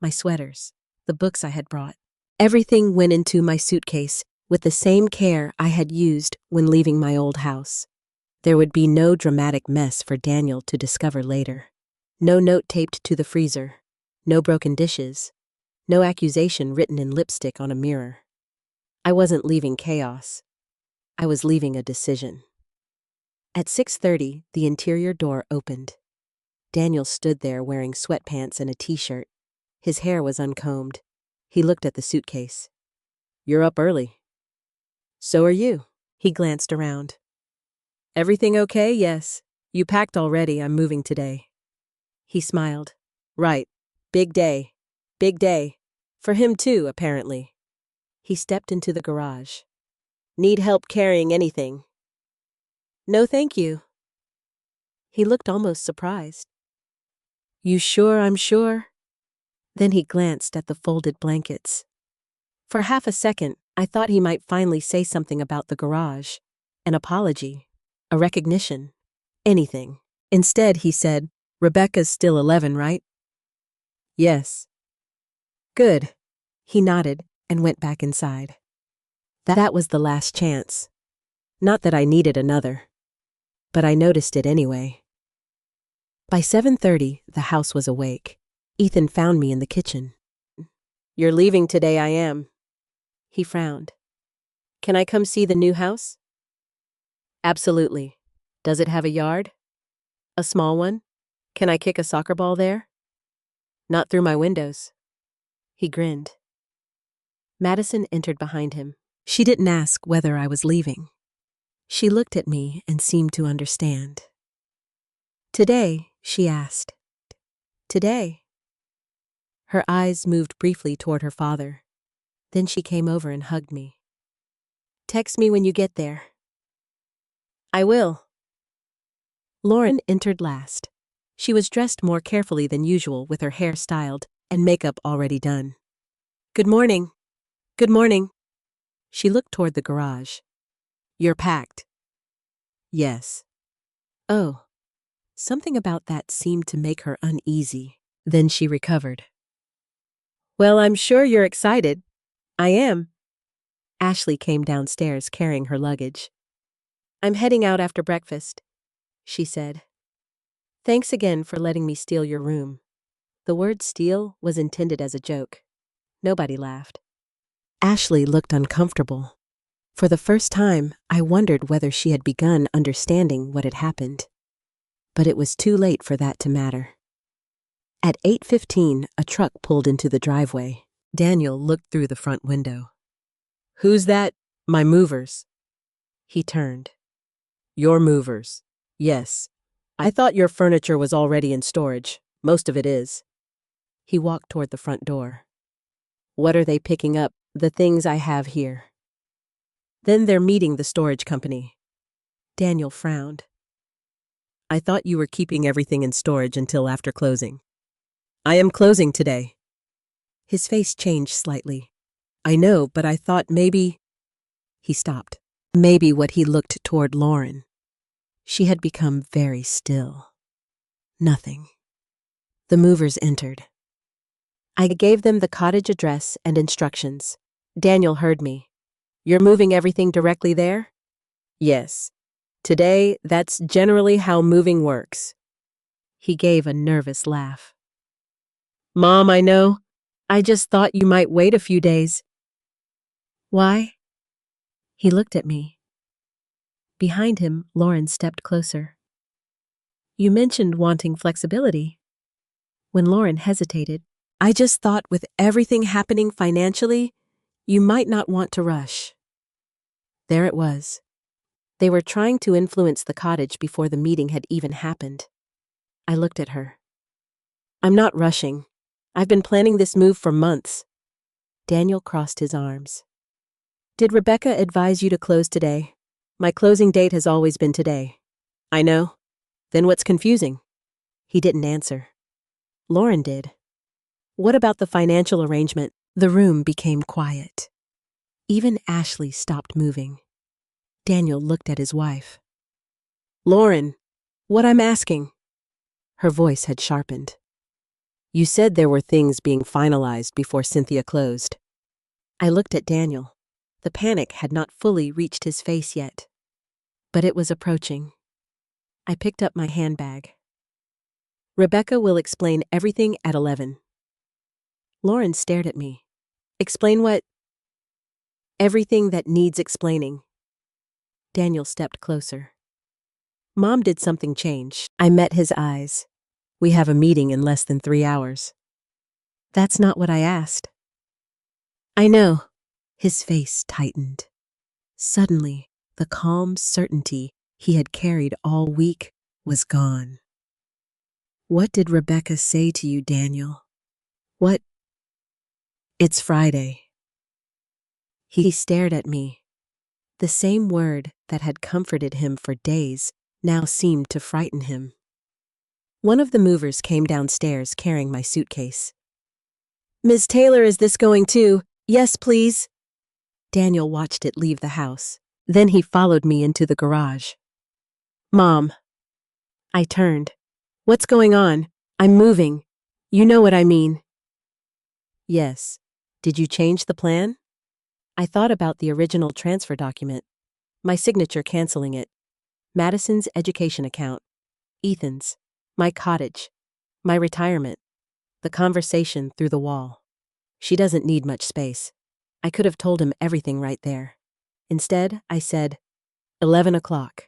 Speaker 1: my sweaters, the books I had brought. Everything went into my suitcase with the same care I had used when leaving my old house. There would be no dramatic mess for Daniel to discover later. No note taped to the freezer, no broken dishes, no accusation written in lipstick on a mirror. I wasn't leaving chaos. I was leaving a decision. At 6:30, the interior door opened. Daniel stood there wearing sweatpants and a t-shirt. His hair was uncombed. He looked at the suitcase. "You're up early." "So are you." He glanced around. "Everything okay?" "Yes. You packed already. I'm moving today." He smiled. "Right. Big day. Big day. For him too, apparently." He stepped into the garage. "Need help carrying anything?" "No, thank you." He looked almost surprised. "You sure I'm sure?" Then he glanced at the folded blankets. For half a second, I thought he might finally say something about the garage, an apology, a recognition, anything. Instead, he said, "Rebecca's still 11, right?" "Yes." "Good." He nodded and went back inside. That was the last chance. Not that I needed another, but I noticed it anyway. By 7:30, the house was awake. Ethan found me in the kitchen. "You're leaving today, I am." He frowned. "Can I come see the new house?" "Absolutely. Does it have a yard?" "A small one. Can I kick a soccer ball there?" "Not through my windows." He grinned. Madison entered behind him. She didn't ask whether I was leaving. She looked at me and seemed to understand. "Today?" she asked. "Today?" Her eyes moved briefly toward her father. Then she came over and hugged me. "Text me when you get there." "I will." Lauren entered last. She was dressed more carefully than usual with her hair styled and makeup already done. "Good morning." "Good morning." She looked toward the garage. "You're packed." "Yes." "Oh." Something about that seemed to make her uneasy. Then she recovered. "Well, I'm sure you're excited." "I am." Ashley came downstairs carrying her luggage. "I'm heading out after breakfast," she said. "Thanks again for letting me steal your room." The word steal was intended as a joke. Nobody laughed. Ashley looked uncomfortable. For the first time, I wondered whether she had begun understanding what had happened. But it was too late for that to matter. At 8:15, a truck pulled into the driveway. Daniel looked through the front window. "Who's that?" "My movers." He turned. "Your movers?" "Yes. I thought your furniture was already in storage. Most of it is." He walked toward the front door. "What are they picking up?" the things I have here. Then they're meeting the storage company. Daniel frowned. I thought you were keeping everything in storage until after closing. I am closing today. His face changed slightly. I know, but I thought maybe... He stopped. Maybe what he looked toward Lauren. She had become very still. Nothing. The movers entered. I gave them the cottage address and instructions. Daniel heard me. You're moving everything directly there? Yes. Today, that's generally how moving works. He gave a nervous laugh. Mom, I know. I just thought you might wait a few days. Why? He looked at me. Behind him, Lauren stepped closer. You mentioned wanting flexibility. When Lauren hesitated, I just thought with everything happening financially, you might not want to rush. There it was. They were trying to influence the cottage before the meeting had even happened. I looked at her. I'm not rushing. I've been planning this move for months. Daniel crossed his arms. Did Rebecca advise you to close today? My closing date has always been today. I know. Then what's confusing? He didn't answer. Lauren did. What about the financial arrangement? The room became quiet. Even Ashley stopped moving. Daniel looked at his wife. Lauren, what I'm asking? Her voice had sharpened. You said there were things being finalized before Cynthia closed. I looked at Daniel. The panic had not fully reached his face yet. But it was approaching. I picked up my handbag. Rebecca will explain everything at 11. Lauren stared at me. Explain what? Everything that needs explaining. Daniel stepped closer. Mom did something change. I met his eyes. We have a meeting in less than 3 hours. That's not what I asked. I know. His face tightened. Suddenly, the calm certainty he had carried all week was gone. What did Rebecca say to you, Daniel? What? It's Friday. He stared at me. The same word that had comforted him for days now seemed to frighten him. One of the movers came downstairs carrying my suitcase. Ms. Taylor, is this going too? Yes, please. Daniel watched it leave the house. Then he followed me into the garage. Mom. I turned. What's going on? I'm moving. You know what I mean. Yes. Did you change the plan? I thought about the original transfer document. My signature canceling it. Madison's education account. Ethan's. My cottage. My retirement. The conversation through the wall. She doesn't need much space. I could have told him everything right there. Instead, I said, 11 o'clock.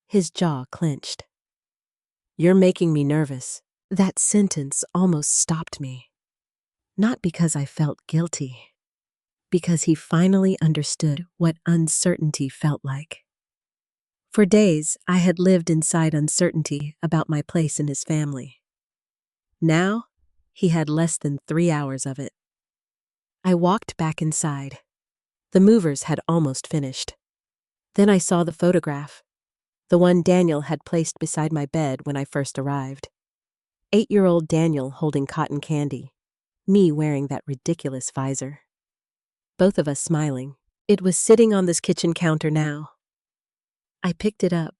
Speaker 1: His jaw clenched. You're making me nervous. That sentence almost stopped me. Not because I felt guilty. Because he finally understood what uncertainty felt like. For days, I had lived inside uncertainty about my place in his family. Now, he had less than 3 hours of it. I walked back inside. The movers had almost finished. Then I saw the photograph, the one Daniel had placed beside my bed when I first arrived. 8-year-old Daniel holding cotton candy, me wearing that ridiculous visor. Both of us smiling. It was sitting on this kitchen counter now. I picked it up.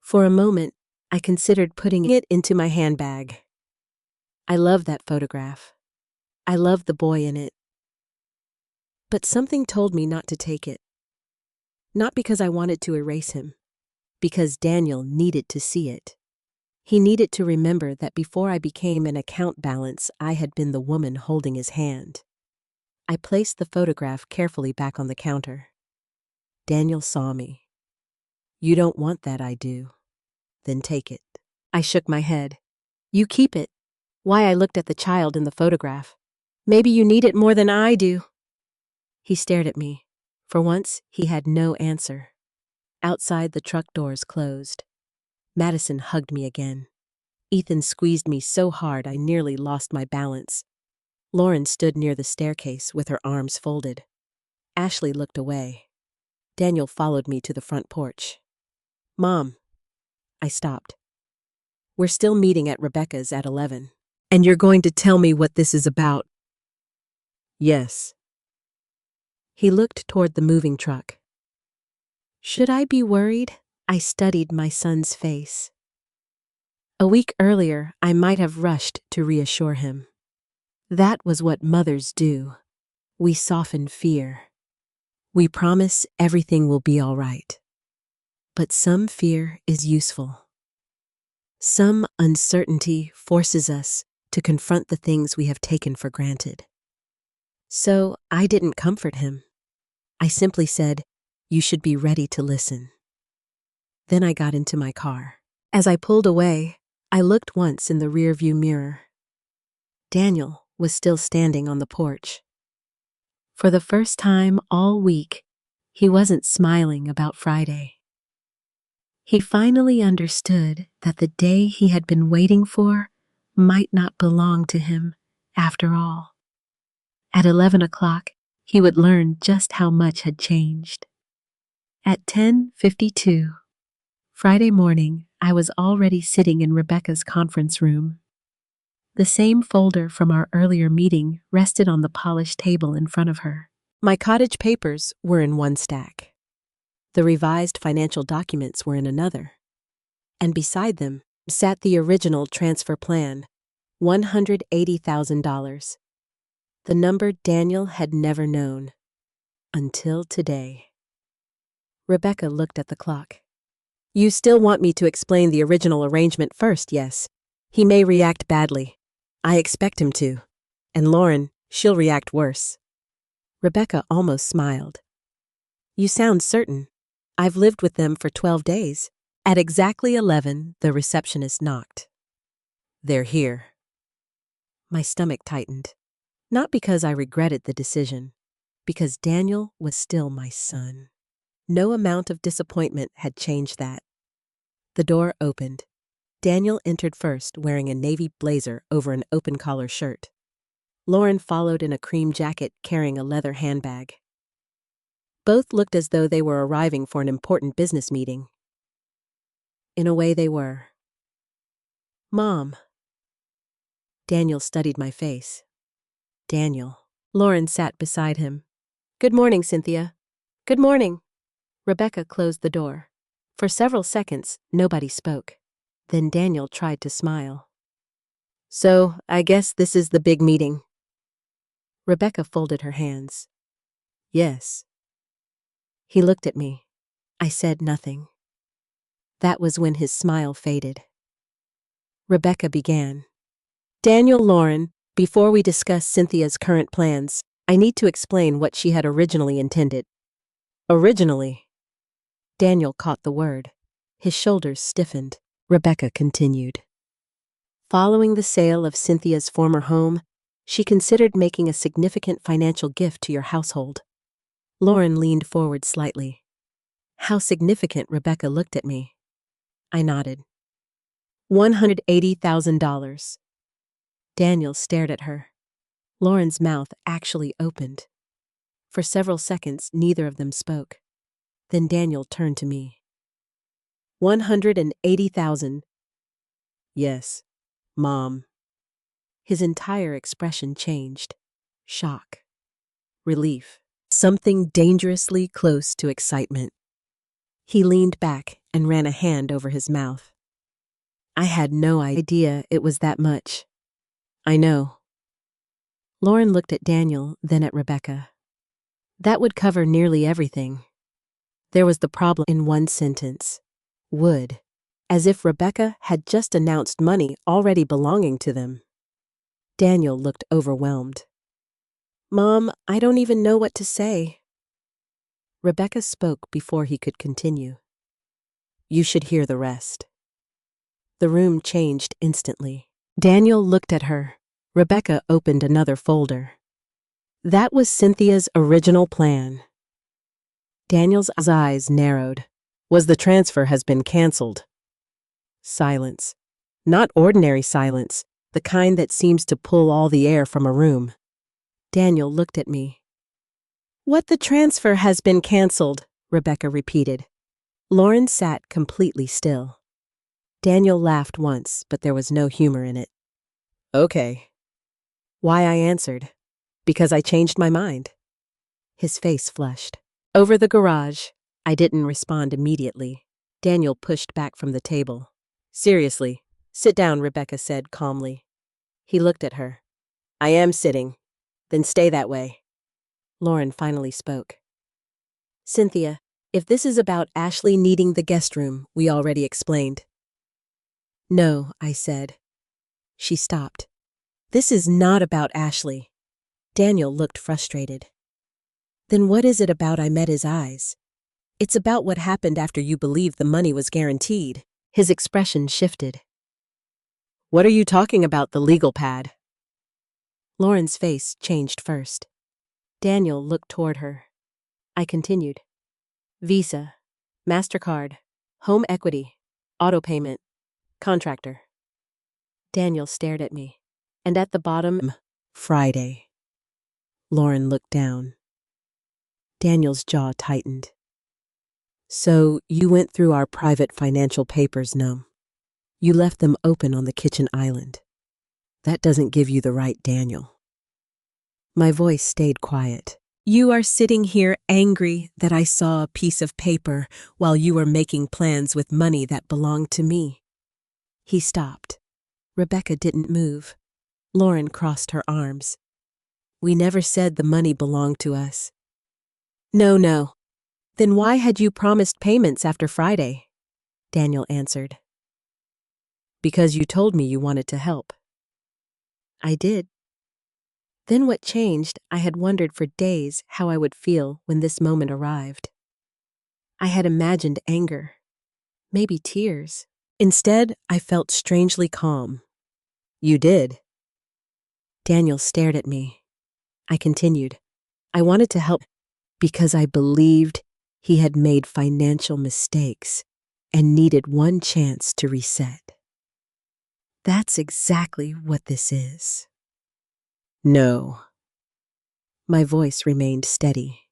Speaker 1: For a moment, I considered putting it into my handbag. I loved that photograph. I loved the boy in it. But something told me not to take it. Not because I wanted to erase him, because Daniel needed to see it. He needed to remember that before I became an account balance, I had been the woman holding his hand. I placed the photograph carefully back on the counter. Daniel saw me. You don't want that, I do. Then take it. I shook my head. You keep it. Why? I looked at the child in the photograph. Maybe you need it more than I do. He stared at me. For once, he had no answer. Outside, the truck doors closed. Madison hugged me again. Ethan squeezed me so hard I nearly lost my balance. Lauren stood near the staircase with her arms folded. Ashley looked away. Daniel followed me to the front porch. Mom, I stopped. We're still meeting at Rebecca's at 11. And you're going to tell me what this is about? Yes. He looked toward the moving truck. Should I be worried? I studied my son's face. A week earlier, I might have rushed to reassure him. That was what mothers do. We soften fear. We promise everything will be all right. But some fear is useful. Some uncertainty forces us to confront the things we have taken for granted. So I didn't comfort him. I simply said, you should be ready to listen. Then I got into my car. As I pulled away, I looked once in the rearview mirror. Daniel was still standing on the porch. For the first time all week, he wasn't smiling about Friday. He finally understood that the day he had been waiting for might not belong to him after all. At 11 o'clock, he would learn just how much had changed. At 10:52, Friday morning, I was already sitting in Rebecca's conference room. The same folder from our earlier meeting rested on the polished table in front of her. My cottage papers were in one stack. The revised financial documents were in another. And beside them sat the original transfer plan, $180,000. The number Daniel had never known. Until today. Rebecca looked at the clock. You still want me to explain the original arrangement first, yes? He may react badly. I expect him to. And Lauren, she'll react worse. Rebecca almost smiled. You sound certain. I've lived with them for 12 days. At exactly 11, the receptionist knocked. They're here. My stomach tightened. Not because I regretted the decision, because Daniel was still my son. No amount of disappointment had changed that. The door opened. Daniel entered first, wearing a navy blazer over an open-collar shirt. Lauren followed in a cream jacket, carrying a leather handbag. Both looked as though they were arriving for an important business meeting. In a way, they were. Mom. Daniel studied my face. Daniel. Lauren sat beside him. Good morning, Cynthia. Good morning. Rebecca closed the door. For several seconds, nobody spoke. Then Daniel tried to smile. So, I guess this is the big meeting. Rebecca folded her hands. Yes. He looked at me. I said nothing. That was when his smile faded. Rebecca began. Daniel, Lauren, before we discuss Cynthia's current plans, I need to explain what she had originally intended. Originally? Daniel caught the word. His shoulders stiffened. Rebecca continued. Following the sale of Cynthia's former home, she considered making a significant financial gift to your household. Lauren leaned forward slightly. How significant? Rebecca looked at me. I nodded. $180,000. Daniel stared at her. Lauren's mouth actually opened. For several seconds, neither of them spoke. Then Daniel turned to me. 180,000. Yes, Mom. His entire expression changed. Shock. Relief. Something dangerously close to excitement. He leaned back and ran a hand over his mouth. I had no idea it was that much. I know. Lauren looked at Daniel, then at Rebecca. That would cover nearly everything. There was the problem in one sentence. Would. As if Rebecca had just announced money already belonging to them. Daniel looked overwhelmed. Mom, I don't even know what to say. Rebecca spoke before he could continue. You should hear the rest. The room changed instantly. Daniel looked at her. Rebecca opened another folder. That was Cynthia's original plan. Daniel's eyes narrowed. Was the transfer has been canceled? Silence. Not ordinary silence, the kind that seems to pull all the air from a room. Daniel looked at me. What the transfer has been canceled, Rebecca repeated. Lauren sat completely still. Daniel laughed once, but there was no humor in it. Okay. Why, I answered. Because I changed my mind. His face flushed. Over the garage. I didn't respond immediately. Daniel pushed back from the table. Seriously, sit down, Rebecca said calmly. He looked at her. I am sitting. Then stay that way. Lauren finally spoke. Cynthia, if this is about Ashley needing the guest room, we already explained. No, I said. She stopped. This is not about Ashley. Daniel looked frustrated. Then what is it about? I met his eyes. It's about what happened after you believed the money was guaranteed. His expression shifted. What are you talking about, the legal pad? Lauren's face changed first. Daniel looked toward her. I continued. Visa, MasterCard, home equity, auto payment, contractor. Daniel stared at me. And at the bottom, Friday. Lauren looked down. Daniel's jaw tightened. So you went through our private financial papers, no? You left them open on the kitchen island. That doesn't give you the right, Daniel. My voice stayed quiet. You are sitting here angry that I saw a piece of paper while you were making plans with money that belonged to me. He stopped. Rebecca didn't move. Lauren crossed her arms. We never said the money belonged to us. No. Then why had you promised payments after Friday? Daniel answered. Because you told me you wanted to help. I did. Then what changed, I had wondered for days how I would feel when this moment arrived. I had imagined anger, maybe tears. Instead, I felt strangely calm. You did. Daniel stared at me. I continued. I wanted to help because I believed he had made financial mistakes and needed one chance to reset. That's exactly what this is. No. My voice remained steady.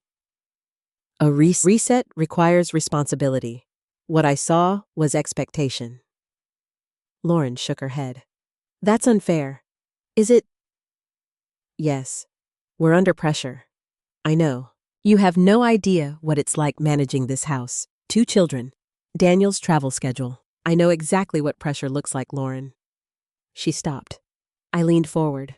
Speaker 1: A reset requires responsibility. What I saw was expectation. Lauren shook her head. That's unfair. Is it? Yes. We're under pressure. I know. You have no idea what it's like managing this house. 2 children. Daniel's travel schedule. I know exactly what pressure looks like, Lauren. She stopped. I leaned forward.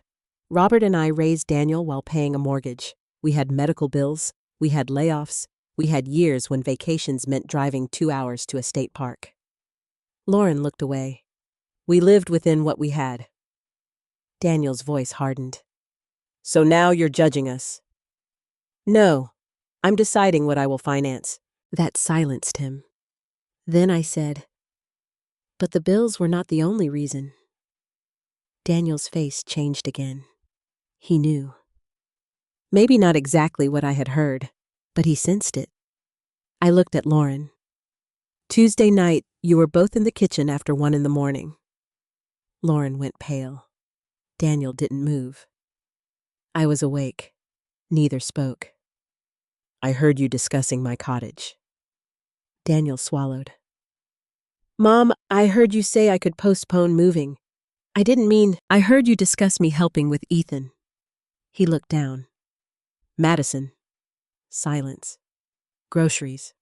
Speaker 1: Robert and I raised Daniel while paying a mortgage. We had medical bills. We had layoffs. We had years when vacations meant driving 2 hours to a state park. Lauren looked away. We lived within what we had. Daniel's voice hardened. So now you're judging us. No, I'm deciding what I will finance. That silenced him. Then I said, but the bills were not the only reason. Daniel's face changed again. He knew. Maybe not exactly what I had heard, but he sensed it. I looked at Lauren. Tuesday night, you were both in the kitchen after 1 a.m. Lauren went pale. Daniel didn't move. I was awake. Neither spoke. I heard you discussing my cottage. Daniel swallowed. Mom, I heard you say I could postpone moving. I didn't mean. I heard you discuss me helping with Ethan. He looked down. Madison. Silence. Groceries.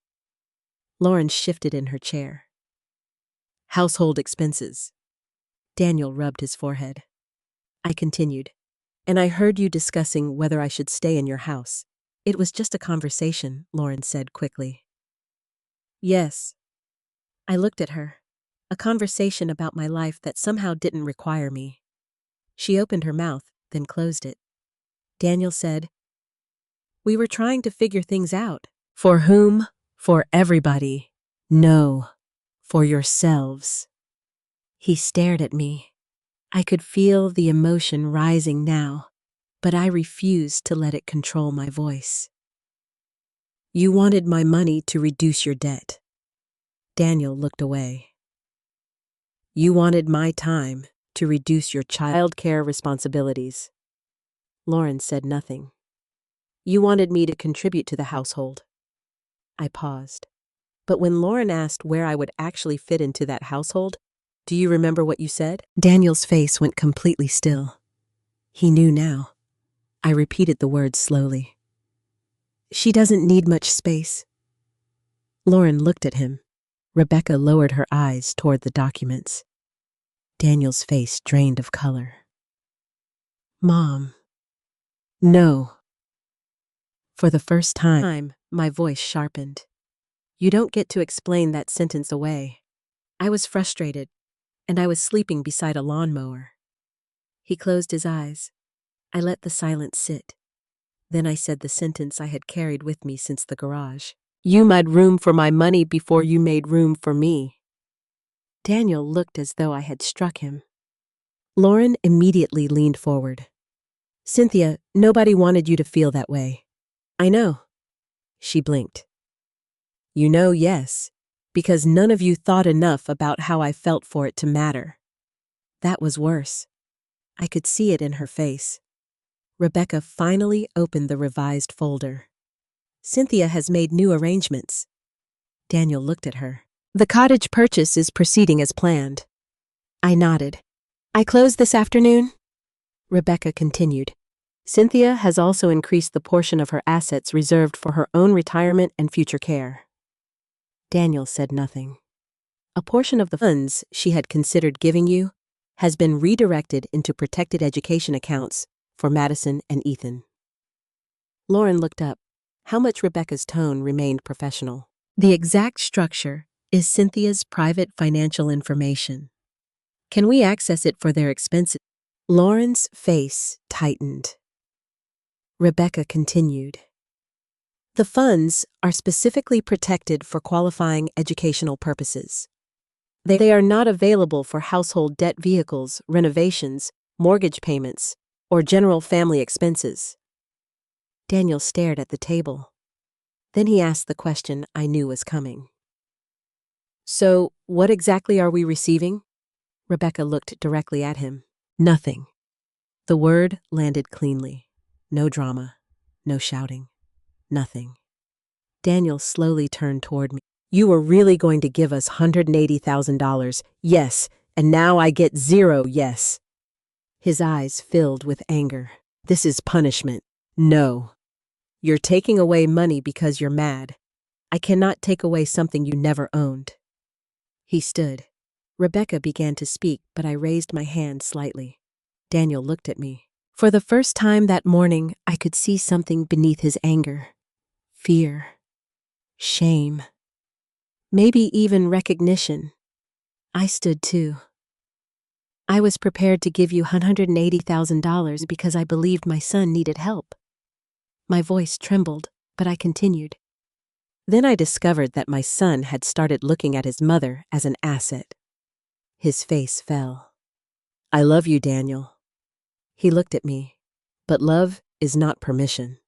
Speaker 1: Lauren shifted in her chair. Household expenses. Daniel rubbed his forehead. I continued. And I heard you discussing whether I should stay in your house. It was just a conversation, Lauren said quickly. Yes. I looked at her. A conversation about my life that somehow didn't require me. She opened her mouth, then closed it. Daniel said, we were trying to figure things out. For whom? For everybody. No, for yourselves. He stared at me. I could feel the emotion rising now, but I refused to let it control my voice. You wanted my money to reduce your debt. Daniel looked away. You wanted my time to reduce your childcare responsibilities. Lauren said nothing. You wanted me to contribute to the household. I paused. But when Lauren asked where I would actually fit into that household, do you remember what you said? Daniel's face went completely still. He knew now. I repeated the words slowly. She doesn't need much space. Lauren looked at him. Rebecca lowered her eyes toward the documents. Daniel's face drained of color. Mom. No. For the first time, my voice sharpened. You don't get to explain that sentence away. I was frustrated, and I was sleeping beside a lawnmower. He closed his eyes. I let the silence sit. Then I said the sentence I had carried with me since the garage. You made room for my money before you made room for me. Daniel looked as though I had struck him. Lauren immediately leaned forward. Cynthia, nobody wanted you to feel that way. I know. She blinked. You know, yes, because none of you thought enough about how I felt for it to matter. That was worse. I could see it in her face. Rebecca finally opened the revised folder. Cynthia has made new arrangements. Daniel looked at her. The cottage purchase is proceeding as planned. I nodded. I closed this afternoon? Rebecca continued. Cynthia has also increased the portion of her assets reserved for her own retirement and future care. Daniel said nothing. A portion of the funds she had considered giving you has been redirected into protected education accounts for Madison and Ethan. Lauren looked up. How much? Rebecca's tone remained professional. The exact structure is Cynthia's private financial information. Can we access it for their expenses? Lauren's face tightened. Rebecca continued. The funds are specifically protected for qualifying educational purposes. They are not available for household debt vehicles, renovations, mortgage payments, or general family expenses. Daniel stared at the table. Then he asked the question I knew was coming. So, what exactly are we receiving? Rebecca looked directly at him. Nothing. The word landed cleanly. No drama, no shouting, nothing. Daniel slowly turned toward me. You were really going to give us $180,000, yes, and now I get zero, yes. His eyes filled with anger. This is punishment. No. You're taking away money because you're mad. I cannot take away something you never owned. He stood. Rebecca began to speak, but I raised my hand slightly. Daniel looked at me. For the first time that morning, I could see something beneath his anger. Fear. Shame. Maybe even recognition. I stood too. I was prepared to give you $180,000 because I believed my son needed help. My voice trembled, but I continued. Then I discovered that my son had started looking at his mother as an asset. His face fell. I love you, Daniel. He looked at me, but love is not permission.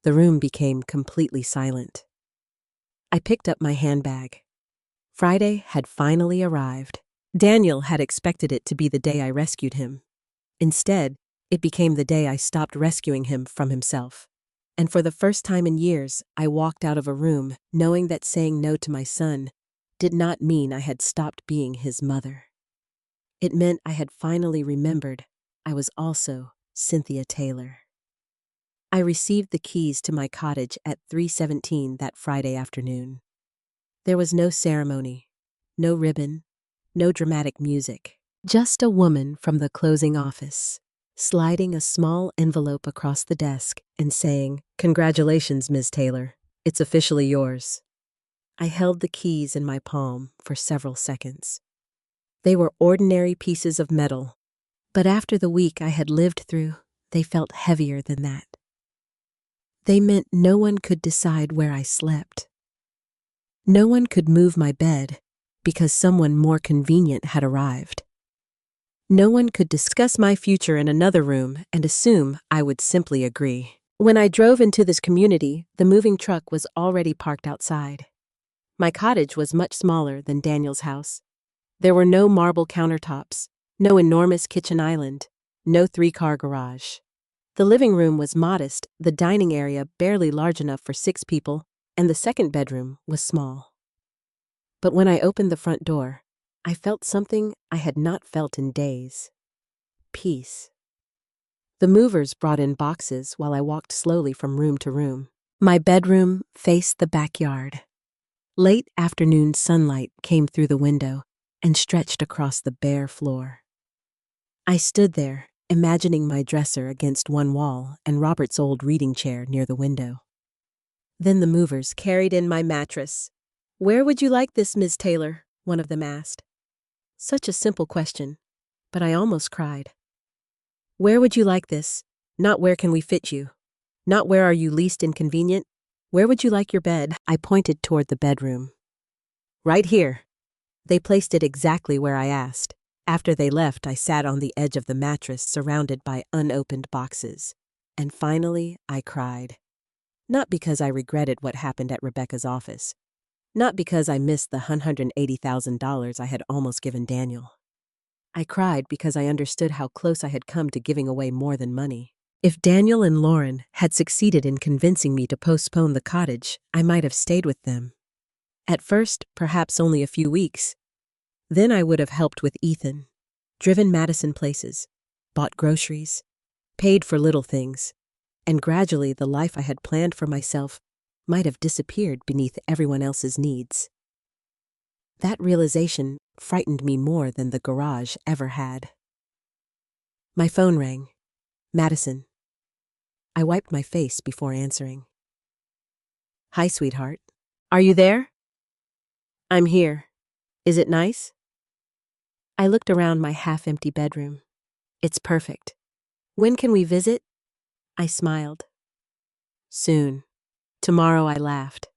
Speaker 1: The room became completely silent. I picked up my handbag. Friday had finally arrived. Daniel had expected it to be the day I rescued him. Instead, it became the day I stopped rescuing him from himself. And for the first time in years, I walked out of a room knowing that saying no to my son did not mean I had stopped being his mother. It meant I had finally remembered I was also Cynthia Taylor. I received the keys to my cottage at 3:17 that Friday afternoon. There was no ceremony, no ribbon, no dramatic music, just a woman from the closing office, sliding a small envelope across the desk and saying, "Congratulations, Ms. Taylor. It's officially yours." I held the keys in my palm for several seconds. They were ordinary pieces of metal, but after the week I had lived through, they felt heavier than that. They meant no one could decide where I slept. No one could move my bed because someone more convenient had arrived. No one could discuss my future in another room and assume I would simply agree. When I drove into this community, the moving truck was already parked outside. My cottage was much smaller than Daniel's house. There were no marble countertops, no enormous kitchen island, no 3-car garage. The living room was modest, the dining area barely large enough for 6 people, and the second bedroom was small. But when I opened the front door, I felt something I had not felt in days. Peace. The movers brought in boxes while I walked slowly from room to room. My bedroom faced the backyard. Late afternoon sunlight came through the window and stretched across the bare floor. I stood there, imagining my dresser against one wall and Robert's old reading chair near the window. Then the movers carried in my mattress. "Where would you like this, Miss Taylor?" one of them asked. Such a simple question, but I almost cried. Where would you like this? Not where can we fit you? Not where are you least inconvenient? Where would you like your bed? I pointed toward the bedroom. Right here. They placed it exactly where I asked. After they left, I sat on the edge of the mattress surrounded by unopened boxes. And finally, I cried. Not because I regretted what happened at Rebecca's office. Not because I missed the $180,000 I had almost given Daniel. I cried because I understood how close I had come to giving away more than money. If Daniel and Lauren had succeeded in convincing me to postpone the cottage, I might have stayed with them. At first, perhaps only a few weeks. Then I would have helped with Ethan, driven Madison places, bought groceries, paid for little things, and gradually the life I had planned for myself might have disappeared beneath everyone else's needs. That realization frightened me more than the garage ever had. My phone rang. Madison. I wiped my face before answering. Hi, sweetheart. Are you there? I'm here. Is it nice? I looked around my half-empty bedroom. It's perfect. When can we visit? I smiled. Soon. Tomorrow, I laughed.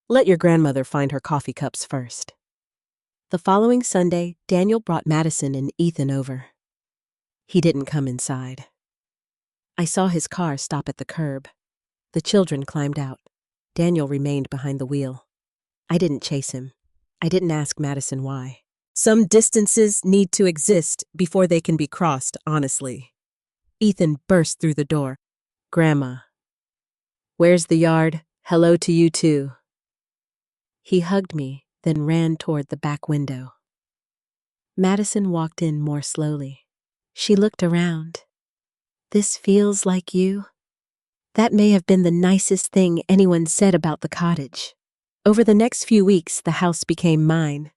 Speaker 1: Let your grandmother find her coffee cups first. The following Sunday, Daniel brought Madison and Ethan over. He didn't come inside. I saw his car stop at the curb. The children climbed out. Daniel remained behind the wheel. I didn't chase him. I didn't ask Madison why. Some distances need to exist before they can be crossed, honestly. Ethan burst through the door. Grandma. Where's the yard? Hello to you too. He hugged me, then ran toward the back window. Madison walked in more slowly. She looked around. This feels like you. That may have been the nicest thing anyone said about the cottage. Over the next few weeks, the house became mine.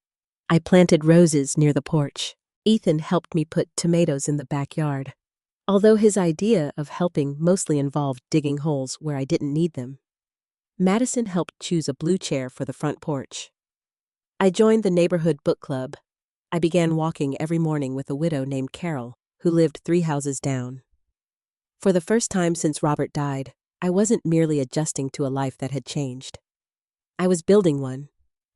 Speaker 1: I planted roses near the porch. Ethan helped me put tomatoes in the backyard, although his idea of helping mostly involved digging holes where I didn't need them. Madison helped choose a blue chair for the front porch. I joined the neighborhood book club. I began walking every morning with a widow named Carol, who lived 3 houses down. For the first time since Robert died, I wasn't merely adjusting to a life that had changed. I was building one,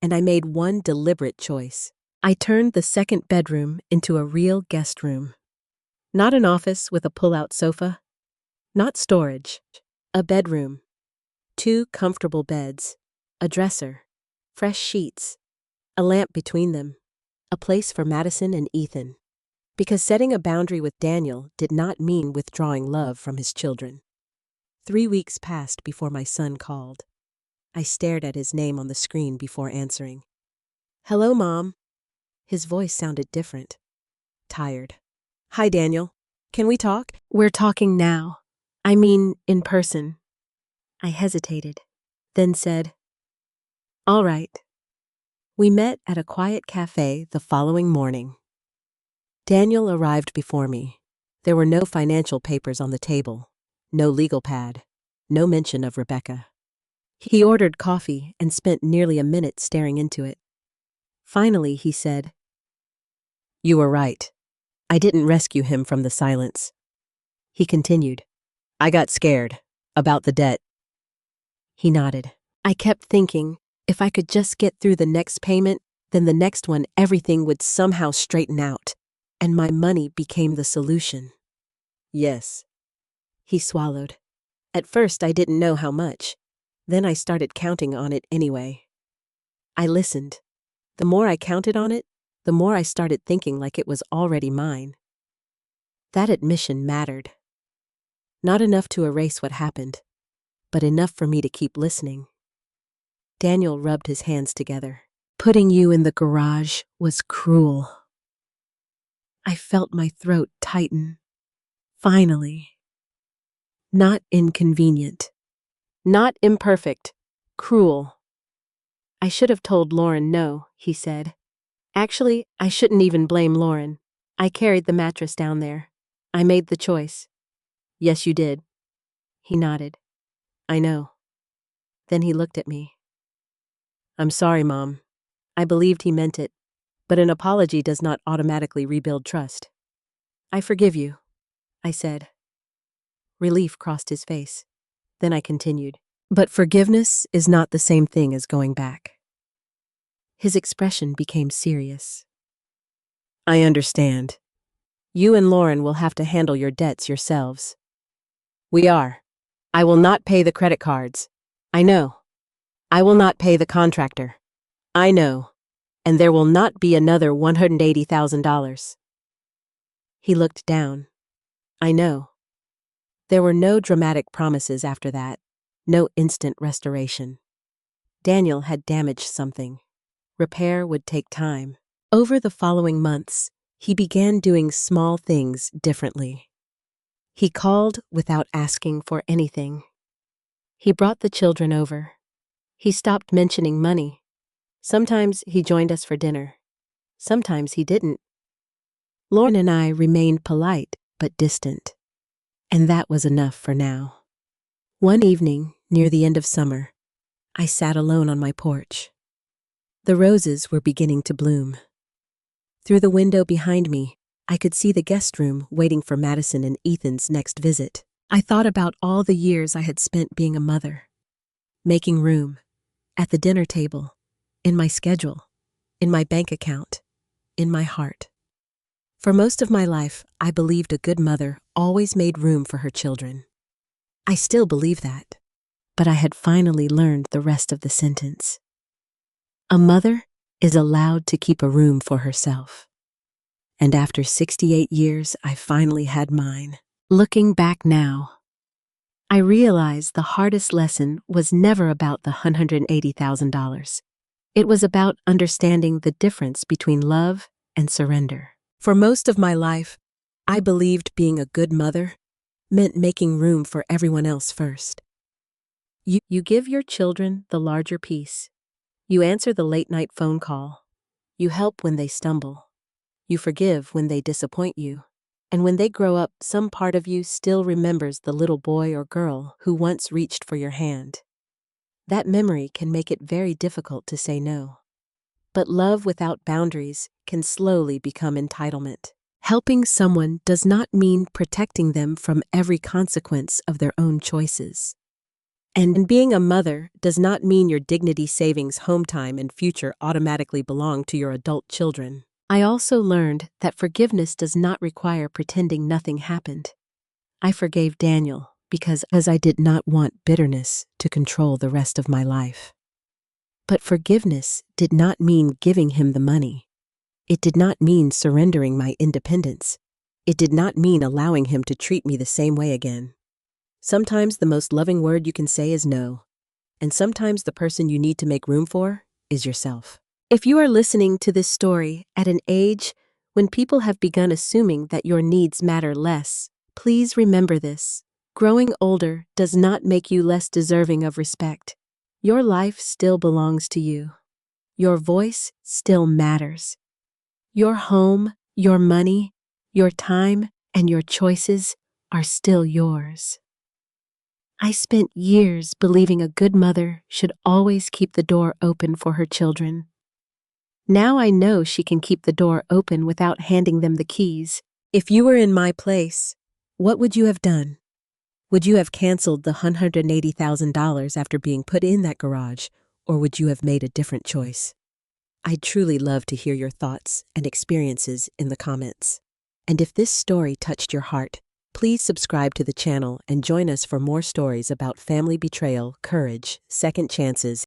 Speaker 1: and I made one deliberate choice. I turned the second bedroom into a real guest room. Not an office with a pull-out sofa. Not storage. A bedroom. 2 comfortable beds. A dresser. Fresh sheets. A lamp between them. A place for Madison and Ethan. Because setting a boundary with Daniel did not mean withdrawing love from his children. 3 weeks passed before my son called. I stared at his name on the screen before answering. Hello, Mom. His voice sounded different. Tired. Hi, Daniel. Can we talk? We're talking now. I mean, in person. I hesitated, then said, All right. We met at a quiet cafe the following morning. Daniel arrived before me. There were no financial papers on the table, no legal pad, no mention of Rebecca. He ordered coffee and spent nearly a minute staring into it. Finally, he said, You were right. I didn't rescue him from the silence. He continued, I got scared about the debt. He nodded. I kept thinking, if I could just get through the next payment, then the next one everything would somehow straighten out, and my money became the solution. Yes. He swallowed. At first I didn't know how much. Then I started counting on it anyway. I listened. The more I counted on it, the more I started thinking like it was already mine. That admission mattered. Not enough to erase what happened, but enough for me to keep listening. Daniel rubbed his hands together. Putting you in the garage was cruel. I felt my throat tighten. Finally. Not inconvenient. Not imperfect. Cruel. I should have told Lauren no, he said. Actually, I shouldn't even blame Lauren. I carried the mattress down there. I made the choice. Yes, you did. He nodded. I know. Then he looked at me. I'm sorry, Mom. I believed he meant it, but an apology does not automatically rebuild trust. I forgive you, I said. Relief crossed his face. Then I continued. But forgiveness is not the same thing as going back. His expression became serious. I understand. You and Lauren will have to handle your debts yourselves. We are. I will not pay the credit cards. I know. I will not pay the contractor. I know. And there will not be another $180,000. He looked down. I know. There were no dramatic promises after that, no instant restoration. Daniel had damaged something. Repair would take time. Over the following months, he began doing small things differently. He called without asking for anything. He brought the children over. He stopped mentioning money. Sometimes he joined us for dinner. Sometimes he didn't. Lauren and I remained polite but distant. And that was enough for now. One evening, near the end of summer, I sat alone on my porch. The roses were beginning to bloom. Through the window behind me, I could see the guest room waiting for Madison and Ethan's next visit. I thought about all the years I had spent being a mother, making room, at the dinner table, in my schedule, in my bank account, in my heart. For most of my life, I believed a good mother always made room for her children. I still believe that, but I had finally learned the rest of the sentence. A mother is allowed to keep a room for herself. And after 68 years, I finally had mine. Looking back now, I realize the hardest lesson was never about the $180,000. It was about understanding the difference between love and surrender. For most of my life, I believed being a good mother meant making room for everyone else first. You give your children the larger piece. You answer the late-night phone call. You help when they stumble. You forgive when they disappoint you. And when they grow up, some part of you still remembers the little boy or girl who once reached for your hand. That memory can make it very difficult to say no. But love without boundaries can slowly become entitlement. Helping someone does not mean protecting them from every consequence of their own choices. And being a mother does not mean your dignity, savings, home time, and future automatically belong to your adult children. I also learned that forgiveness does not require pretending nothing happened. I forgave Daniel because I did not want bitterness to control the rest of my life. But forgiveness did not mean giving him the money. It did not mean surrendering my independence. It did not mean allowing him to treat me the same way again. Sometimes the most loving word you can say is no, and sometimes the person you need to make room for is yourself. If you are listening to this story at an age when people have begun assuming that your needs matter less, please remember this. Growing older does not make you less deserving of respect. Your life still belongs to you. Your voice still matters. Your home, your money, your time, and your choices are still yours. I spent years believing a good mother should always keep the door open for her children. Now I know she can keep the door open without handing them the keys. If you were in my place, what would you have done? Would you have canceled the $180,000 after being put in that garage, or would you have made a different choice? I'd truly love to hear your thoughts and experiences in the comments. And if this story touched your heart, please subscribe to the channel and join us for more stories about family betrayal, courage, second chances,